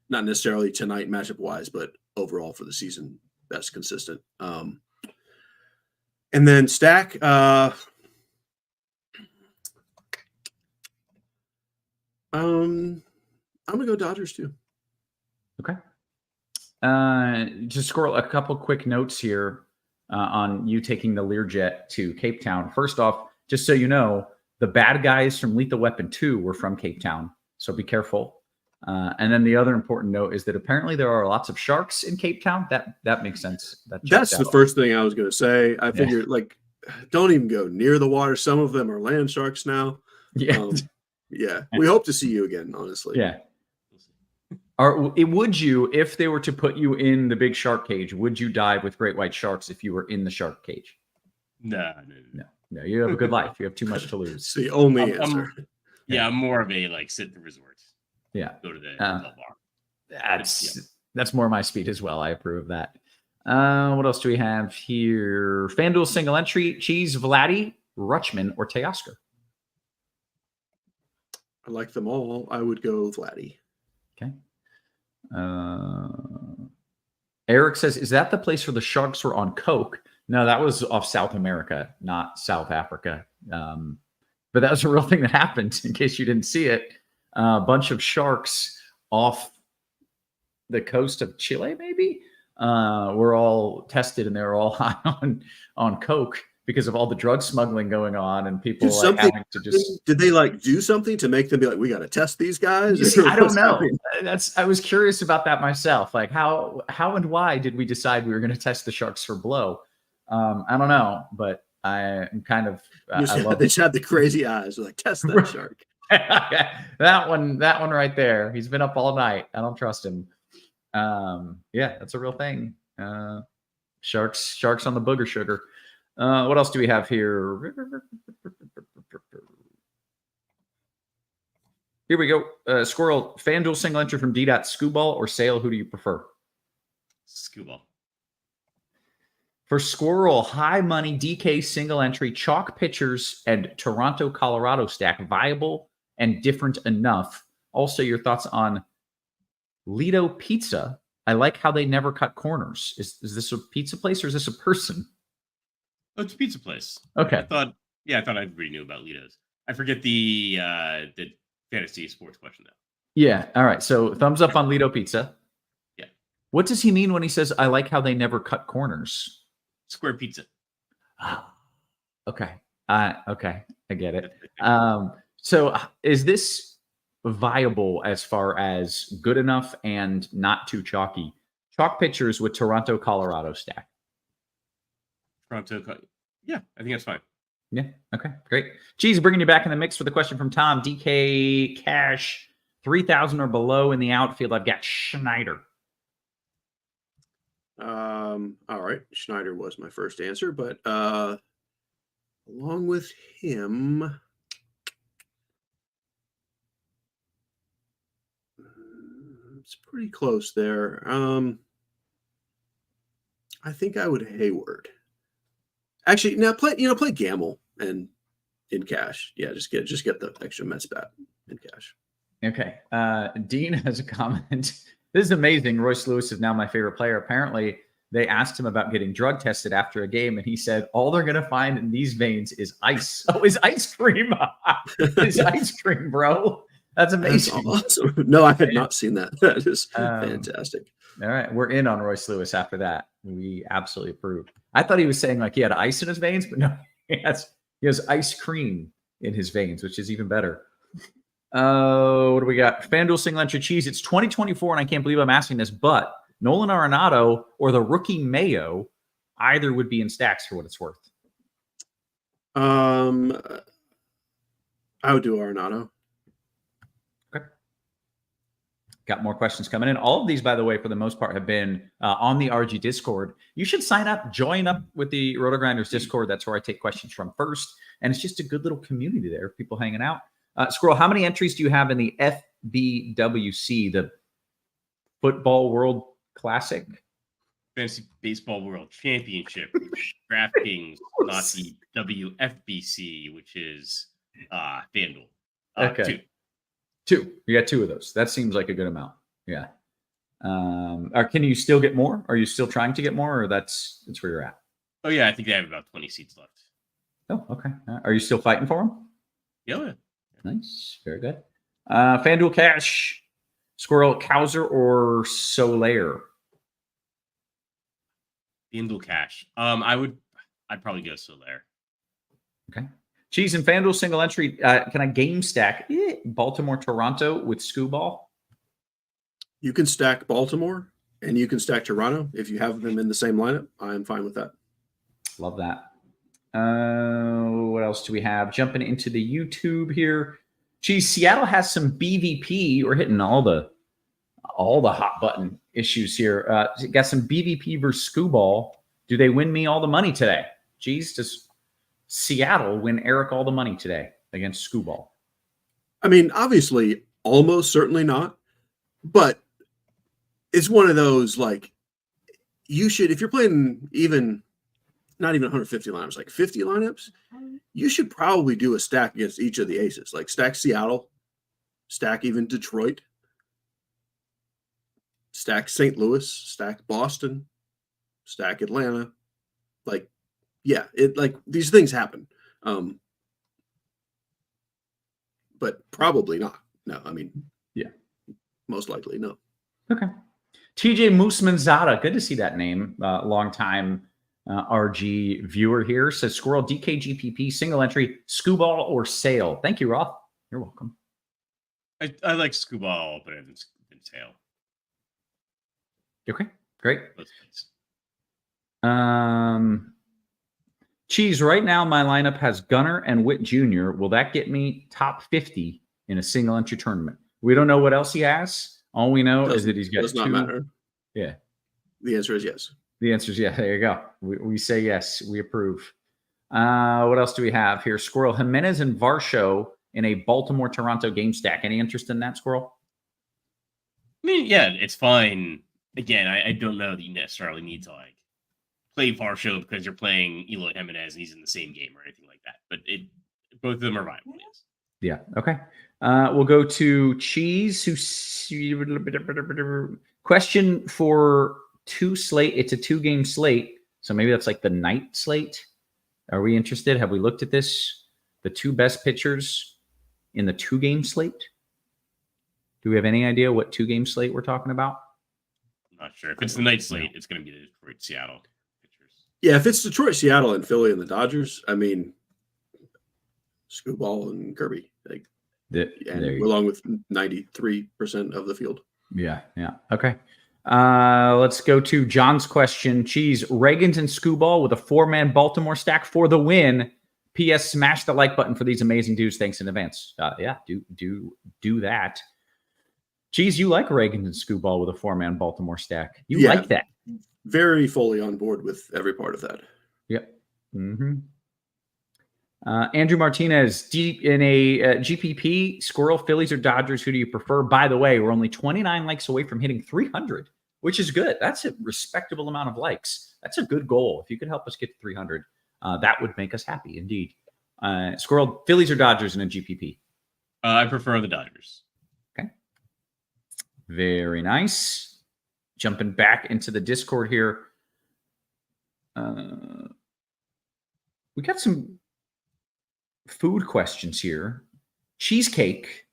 not necessarily tonight matchup wise, but overall for the season, best consistent. And then stack. I'm gonna go Dodgers too. Okay. Just scroll a couple quick notes here on you taking the Learjet to Cape Town. First off, just so you know, the bad guys from Lethal Weapon 2 were from Cape Town, so be careful. And then the other important note is that apparently there are lots of sharks in Cape Town. That makes sense. That's the first thing I was going to say. I figured, like, don't even go near the water. Some of them are land sharks now. Yeah. Yeah. We hope to see you again, honestly. Yeah. Would you, if they were to put you in the big shark cage, would you dive with great white sharks if you were in the shark cage? No. You have a good life. You have too much to lose. It's the only answer. I'm more of a like sit in the resorts. Yeah. Go to the hotel bar. That's more my speed as well. I approve of that. What else do we have here? FanDuel single entry, Cheese, Vladdy, Rutschman, or Teoscar? I like them all. I would go Vladdy. Okay. Eric says, is that the place where the sharks were on coke? No, that was off South America, not South Africa. But that was a real thing that happened, in case you didn't see it. A bunch of sharks off the coast of Chile, maybe, were all tested, and they were all high on coke because of all the drug smuggling going on, and people like having to just. Did they like do something to make them be like, we got to test these guys? See, I don't know. I was curious about that myself. Like how and why did we decide we were going to test the sharks for blow? I don't know, but I'm kind of. They just had the crazy eyes. Like, test that shark. that one right there. He's been up all night. I don't trust him. Yeah, that's a real thing. Sharks on the booger sugar. What else do we have here? Here we go. Squirrel, FanDuel single entry from D. Screwball or Sale. Who do you prefer? Screwball. For Squirrel, high money DK single entry, chalk pitchers, and Toronto, Colorado stack, viable and different enough. Also, your thoughts on Lido Pizza. I like how they never cut corners. Is this a pizza place or is this a person? Oh, it's a pizza place. Okay. I thought everybody knew about Lido's. I forget the fantasy sports question though. Yeah. All right. So thumbs up on Lido Pizza. Yeah. What does he mean when he says, I like how they never cut corners? Square pizza. Okay. Okay. I get it. So is this viable as far as good enough and not too chalky? Chalk pitchers with Toronto, Colorado stack. Yeah, I think that's fine. Yeah. Okay. Great. Cheese, bringing you back in the mix with a question from Tom. DK Cash, 3,000 or below in the outfield. I've got Schneider. All right. Schneider was my first answer, but along with him, it's pretty close there. I think I would Hayward. Actually, now play gamble and in cash. Yeah, just get the extra Mets bat in cash. Okay. Dean has a comment. This is amazing. Royce Lewis is now my favorite player. Apparently, they asked him about getting drug tested after a game, and he said, all they're going to find in these veins is ice. Oh, is ice cream. Is ice cream, bro. That's amazing. That's awesome. No, I had not seen that. That is fantastic. All right. We're in on Royce Lewis after that. We absolutely approve. I thought he was saying like he had ice in his veins, but no, he has ice cream in his veins, which is even better. What do we got? FanDuel single entry Cheese. It's 2024, and I can't believe I'm asking this, but Nolan Arenado or the rookie Mayo, either would be in stacks for what it's worth. I would do Arenado. Okay. Got more questions coming in. All of these, by the way, for the most part, have been on the RG Discord. You should sign up, join up with the RotoGrinders Discord. That's where I take questions from first. And it's just a good little community there, people hanging out. Squirrel, how many entries do you have in the FBWC, the Football World Classic? Fantasy Baseball World Championship, DraftKings, not the WFBC, which is FanDuel. Okay. Two. You got two of those. That seems like a good amount. Yeah. Can you still get more? Are you still trying to get more, or that's where you're at? Oh yeah, I think they have about 20 seats left. Oh, okay. Are you still fighting for them? Yeah. Nice. Very good. FanDuel Cash, Squirrel, Cowser, or Solaire? FanDuel Cash. I'd probably go Solaire. Okay. Cheese and FanDuel single entry. Can I game stack Baltimore, Toronto with Scooball? You can stack Baltimore and you can stack Toronto if you have them in the same lineup. I'm fine with that. Love that. What else do we have? Jumping into the YouTube here. Geez, Seattle has some BVP. We're hitting all the hot button issues here. Got some BVP versus Scooball. Do they win me all the money today? Geez, does Seattle win Eric all the money today against Scooball? I mean, obviously, almost certainly not. But it's one of those, like, you should, if you're playing not even 150 lineups, like 50 lineups, you should probably do a stack against each of the aces. Like stack Seattle, stack even Detroit, stack St. Louis, stack Boston, stack Atlanta. Like, yeah, these things happen. But probably not. No, I mean, yeah, most likely no. Okay. TJ Moosemanzada, good to see that name. Long time RG viewer here says Squirrel DKGPP single entry Scooball or Sale. Thank you, Roth. You're welcome. I like Scooball, but I haven't Sale. Okay, great. Cheese, right now my lineup has Gunner and Witt Jr. Will that get me top 50 in a single entry tournament? We don't know what else he has. All we know is that he's got does not matter. Yeah. The answer is yes. The answer is yeah. There you go. We say yes. We approve. What else do we have here? Squirrel, Jimenez and Varsho in a Baltimore-Toronto game stack. Any interest in that, Squirrel? I mean, yeah, it's fine. Again, I don't know that you necessarily need to like play Varsho because you're playing Eloy Jimenez and he's in the same game or anything like that. But both of them are viable. Yes. Yeah. Okay. We'll go to Cheese. Question for two slate. It's a 2-game slate. So maybe that's like the night slate. Are we interested? Have we looked at this? The 2 best pitchers in the 2-game slate? Do we have any idea what 2-game slate we're talking about? I'm not sure. If it's the night slate, it's going to be the Detroit, Seattle pitchers. Yeah, if it's Detroit, Seattle, and Philly and the Dodgers, I mean, Scooball and Kirby. Along with 93% of the field. Yeah. Okay. Let's go to John's question. Cheese, Reagans and Scooball with a 4-man Baltimore stack for the win. P.S. Smash the like button for these amazing dudes. Thanks in advance. Yeah, do that. Cheese, you like Reagans and Scooball with a 4-man Baltimore stack. You like that. Very fully on board with every part of that. Yep. Mm-hmm. Andrew Martinez, in a GPP, Squirrel, Phillies, or Dodgers, who do you prefer? By the way, we're only 29 likes away from hitting 300, which is good. That's a respectable amount of likes. That's a good goal. If you could help us get to 300, that would make us happy indeed. Squirrel, Phillies, or Dodgers in a GPP? I prefer the Dodgers. Okay. Very nice. Jumping back into the Discord here. We got some food questions here. Cheesecake.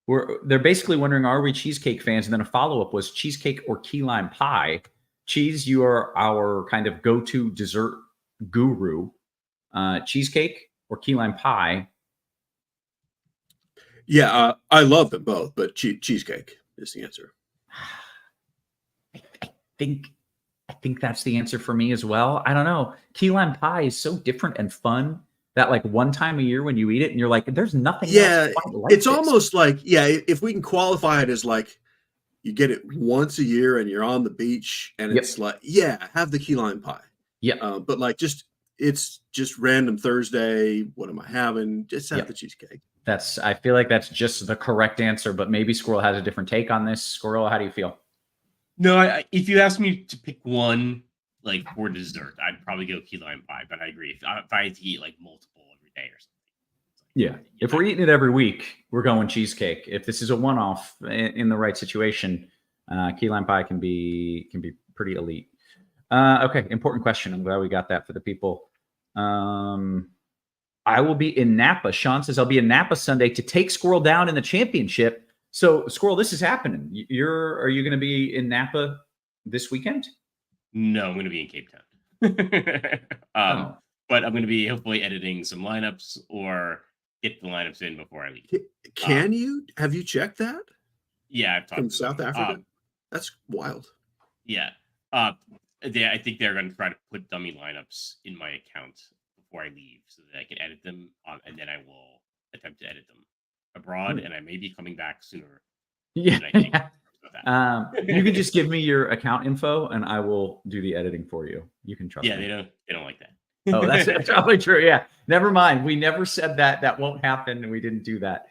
They're basically wondering, are we cheesecake fans? And then a follow-up was cheesecake or key lime pie. Cheese, you are our kind of go-to dessert guru. Cheesecake or key lime pie? Yeah, I love them both, but cheesecake is the answer. I think that's the answer for me as well. I don't know. Key lime pie is so different and fun. That like one time a year when you eat it and you're like, there's nothing else quite like it's this. Almost like, if we can qualify it as like you get it once a year and you're on the beach and it's like, have the key lime pie. Yeah. But like it's just random Thursday. What am I having? Just have the cheesecake. I feel like that's just the correct answer, but maybe Squirrel has a different take on this. Squirrel, how do you feel? No, if you ask me to pick one, like for dessert, I'd probably go key lime pie, but I agree. If I had to eat like multiple every day or something. Yeah. If we're eating it every week, we're going cheesecake. If this is a one-off in the right situation, key lime pie can be pretty elite. Okay, important question. I'm glad we got that for the people. I will be in Napa. Sean says I'll be in Napa Sunday to take Squirrel down in the championship. So, Squirrel, this is happening. Are you going to be in Napa this weekend? No, I'm going to be in Cape Town. But I'm going to be hopefully editing some lineups or get the lineups in before I leave. Can you? Have you checked that? Yeah, I've talked from to South them. Africa. That's wild. Yeah. I think they're going to try to put dummy lineups in my account before I leave so that I can edit them, and then I will attempt to edit them abroad, and I may be coming back sooner. Yeah. You can just give me your account info, and I will do the editing for you. You can trust me. Yeah, they don't like that. Oh, that's probably true. Yeah, never mind. We never said that. That won't happen, and we didn't do that.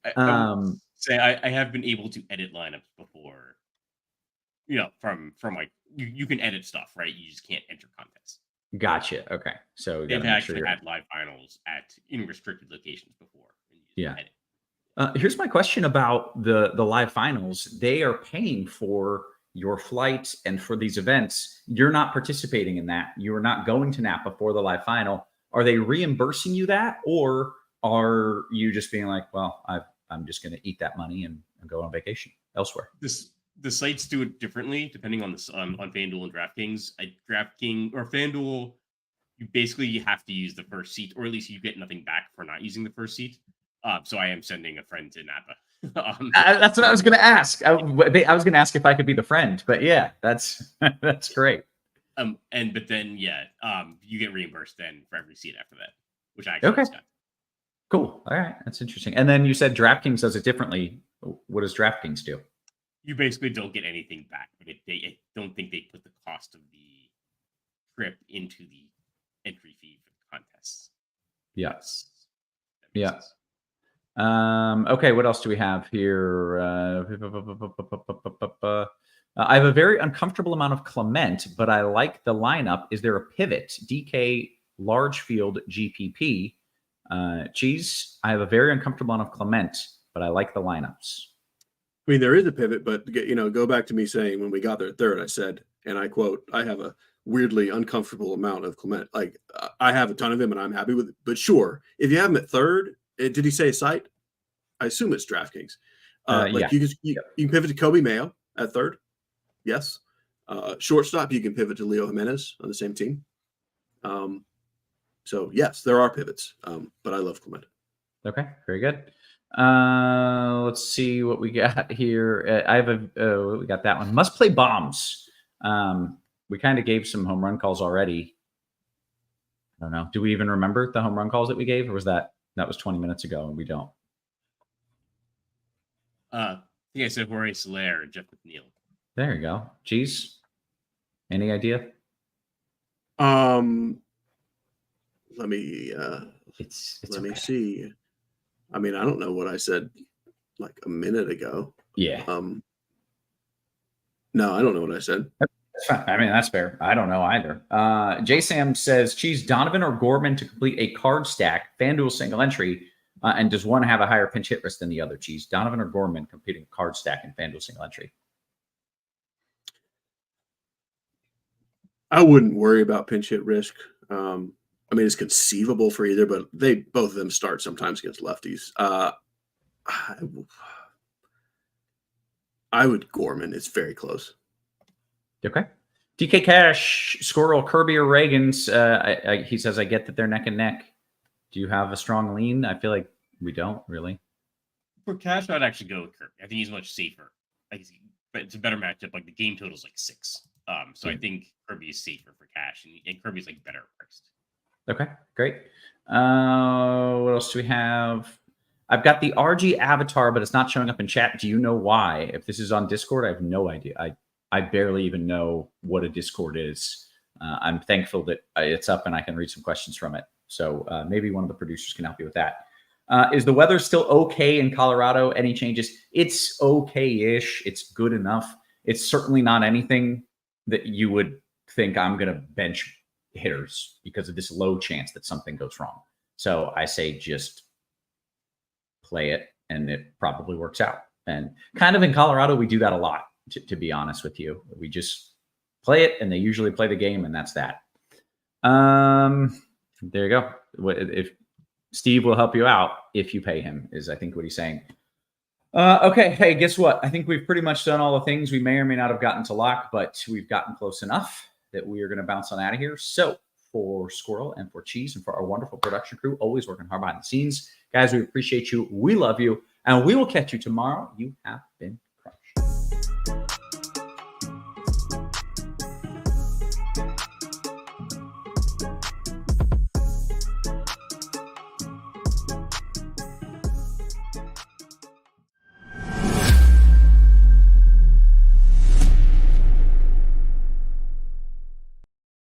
I have been able to edit lineups before. From like you can edit stuff, right? You just can't enter contests. Gotcha. Okay, so they've actually had live finals in restricted locations before. Yeah. Here's my question about the live finals. They are paying for your flight and for these events. You're not participating in that. You are not going to Napa for the live final. Are they reimbursing you that, or are you just being like, well, I'm just going to eat that money and go on vacation elsewhere? The sites do it differently depending on on FanDuel and DraftKings. DraftKings or FanDuel, you basically have to use the first seat, or at least you get nothing back for not using the first seat. So I am sending a friend to Napa. That's what I was going to ask. I was going to ask if I could be the friend, but yeah, that's great. But then you get reimbursed then for every seat after that, which I actually got. Cool. All right, that's interesting. And then you said DraftKings does it differently. What does DraftKings do? You basically don't get anything back, but I don't think they put the cost of the trip into the entry fee for the contests. Yes. Yeah. Okay, what else do we have here? I have a very uncomfortable amount of Clement, but I like the lineup. Is there a pivot? DK, large field, GPP. Cheese, I have a very uncomfortable amount of Clement, but I like the lineups. I mean, there is a pivot, but go back to me saying when we got there at third, I said, and I quote, I have a weirdly uncomfortable amount of Clement. Like I have a ton of him and I'm happy with it. But sure, if you have him at third, did he say a site? I assume it's DraftKings. You can pivot to Kobe Mayo at third. Yes. Shortstop, you can pivot to Leo Jimenez on the same team. So yes, there are pivots, but I love Clement. Okay, very good. Let's see what we got here. I have we got that one. Must play bombs. We kind of gave some home run calls already. I don't know. Do we even remember the home run calls that we gave, or was that was 20 minutes ago and we don't? I think I said Jorge Soler and Jeff McNeil. There you go. Geez. Any idea? Let me let me see. I mean, I don't know what I said like a minute ago. Yeah. No, I don't know what I said. That's fine. I mean, that's fair. I don't know either. J Sam says, Cheese, Donovan or Gorman to complete a card stack, FanDuel single entry, and does one have a higher pinch hit risk than the other? Cheese, Donovan or Gorman completing a card stack in FanDuel single entry? I wouldn't worry about pinch hit risk. I mean, it's conceivable for either, but both of them start sometimes against lefties. I would Gorman. It's very close. Okay. DK Cash, Squirrel, Kirby, or Reagan's. He says, I get that they're neck and neck. Do you have a strong lean? I feel like we don't really. For Cash, I'd actually go with Kirby. I think he's much safer. But it's a better matchup. Like the game total is like 6. So I think Kirby is safer for Cash, and Kirby's like better priced. Okay, great. What else do we have? I've got the RG avatar, but it's not showing up in chat. Do you know why? If this is on Discord, I have no idea. I barely even know what a Discord is. I'm thankful that it's up and I can read some questions from it. So maybe one of the producers can help you with that. Is the weather still okay in Colorado? Any changes? It's okay-ish. It's good enough. It's certainly not anything that you would think I'm going to bench hitters because of this low chance that something goes wrong. So I say just play it and it probably works out. And kind of in Colorado, we do that a lot, to be honest with you. We just play it, and they usually play the game, and that's that. There you go. If Steve will help you out if you pay him, is I think what he's saying. Okay. Hey, guess what? I think we've pretty much done all the things. We may or may not have gotten to lock, but we've gotten close enough that we are going to bounce on out of here. So for Squirrel and for Cheese and for our wonderful production crew, always working hard behind the scenes, guys, we appreciate you. We love you. And we will catch you tomorrow. You have been